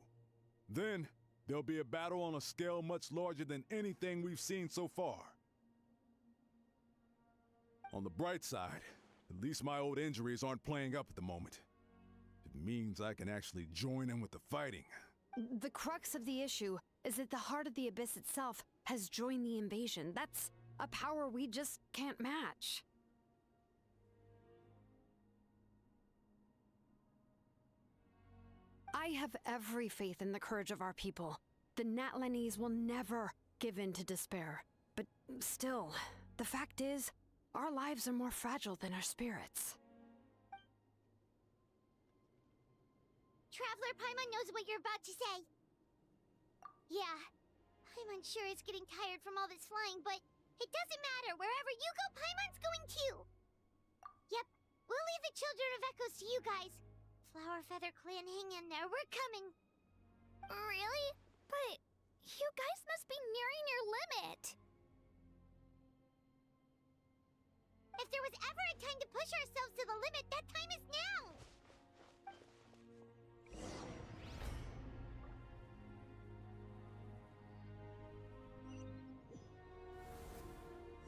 Then, there'll be a battle on a scale much larger than anything we've seen so far. On the bright side, at least my old injuries aren't playing up at the moment. It means I can actually join in with the fighting. The crux of the issue is that the heart of the Abyss itself has joined the invasion. That's a power we just can't match. I have every faith in the courage of our people. The Natlanese will never give in to despair. But still, the fact is, our lives are more fragile than our spirits. Traveler Paimon knows what you're about to say. Yeah, Paimon's sure is getting tired from all this flying, but it doesn't matter. Wherever you go, Paimon's going too. Yep, we'll leave the Children of Echoes to you guys. Flower Feather Clan, hang in there. We're coming. Really? But you guys must be nearing your limit. If there was ever a time to push ourselves to the limit, that time is now!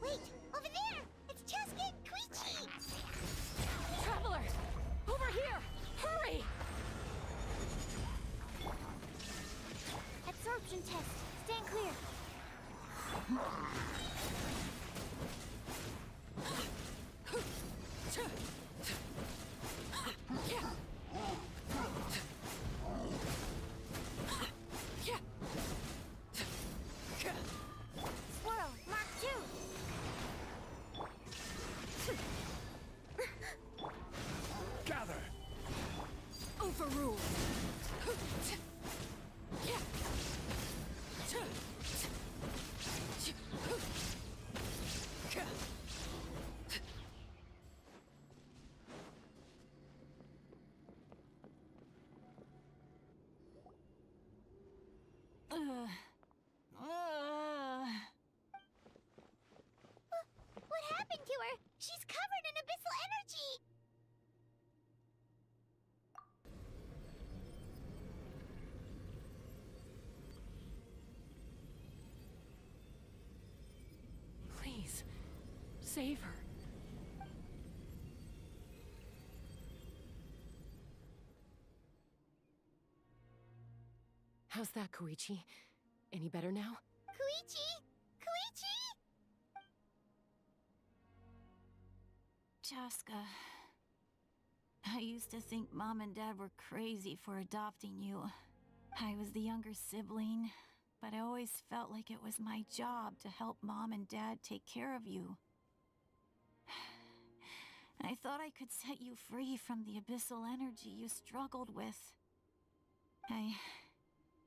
Wait! Over there! It's Chaska and Koichi! Traveler! Over here! Hurry! Absorption test. Stand clear. Swirl, Mark 2. Gather! Overruled! What happened to her? She's covered in abyssal energy! Please, save her. How's that, Koichi? Any better now? Koichi! Koichi! Chaska, I used to think Mom and Dad were crazy for adopting you. I was the younger sibling, but I always felt like it was my job to help Mom and Dad take care of you. I thought I could set you free from the abyssal energy you struggled with. I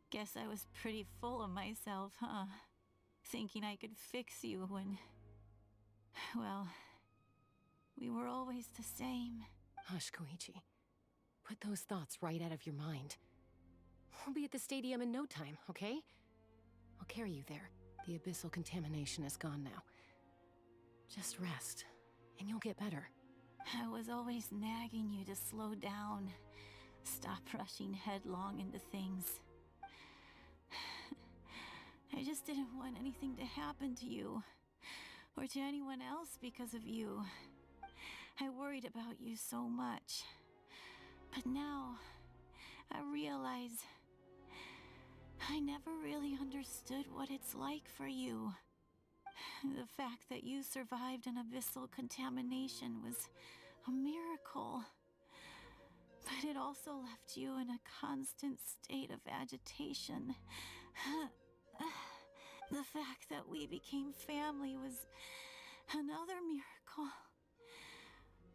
guess I was pretty full of myself, huh? Thinking I could fix you when... well, we were always the same. Hush, Koichi. Put those thoughts right out of your mind. We'll be at the stadium in no time, okay? I'll carry you there. The abyssal contamination is gone now. Just rest, and you'll get better. I was always nagging you to slow down. Stop rushing headlong into things. I just didn't want anything to happen to you, or to anyone else because of you. I worried about you so much. But now, I realize I never really understood what it's like for you. The fact that you survived an abyssal contamination was a miracle. But it also left you in a constant state of agitation. The fact that we became family was another miracle.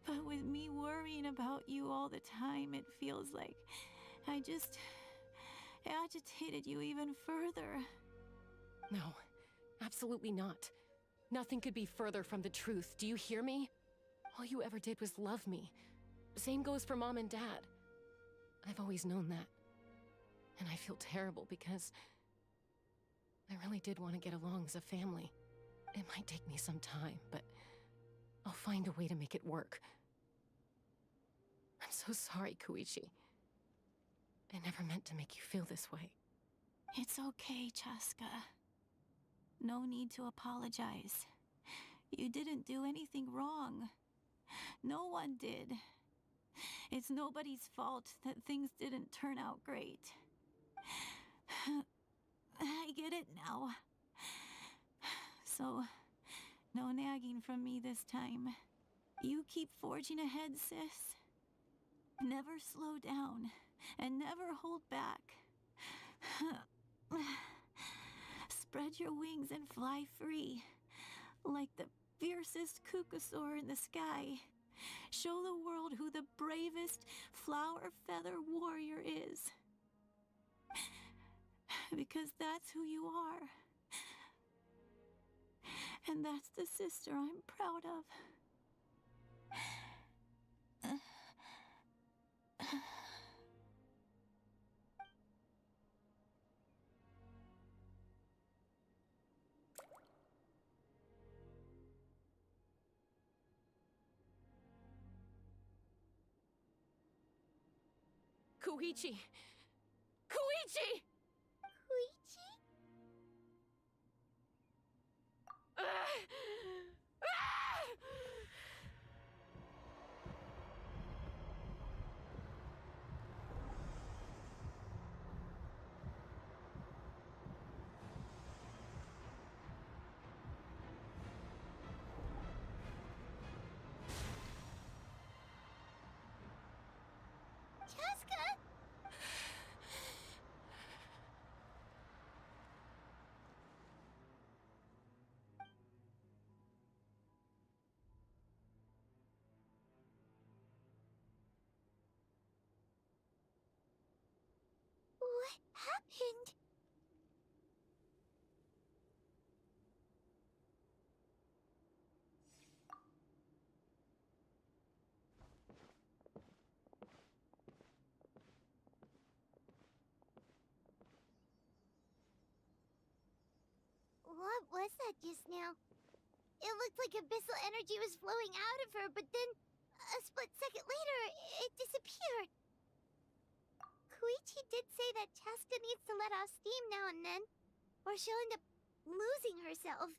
But with me worrying about you all the time, it feels like I just agitated you even further. No, absolutely not. Nothing could be further from the truth. Do you hear me? All you ever did was love me. Same goes for Mom and Dad. I've always known that. And I feel terrible because I really did want to get along as a family. It might take me some time, but I'll find a way to make it work. I'm so sorry, Koichi. I never meant to make you feel this way. It's okay, Chaska. No need to apologize. You didn't do anything wrong. No one did. It's nobody's fault that things didn't turn out great. I get it now. So, no nagging from me this time. You keep forging ahead, sis. Never slow down, and never hold back. Spread your wings and fly free, like the fiercest Kukasaur in the sky. Show the world who the bravest flower feather warrior is. Because that's who you are. And that's the sister I'm proud of. Koichi! Koichi! Koichi? Chaska? What happened? What was that just now? It looked like abyssal energy was flowing out of her, but then, a split second later, it disappeared. Koichi did say that Chaska needs to let off steam now and then, or she'll end up losing herself.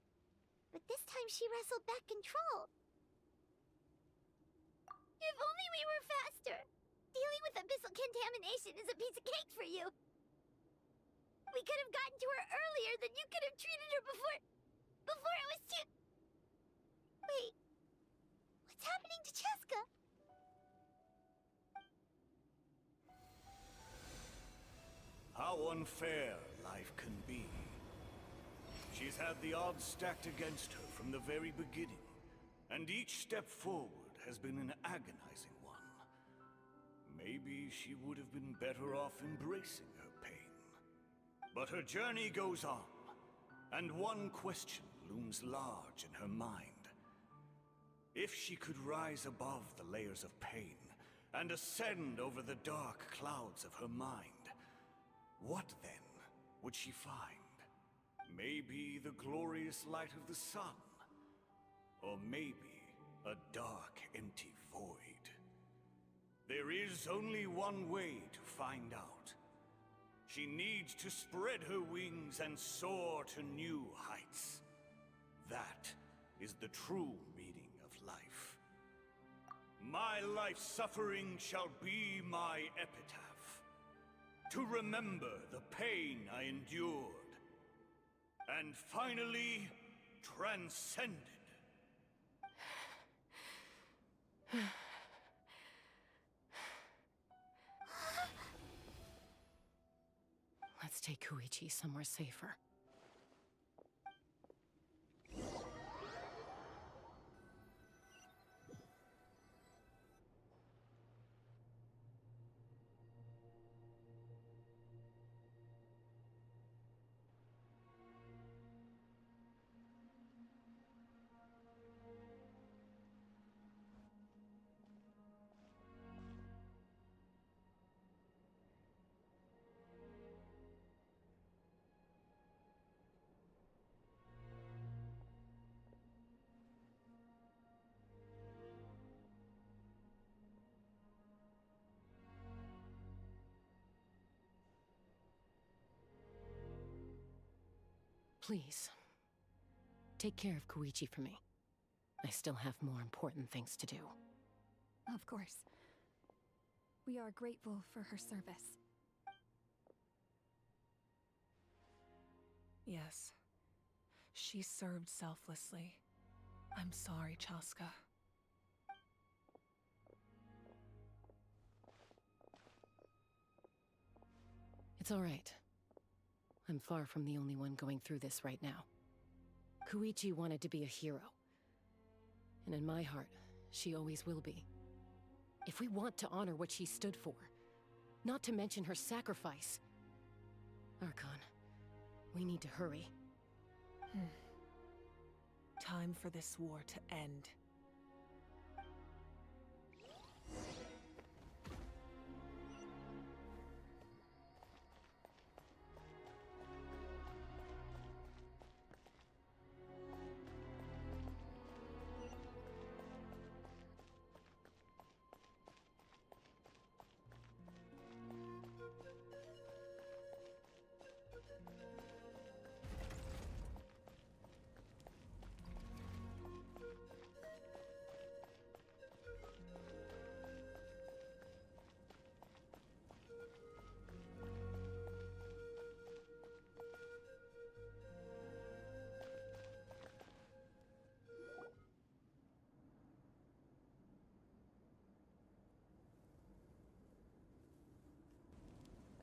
But this time she wrestled back control. If only we were faster! Dealing with abyssal contamination is a piece of cake for you! We could have gotten to her earlier, then you could have treated her before it was too... Wait, what's happening to Chaska? How unfair life can be. She's had the odds stacked against her from the very beginning, and each step forward has been an agonizing one. Maybe she would have been better off embracing her pain. But her journey goes on, and one question looms large in her mind. If she could rise above the layers of pain and ascend over the dark clouds of her mind, what then would she find? Maybe the glorious light of the sun? Or maybe a dark, empty void. There is only one way to find out. She needs to spread her wings and soar to new heights. That is the true meaning of life. My life's suffering shall be my epitaph. To remember the pain I endured. And finally, transcended. Let's take Koichi somewhere safer. Please, take care of Koichi for me. I still have more important things to do. Of course. We are grateful for her service. Yes. She served selflessly. I'm sorry, Chaska. It's all right. I'm far from the only one going through this right now. Koichi wanted to be a hero. And in my heart, she always will be. If we want to honor what she stood for, not to mention her sacrifice... Archon, we need to hurry. Time for this war to end.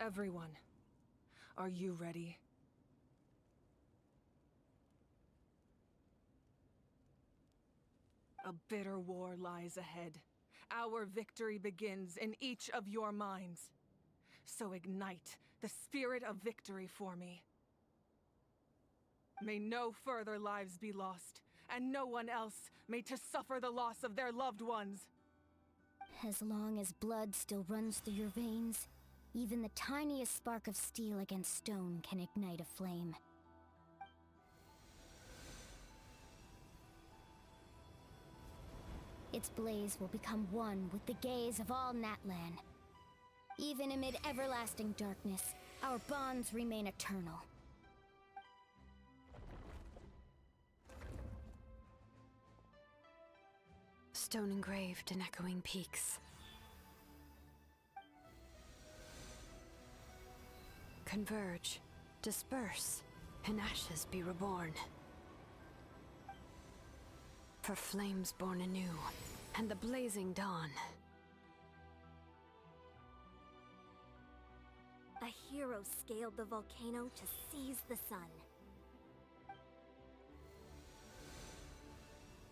Everyone, are you ready? A bitter war lies ahead. Our victory begins in each of your minds. So ignite the spirit of victory for me. May no further lives be lost, and no one else may to suffer the loss of their loved ones. As long as blood still runs through your veins, even the tiniest spark of steel against stone can ignite a flame. Its blaze will become one with the gaze of all Natlan. Even amid everlasting darkness, our bonds remain eternal. Stone engraved in echoing peaks. Converge, disperse, and ashes be reborn. For flames born anew, and the blazing dawn. A hero scaled the volcano to seize the sun.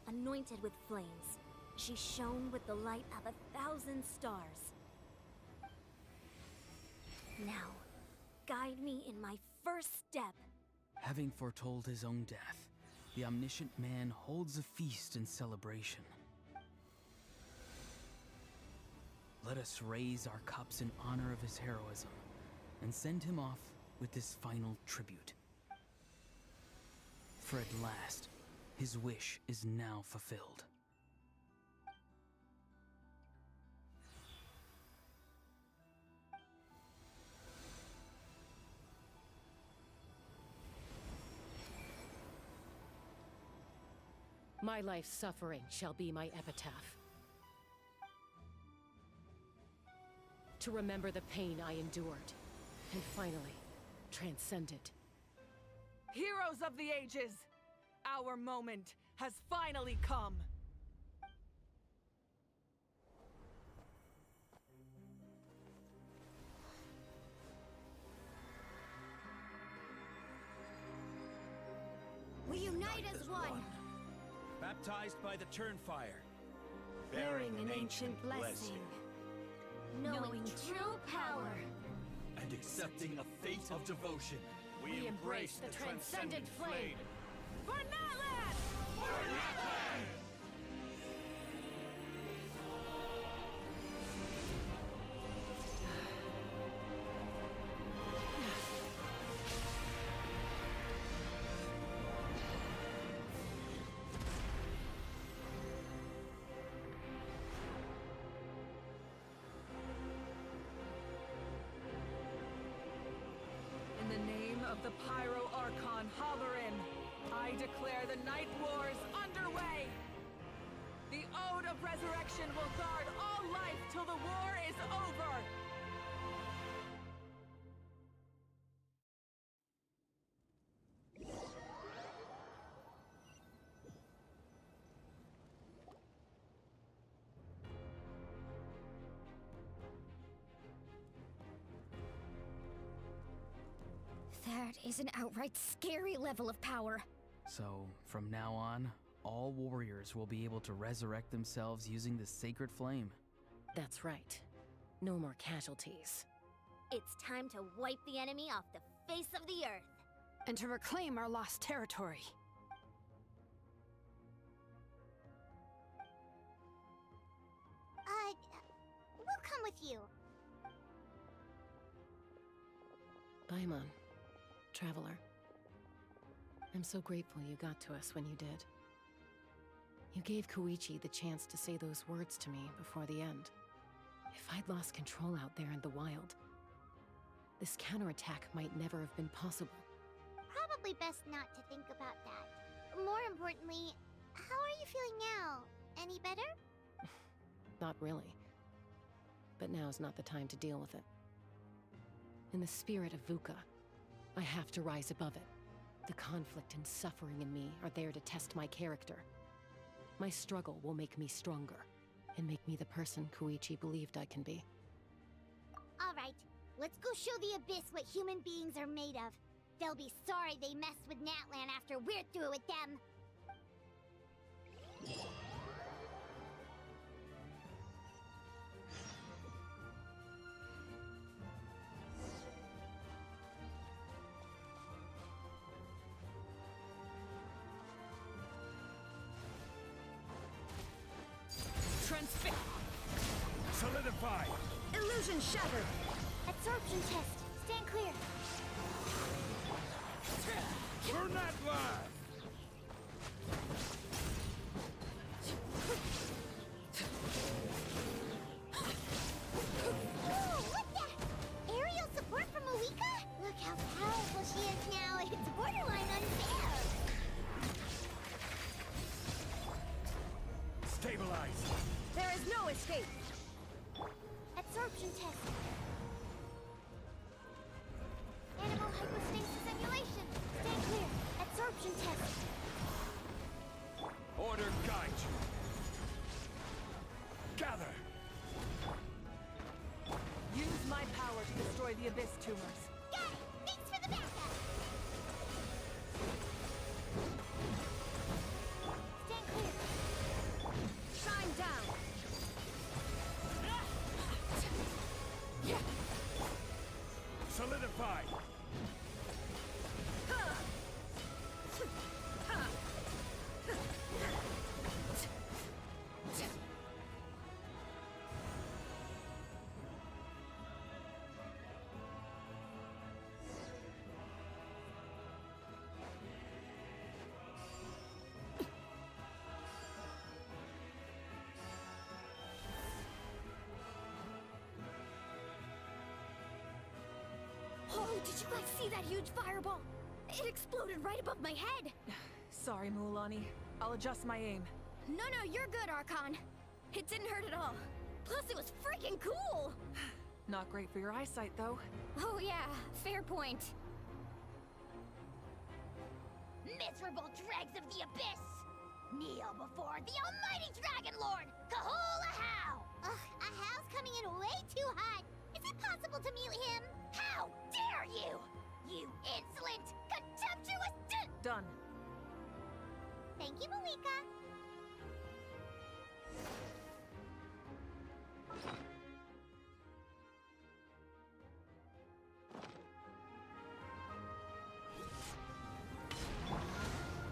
Anointed with flames, she shone with the light of 1,000 stars. Now, guide me in my first step. Having foretold his own death, the omniscient man holds a feast in celebration. Let us raise our cups in honor of his heroism, and send him off with this final tribute. For at last, His wish is now fulfilled. My life's suffering shall be my epitaph. To remember the pain I endured, and finally, transcend it. Heroes of the ages! Our moment has finally come! We unite as one! Baptized by the Turnfire. Bearing an ancient blessing. Knowing true power. And accepting a fate of devotion. We embrace the transcendent flame. For Natlan! For Natlan! In the name of the Pyro Archon Halloran, I declare the Night Wars underway! The Ode of Resurrection will guard all life till the war is over! That is an outright scary level of power. So, from now on, all warriors will be able to resurrect themselves using the sacred flame. That's right. No more casualties. It's time to wipe the enemy off the face of the earth. And to reclaim our lost territory. We'll come with you. Paimon, traveler. I'm so grateful you got to us when you did. You gave Koichi the chance to say those words to me before the end. If I'd lost control out there in the wild, this counterattack might never have been possible. Probably best not to think about that. More importantly, how are you feeling now? Any better? Not really. But now's not the time to deal with it. In the spirit of VUCA, I have to rise above it. The conflict and suffering in me are there to test my character. My struggle will make me stronger, and make me the person Koichi believed I can be. Alright, let's go show the Abyss what human beings are made of. They'll be sorry they messed with Natlan after we're through with them. Transfix! Solidify! Illusion shattered! Absorption test. Stand clear. For Natlan! Whoa, what the? Aerial support from Moika? Look how powerful she is now. It's borderline unfair. Stabilize! There is no escape! Absorption test. Animal hypostasis emulation. Stand clear. Absorption test. Order guide you! Gather! Use my power to destroy the Abyss tumors. Got it! Thanks for the backup! Stand clear. Shine down! Did you guys see that huge fireball? It exploded right above my head! Sorry, Mualani. I'll adjust my aim. No, you're good, Archon. It didn't hurt at all. Plus, it was freaking cool! Not great for your eyesight, though. Oh yeah, fair point. Miserable dregs of the Abyss! Kneel before the almighty Dragon Lord, Kahula How! Ugh, a How's coming in way too hot. Is it possible to mute him? How dare you! You insolent, contemptuous Done. Thank you, Malika.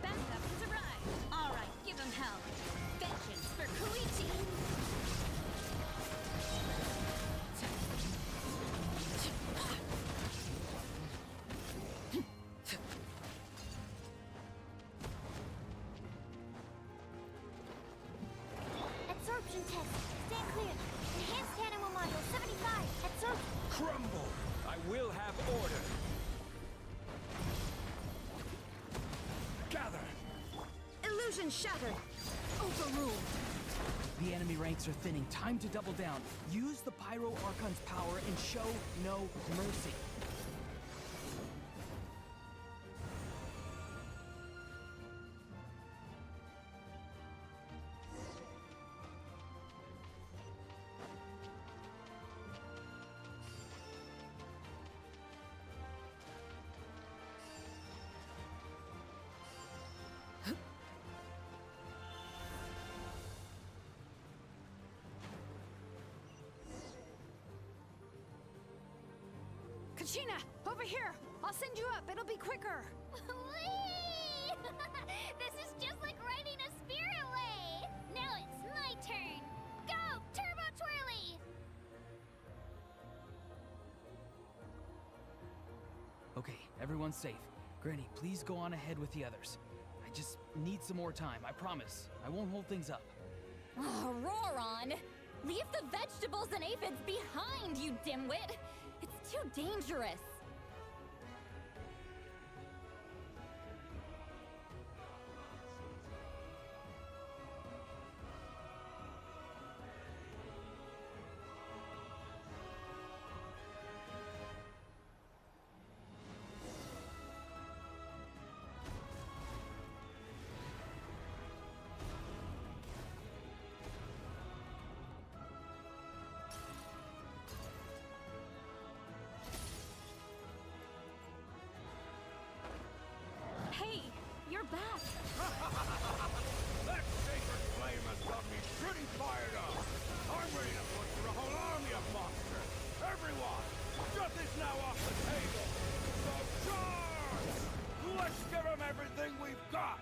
Backup has arrived. All right, give him hell. Vengeance for Koichi. Absorption test. Stand clear. Enhanced animal module 75. Absorption. Crumble! I will have order. Gather! Illusion shattered! Overruled! The enemy ranks are thinning. Time to double down. Use the Pyro Archon's power and show no mercy. Kachina, over here! I'll send you up, it'll be quicker! Whee! This is just like riding a spirit way! Now it's my turn! Go, Turbo Twirly! Okay, everyone's safe. Granny, please go on ahead with the others. I just need some more time, I promise. I won't hold things up. Oh, Roron! Leave the vegetables and aphids behind, you dimwit! It's too dangerous! Hey, you're back. That sacred flame has got me pretty fired up. I'm ready to put through a whole army of monsters. Everyone, shut this now off the table. So charge! Let's give them everything we've got.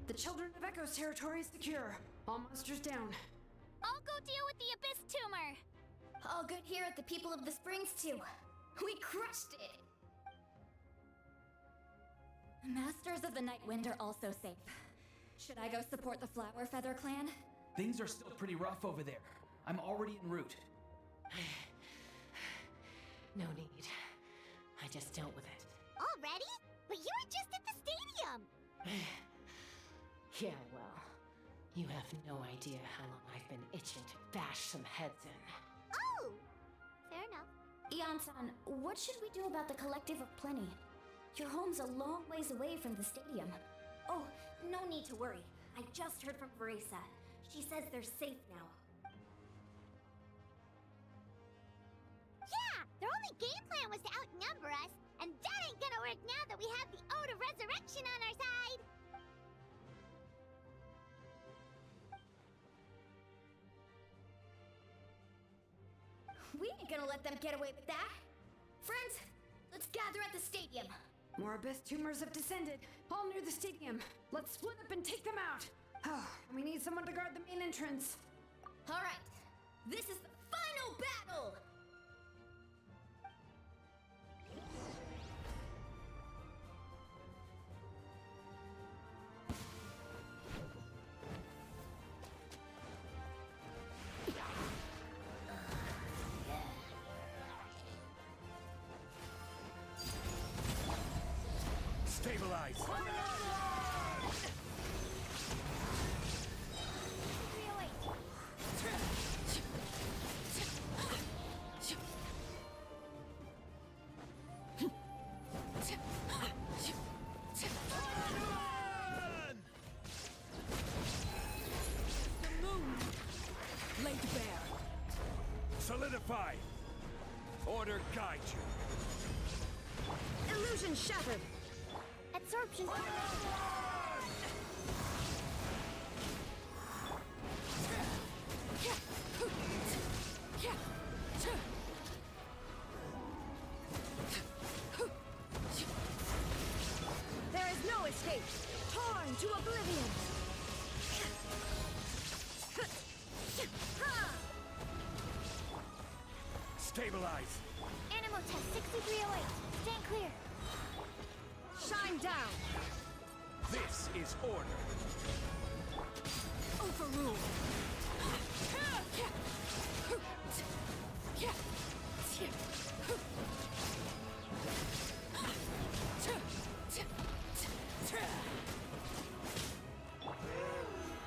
The Children of Echo's territory is secure. All monsters down. I'll go deal with the Abyss tumor. All good here at the People of the Springs, too. We crushed it! Masters of the Night Wind are also safe. Should I go support the Flower Feather clan? Things are still pretty rough over there. I'm already en route. No need. I just dealt with it. Already? But you were just at the stadium! Yeah, well, you have no idea how long I've been itching to bash some heads in. Oh! Fair enough. Ian-san, what should we do about the Collective of Plenty? Your home's a long ways away from the stadium. Oh, no need to worry. I just heard from Verisa. She says they're safe now. Yeah! Their only game plan was to outnumber us, and that ain't gonna work now that we have the Ode of Resurrection on our side! We ain't gonna let them get away with that! Friends, let's gather at the stadium! More Abyss tumors have descended, all near the stadium. Let's split up and take them out. We need someone to guard the main entrance. Alright, this is the final battle! Solidify! Order guide you! Illusion shattered! Absorption. There is no escape! Torn to oblivion! Stabilize! Animal test 6308. Stand clear. Shine down! This is order! Overruled!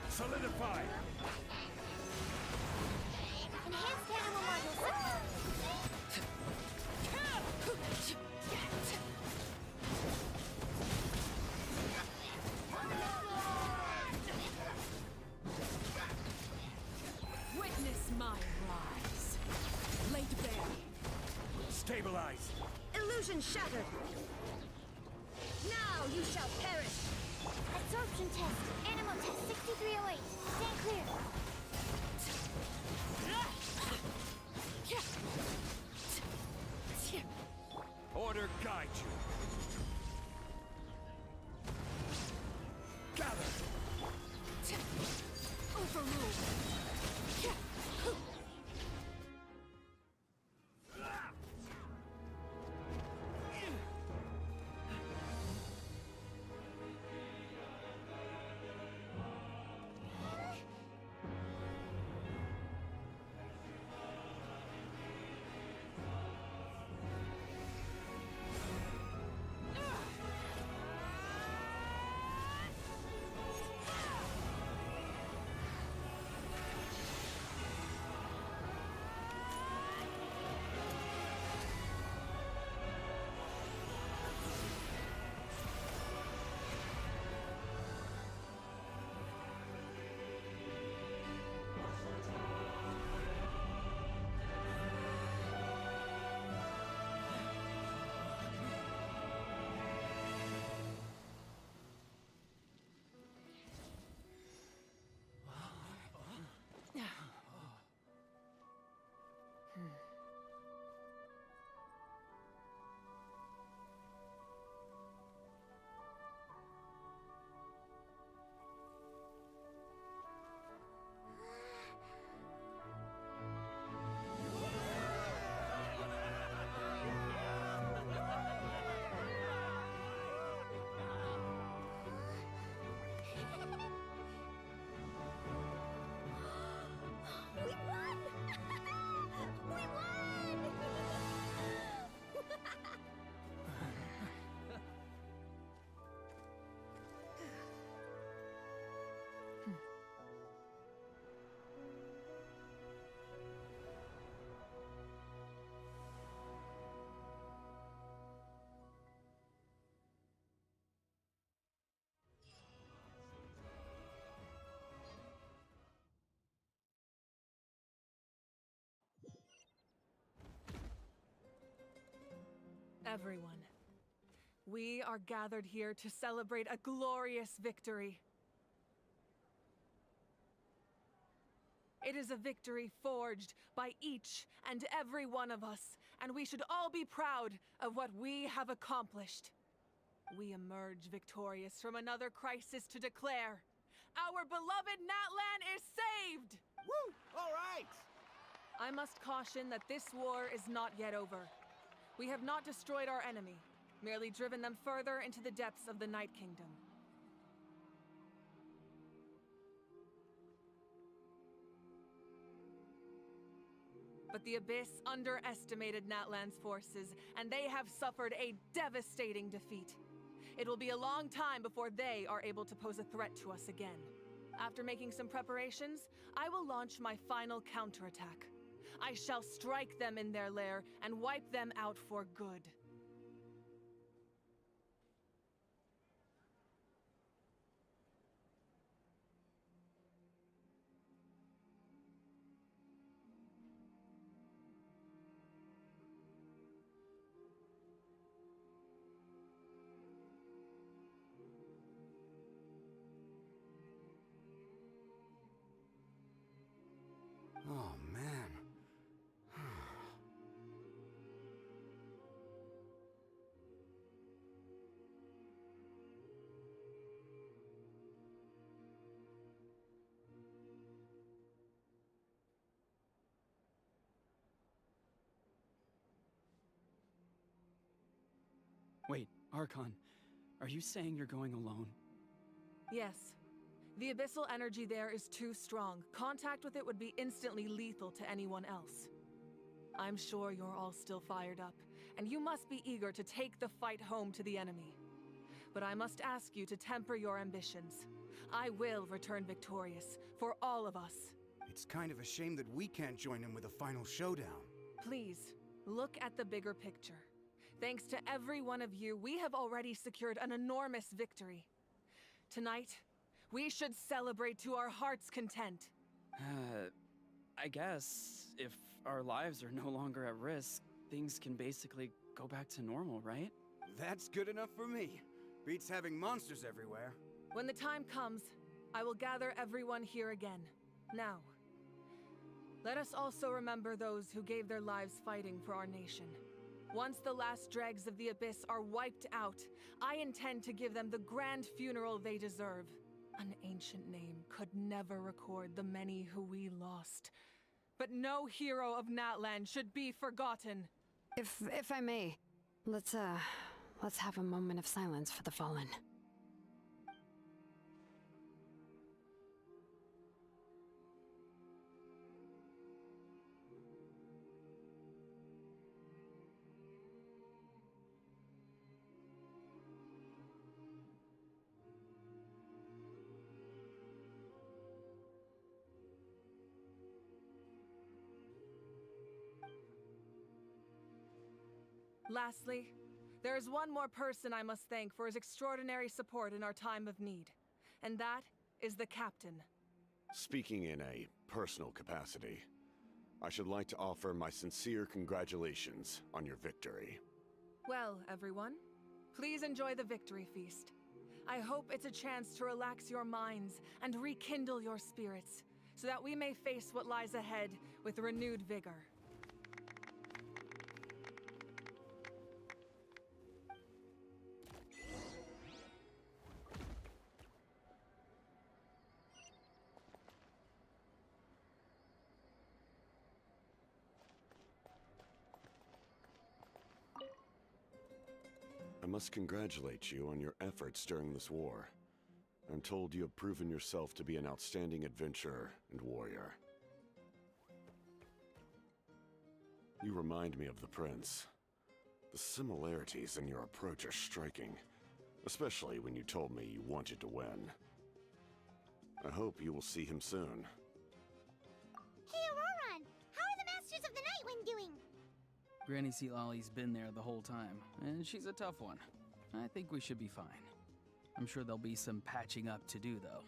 Solidify! Enhanced animal module. Witness my rise. Laid bare. Stabilize! Illusion shattered! Now you shall perish! Absorption test. Animal test 6308. Stand clear. Order guide you! Gather! Overruled. Everyone, we are gathered here to celebrate a glorious victory. It is a victory forged by each and every one of us, and we should all be proud of what we have accomplished. We emerge victorious from another crisis to declare, our beloved Natlan is saved! Woo! All right! I must caution that this war is not yet over. We have not destroyed our enemy, merely driven them further into the depths of the Night Kingdom. But the Abyss underestimated Natlan's forces, and they have suffered a devastating defeat. It will be a long time before they are able to pose a threat to us again. After making some preparations, I will launch my final counterattack. I shall strike them in their lair and wipe them out for good. Wait, Archon, are you saying you're going alone? Yes. The abyssal energy there is too strong. Contact with it would be instantly lethal to anyone else. I'm sure you're all still fired up, and you must be eager to take the fight home to the enemy. But I must ask you to temper your ambitions. I will return victorious, for all of us. It's kind of a shame that we can't join in with a final showdown. Please, look at the bigger picture. Thanks to every one of you, we have already secured an enormous victory. Tonight, we should celebrate to our heart's content. I guess if our lives are no longer at risk, things can basically go back to normal, right? That's good enough for me. Beats having monsters everywhere. When the time comes, I will gather everyone here again. Now, let us also remember those who gave their lives fighting for our nation. Once the last dregs of the Abyss are wiped out, I intend to give them the grand funeral they deserve. An ancient name could never record the many who we lost. But no hero of Natlan should be forgotten. If I may, let's have a moment of silence for the fallen. Lastly, there is one more person I must thank for his extraordinary support in our time of need, and that is the Captain. Speaking in a personal capacity, I should like to offer my sincere congratulations on your victory. Well, everyone, please enjoy the victory feast. I hope it's a chance to relax your minds and rekindle your spirits, so that we may face what lies ahead with renewed vigor. I must congratulate you on your efforts during this war. I'm told you have proven yourself to be an outstanding adventurer and warrior. You remind me of the Prince. The similarities in your approach are striking, especially when you told me you wanted to win. I hope you will see him soon. Hey, Auroran! How are the Masters of the Nightwind doing? Granny Seatlolly's been there the whole time, and she's a tough one. I think we should be fine. I'm sure there'll be some patching up to do, though.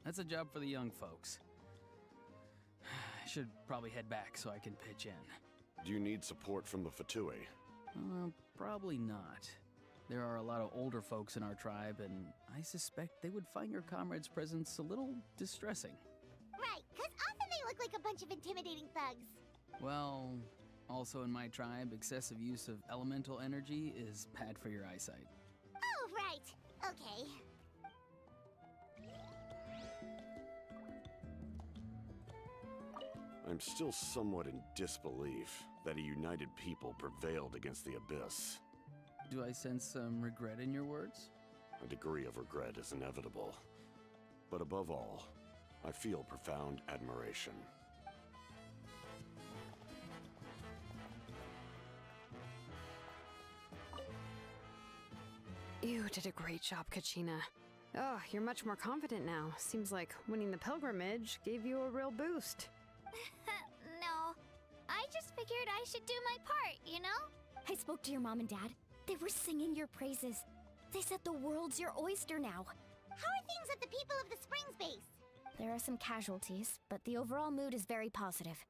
That's a job for the young folks. I should probably head back so I can pitch in. Do you need support from the Fatui? Probably not. There are a lot of older folks in our tribe, and I suspect they would find your comrade's presence a little distressing. Right, because often they look like a bunch of intimidating thugs. Well, also in my tribe, excessive use of elemental energy is bad for your eyesight. Oh, right. Okay. I'm still somewhat in disbelief that a united people prevailed against the Abyss. Do I sense some regret in your words? A degree of regret is inevitable. But above all, I feel profound admiration. You did a great job, Kachina. Oh, you're much more confident now. Seems like winning the pilgrimage gave you a real boost. No, I just figured I should do my part, you know? I spoke to your mom and dad. They were singing your praises. They said the world's your oyster now. How are things at the People of the Springs base? There are some casualties, but the overall mood is very positive.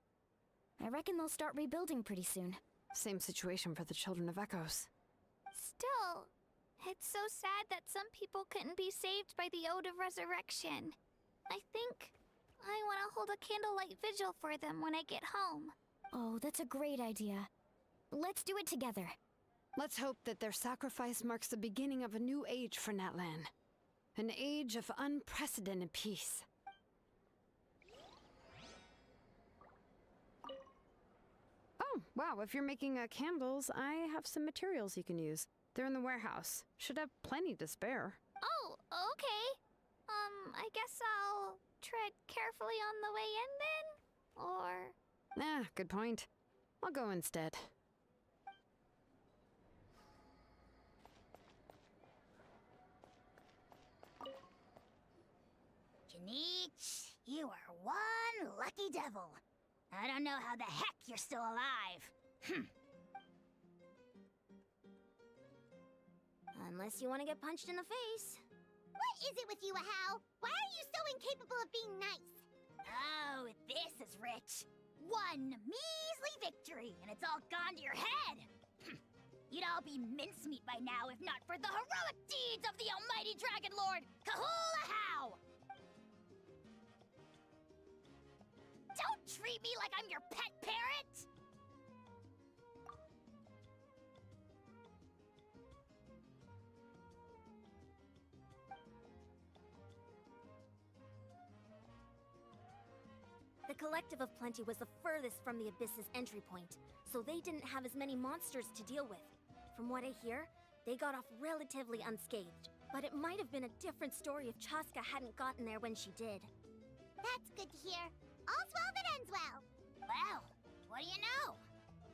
I reckon they'll start rebuilding pretty soon. Same situation for the Children of Echoes. Still, it's so sad that some people couldn't be saved by the Ode of Resurrection. I think I want to hold a candlelight vigil for them when I get home. Oh, that's a great idea. Let's do it together. Let's hope that their sacrifice marks the beginning of a new age for Natlan. An age of unprecedented peace. Oh, wow, if you're making candles, I have some materials you can use. They're in the warehouse. Should have plenty to spare. Oh, okay. I guess I'll tread carefully on the way in then? Or... Nah, good point. I'll go instead. Janich, you are one lucky devil. I don't know how the heck you're still alive. Unless you want to get punched in the face. What is it with you, Ahau? Why are you so incapable of being nice? Oh, this is rich. One measly victory, and it's all gone to your head. You'd all be mincemeat by now if not for the heroic deeds of the almighty Dragon Lord, Ahau! Don't treat me like I'm your pet parrot! The Collective of Plenty was the furthest from the Abyss's entry point, so they didn't have as many monsters to deal with. From what I hear, they got off relatively unscathed. But it might have been a different story if Chaska hadn't gotten there when she did. That's good to hear. All's well that ends well. Well, what do you know?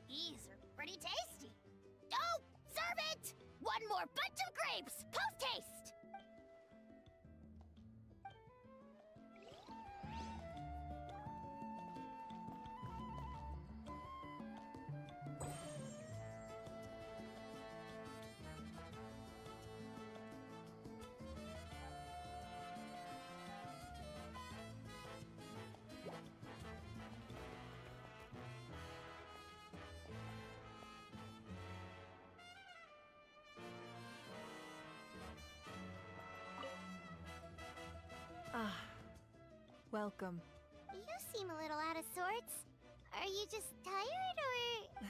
These are pretty tasty. Oh, serve it! One more bunch of grapes, post-haste! Ah, welcome. You seem a little out of sorts. Are you just tired, or...?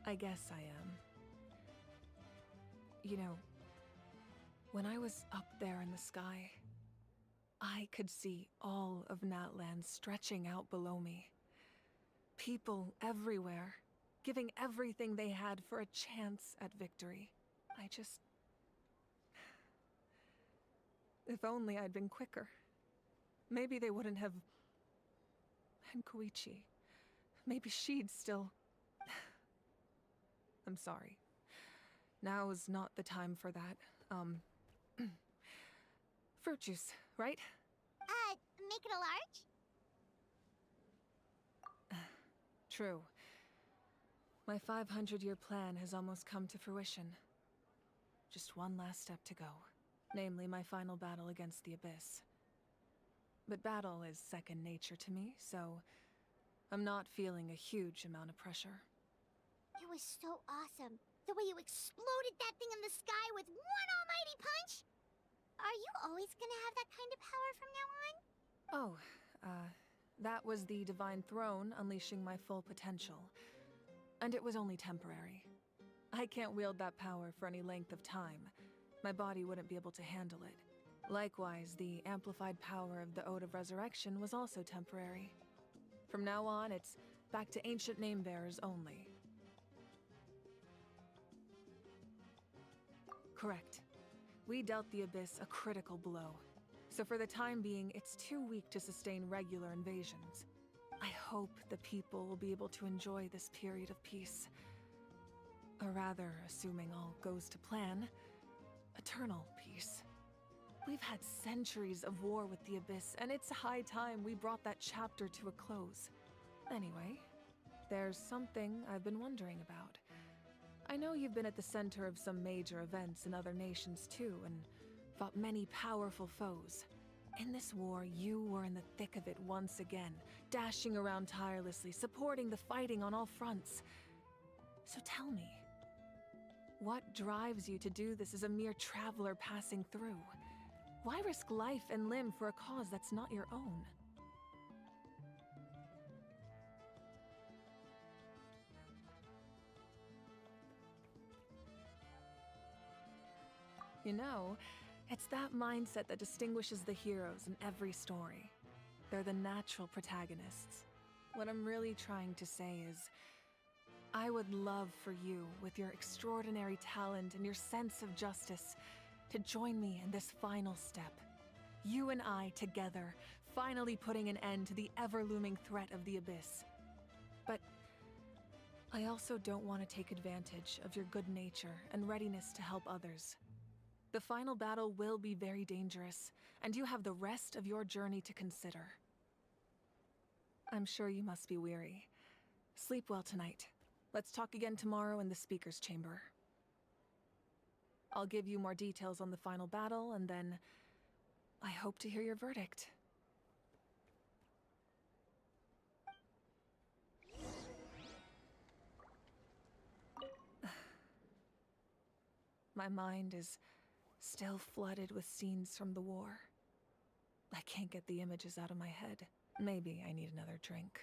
I guess I am. You know, when I was up there in the sky, I could see all of Natlan stretching out below me. People everywhere, giving everything they had for a chance at victory. I just... If only I'd been quicker. Maybe they wouldn't have... And Koichi. Maybe she'd still... I'm sorry. Now is not the time for that. Fruit juice, right? Make it a large? True. My 500-year plan has almost come to fruition. Just one last step to go. Namely, my final battle against the Abyss. But battle is second nature to me, so I'm not feeling a huge amount of pressure. It was so awesome. The way you exploded that thing in the sky with one almighty punch! Are you always gonna have that kind of power from now on? Oh, that was the Divine Throne unleashing my full potential. And it was only temporary. I can't wield that power for any length of time. My body wouldn't be able to handle it. Likewise, the amplified power of the Ode of Resurrection was also temporary. From now on, it's back to ancient name-bearers only. Correct. We dealt the Abyss a critical blow. So for the time being, it's too weak to sustain regular invasions. I hope the people will be able to enjoy this period of peace. Or rather, assuming all goes to plan, eternal peace. We've had centuries of war with the Abyss, and it's high time we brought that chapter to a close. Anyway, there's something I've been wondering about. I know you've been at the center of some major events in other nations too, and fought many powerful foes. In this war, you were in the thick of it once again, dashing around tirelessly, supporting the fighting on all fronts. So tell me, what drives you to do this as a mere traveler passing through? Why risk life and limb for a cause that's not your own? You know, it's that mindset that distinguishes the heroes in every story. They're the natural protagonists. What I'm really trying to say is, I would love for you, with your extraordinary talent and your sense of justice, to join me in this final step. You and I together, finally putting an end to the ever-looming threat of the Abyss. But I also don't want to take advantage of your good nature and readiness to help others. The final battle will be very dangerous, and you have the rest of your journey to consider. I'm sure you must be weary. Sleep well tonight. Let's talk again tomorrow in the speaker's chamber. I'll give you more details on the final battle, and then I hope to hear your verdict. My mind is still flooded with scenes from the war. I can't get the images out of my head. Maybe I need another drink.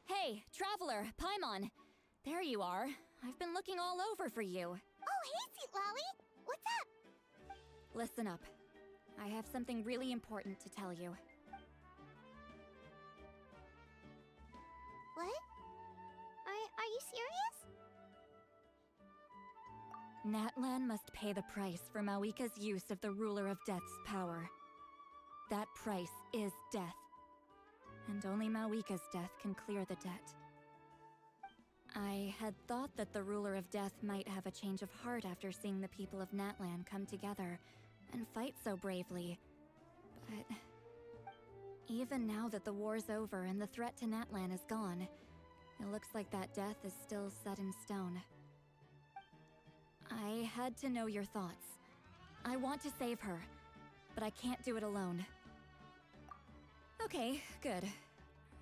Hey, Traveler, Paimon. There you are. I've been looking all over for you. Oh, hey, Sweet Lolly! What's up? Listen up. I have something really important to tell you. What? Are you serious? Natlan must pay the price for Mawika's use of the Ruler of Death's power. That price is death. And only Mawika's death can clear the debt. I had thought that the Ruler of Death might have a change of heart after seeing the people of Natlan come together and fight so bravely. But even now that the war's over and the threat to Natlan is gone, it looks like that death is still set in stone. I had to know your thoughts. I want to save her, but I can't do it alone. Okay, good.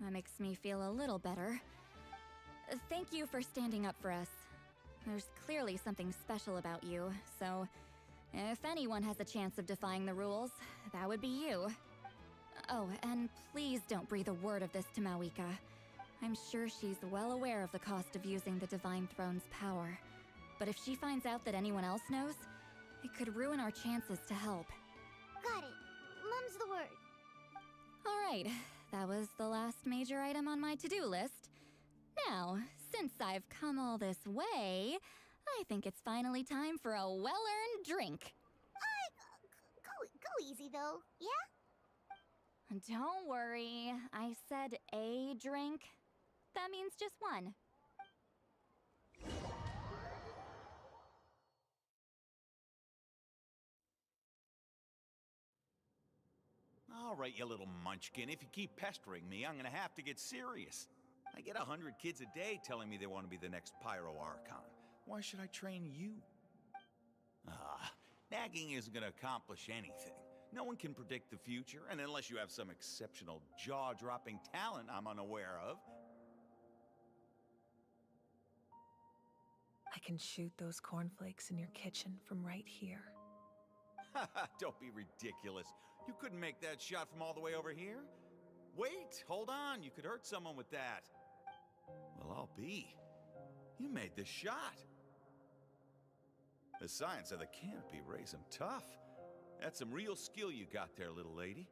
That makes me feel a little better. Thank you for standing up for us. There's clearly something special about you, so if anyone has a chance of defying the rules, that would be you. Oh, and please don't breathe a word of this to Mawika. I'm sure she's well aware of the cost of using the Divine Throne's power. But if she finds out that anyone else knows, it could ruin our chances to help. Got it. Mum's the word. Alright, that was the last major item on my to-do list. Now, since I've come all this way, I think it's finally time for a well-earned drink. Go easy, though, yeah? Don't worry, I said a drink. That means just one. All right, you little munchkin. If you keep pestering me, I'm gonna have to get serious. I get 100 kids a day telling me they want to be the next Pyro Archon. Why should I train you? Nagging isn't gonna accomplish anything. No one can predict the future, and unless you have some exceptional jaw-dropping talent I'm unaware of. I can shoot those cornflakes in your kitchen from right here. Don't be ridiculous. You couldn't make that shot from all the way over here? Wait, hold on. You could hurt someone with that. Well, I'll be. You made the shot. The science of the canopy raised him tough. That's some real skill you got there, little lady.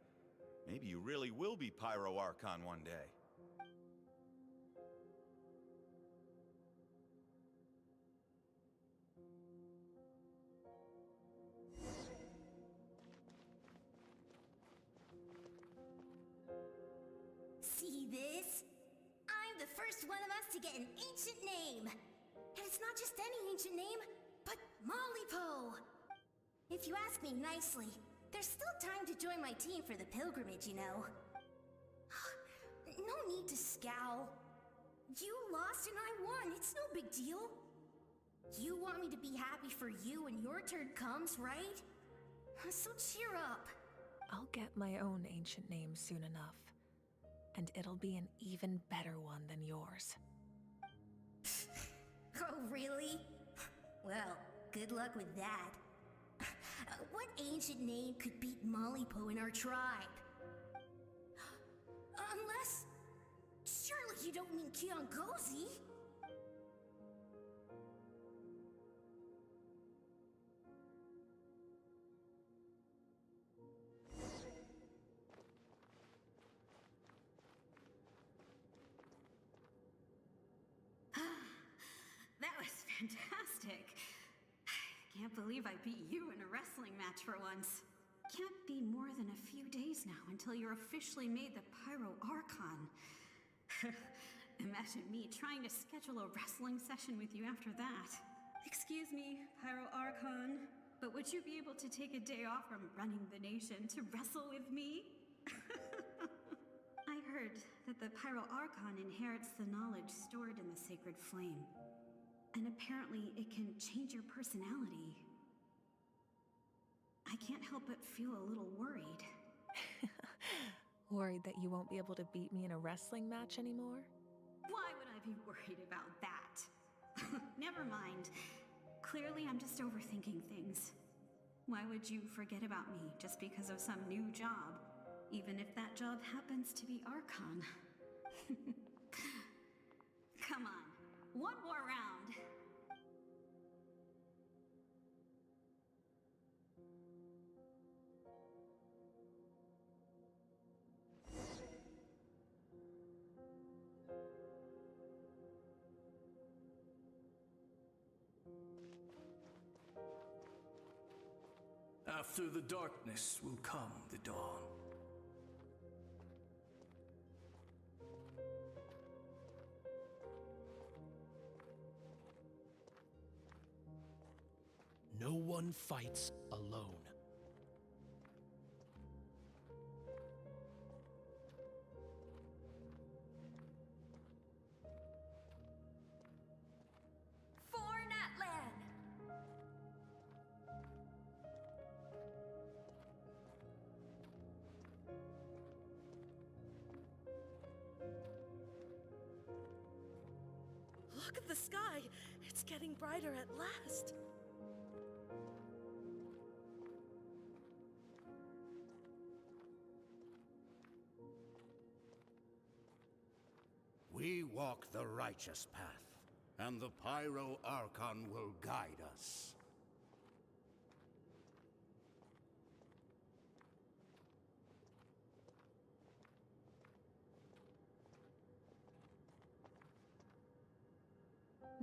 Maybe you really will be Pyro Archon one day. See this? I'm the first one of us to get an ancient name. And it's not just any ancient name, but Mollypo. If you ask me nicely, there's still time to join my team for the pilgrimage, you know. No need to scowl. You lost and I won, it's no big deal. You want me to be happy for you when your turn comes, right? So cheer up. I'll get my own ancient name soon enough. And it'll be an even better one than yours. Oh, really? Well, good luck with that. What ancient name could beat Mollypo in our tribe? Unless... surely you don't mean Kiangozi? That was fantastic. Can't believe I beat you in a wrestling match for once. Can't be more than a few days now until you're officially made the Pyro Archon. Imagine me trying to schedule a wrestling session with you after that. Excuse me, Pyro Archon, but would you be able to take a day off from running the nation to wrestle with me? I heard that the Pyro Archon inherits the knowledge stored in the sacred flame. And apparently it can change your personality. I can't help but feel a little worried. Worried that you won't be able to beat me in a wrestling match anymore? Why would I be worried about that? Never mind. Clearly I'm just overthinking things. Why would you forget about me just because of some new job? Even if that job happens to be Archon. Come on, one more round. After the darkness will come the dawn. No one fights alone. For Natlan! Look at the sky! It's getting brighter at last! We walk the righteous path, and the Pyro Archon will guide us.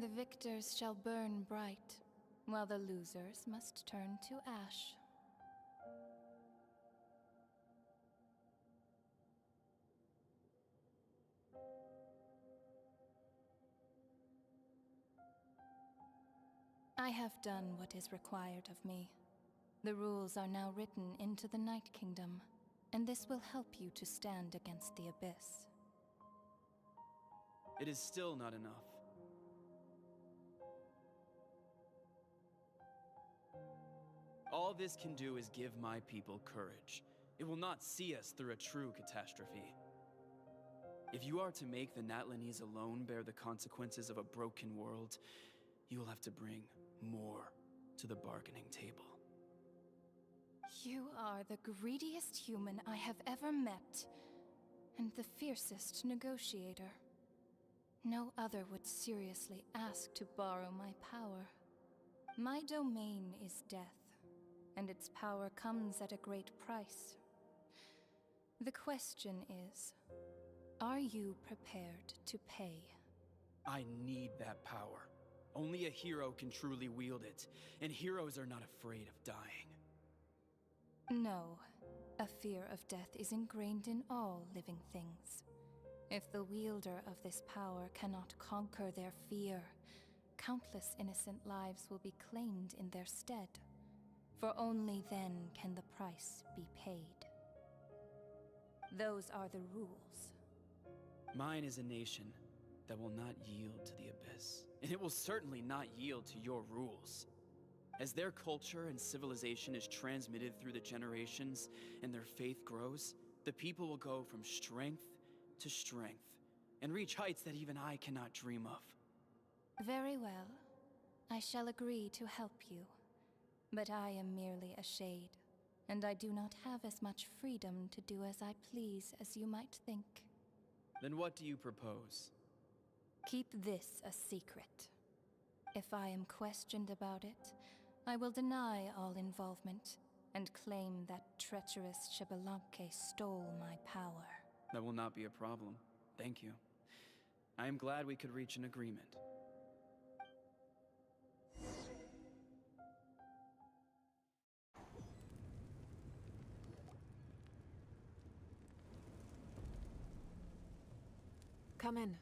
The victors shall burn bright, while the losers must turn to ash. I have done what is required of me. The rules are now written into the Night Kingdom. and this will help you to stand against the Abyss. It is still not enough. All this can do is give my people courage. It will not see us through a true catastrophe. If you are to make the Natlanese alone bear the consequences of a broken world, you will have to bring more to the bargaining table. You are the greediest human I have ever met, and the fiercest negotiator. No other would seriously ask to borrow my power. My domain is death, and its power comes at a great price. The question is, are you prepared to pay? I need that power. Only a hero can truly wield it, and heroes are not afraid of dying. No, a fear of death is ingrained in all living things. If the wielder of this power cannot conquer their fear, countless innocent lives will be claimed in their stead. For only then can the price be paid. Those are the rules. Mine is a nation that will not yield to the Abyss, and it will certainly not yield to your rules. As their culture and civilization is transmitted through the generations and their faith grows, the people will go from strength to strength and reach heights that even I cannot dream of. Very well. I shall agree to help you. But I am merely a shade, and I do not have as much freedom to do as I please as you might think. Then what do you propose? Keep this a secret. If I am questioned about it, I will deny all involvement and claim that treacherous Xbalanque stole my power. That will not be a problem. Thank you. I am glad we could reach an agreement. Come in.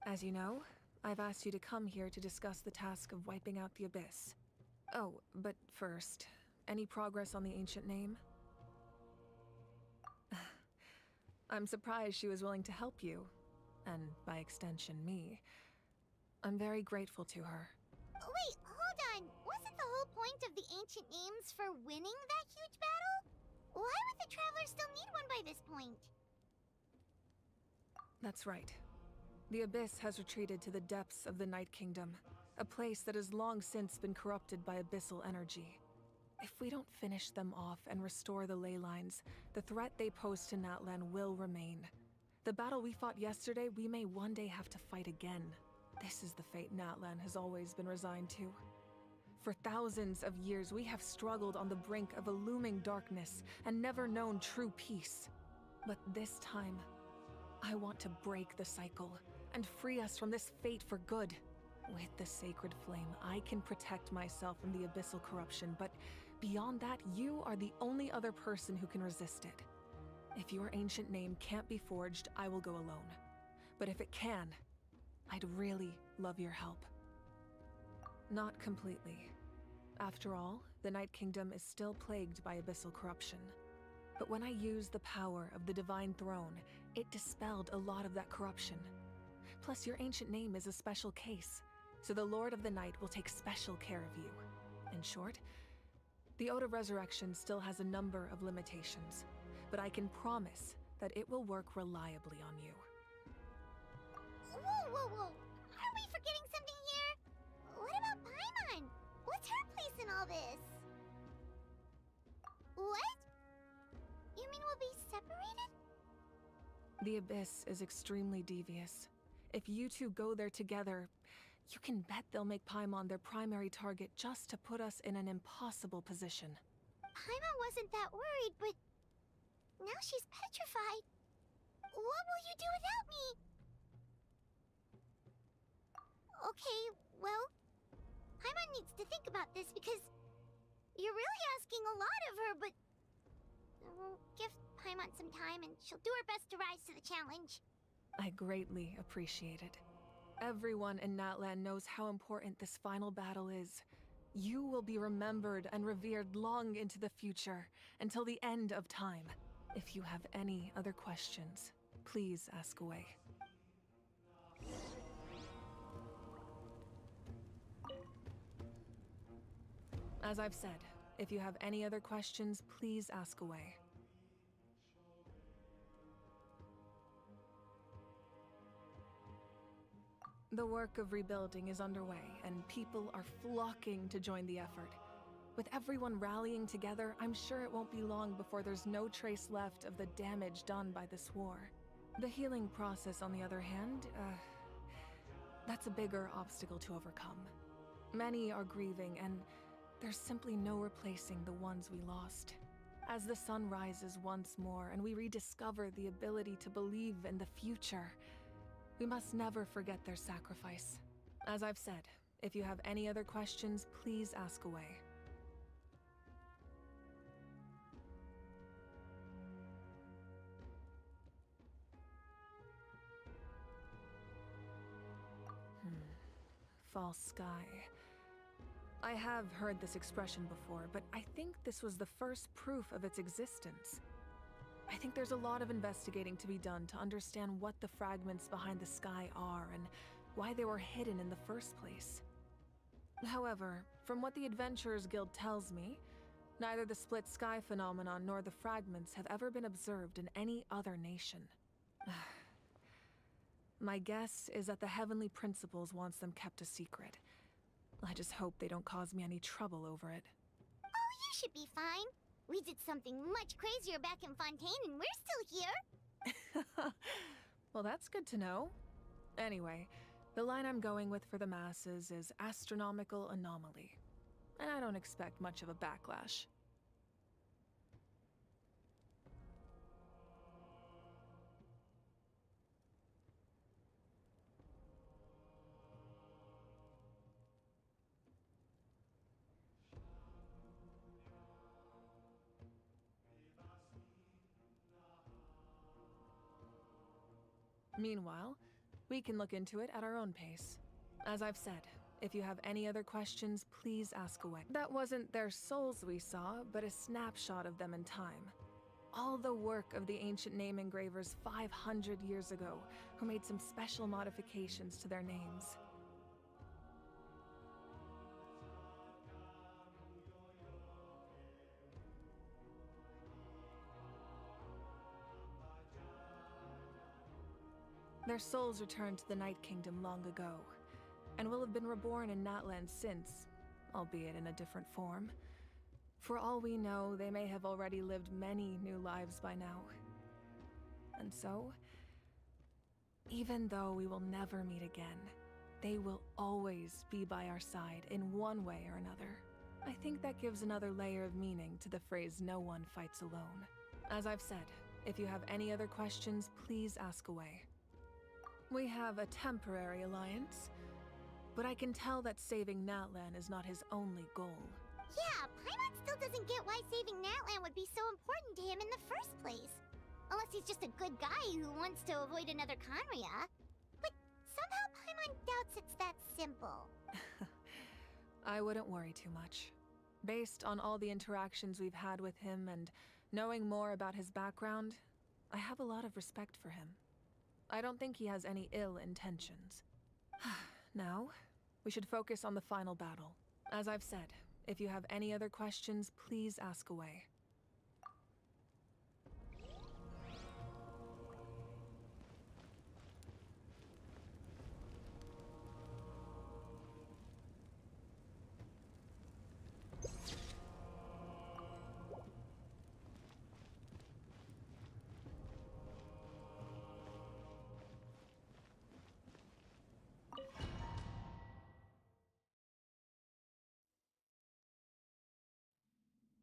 As you know, I've asked you to come here to discuss the task of wiping out the Abyss. Oh, but first, any progress on the ancient name? I'm surprised she was willing to help you, and by extension me. I'm very grateful to her. Wait, hold on. Wasn't the whole point of the ancient names for winning that huge battle? Why would the Travelers still need one by this point? That's right. The Abyss has retreated to the depths of the Night Kingdom, a place that has long since been corrupted by abyssal energy. If we don't finish them off and restore the ley lines, the threat they pose to Natlan will remain. The battle we fought yesterday, we may one day have to fight again. This is the fate Natlan has always been resigned to. For thousands of years, we have struggled on the brink of a looming darkness and never known true peace. But this time, I want to break the cycle and free us from this fate for good. With the sacred flame, I can protect myself from the abyssal corruption, but beyond that, you are the only other person who can resist it. If your ancient name can't be forged, I will go alone. But if it can, I'd really love your help. Not completely. After all, the Night Kingdom is still plagued by abyssal corruption. But when I used the power of the Divine Throne, it dispelled a lot of that corruption. Plus, your ancient name is a special case, so the Lord of the Night will take special care of you. In short, the Ode of Resurrection still has a number of limitations, but I can promise that it will work reliably on you. Whoa, whoa, whoa! Are we forgetting something here? What about Paimon? What's her place in all this? What? You mean we'll be separated? The Abyss is extremely devious. If you two go there together, you can bet they'll make Paimon their primary target just to put us in an impossible position. Paimon wasn't that worried, but now she's petrified. What will you do without me? Okay, well, Paimon needs to think about this because you're really asking a lot of her, but we'll give Paimon some time and she'll do her best to rise to the challenge. I greatly appreciate it. Everyone in Natlan knows how important this final battle is. You will be remembered and revered long into the future, until the end of time. If you have any other questions, please ask away. As I've said, if you have any other questions, please ask away. The work of rebuilding is underway, and people are flocking to join the effort. With everyone rallying together, I'm sure it won't be long before there's no trace left of the damage done by this war. The healing process, on the other hand, that's a bigger obstacle to overcome. Many are grieving, and there's simply no replacing the ones we lost. As the sun rises once more and we rediscover the ability to believe in the future, we must never forget their sacrifice. As I've said, if you have any other questions, please ask away. False sky. I have heard this expression before, but I think this was the first proof of its existence. I think there's a lot of investigating to be done to understand what the fragments behind the sky are and why they were hidden in the first place. However, from what the Adventurers Guild tells me, neither the split sky phenomenon nor the fragments have ever been observed in any other nation. My guess is that the Heavenly Principles wants them kept a secret. I just hope they don't cause me any trouble over it. Oh, you should be fine. We did something much crazier back in Fontaine and we're still here. Well, that's good to know. Anyway, the line I'm going with for the masses is astronomical anomaly. And I don't expect much of a backlash. Meanwhile, we can look into it at our own pace. As I've said, if you have any other questions, please ask away. That wasn't their souls we saw, but a snapshot of them in time. All the work of the ancient name engravers 500 years ago, who made some special modifications to their names. Their souls returned to the Night Kingdom long ago, and will have been reborn in Natlan since, albeit in a different form. For all we know, they may have already lived many new lives by now. And so, even though we will never meet again, they will always be by our side in one way or another. I think that gives another layer of meaning to the phrase, "No one fights alone." As I've said, if you have any other questions, please ask away. We have a temporary alliance, but I can tell that saving Natlan is not his only goal. Yeah, Paimon still doesn't get why saving Natlan would be so important to him in the first place. Unless he's just a good guy who wants to avoid another Khaenri'ah. But somehow Paimon doubts it's that simple. I wouldn't worry too much. Based on all the interactions we've had with him and knowing more about his background, I have a lot of respect for him. I don't think he has any ill intentions. Now, we should focus on the final battle. As I've said, if you have any other questions, please ask away.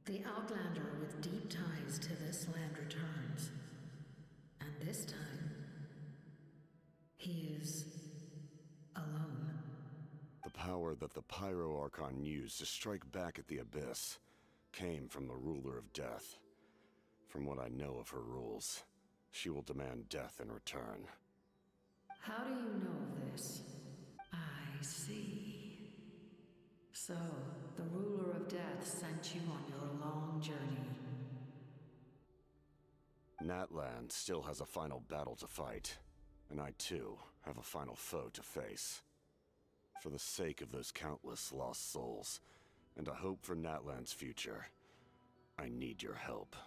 The Outlander with deep ties to this land returns. And this time, he is alone. The power that the Pyro Archon used to strike back at the Abyss came from the Ruler of Death. From what I know of her rules, she will demand death in return. How do you know of this? I see. So, the Ruler of Death sent you on your long journey. Natlan still has a final battle to fight, and I too have a final foe to face. For the sake of those countless lost souls, and a hope for Natlan's future, I need your help.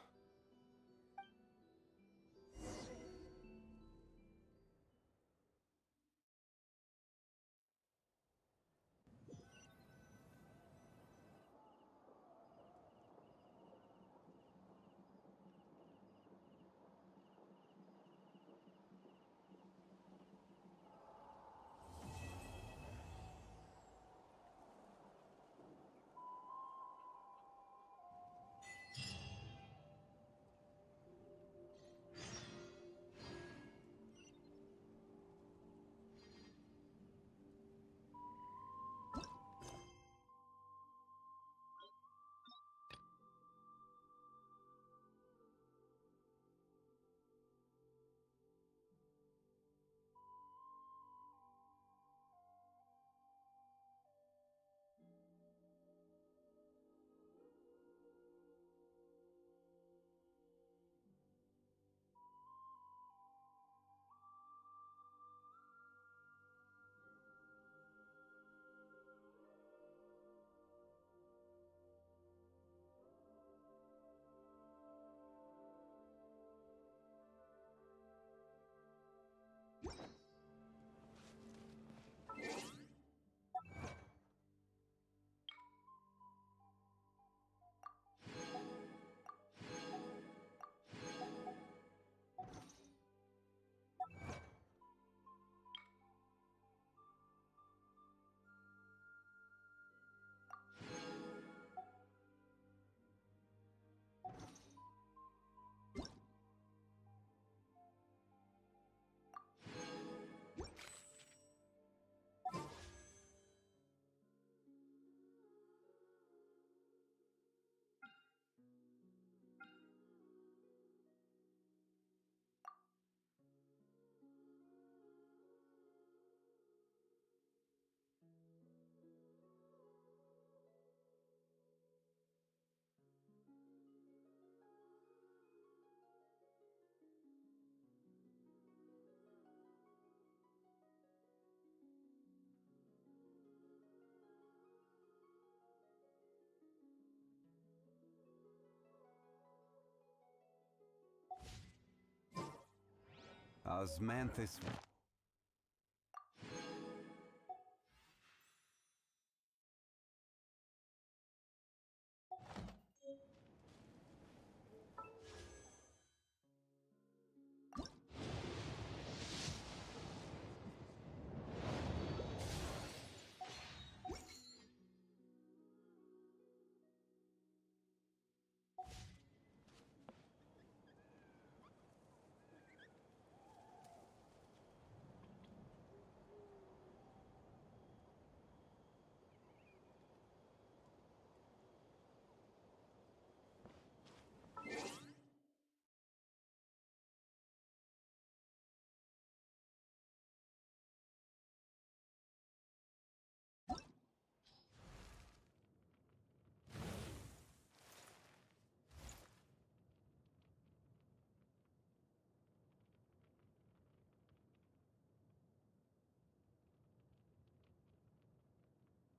Osmanthus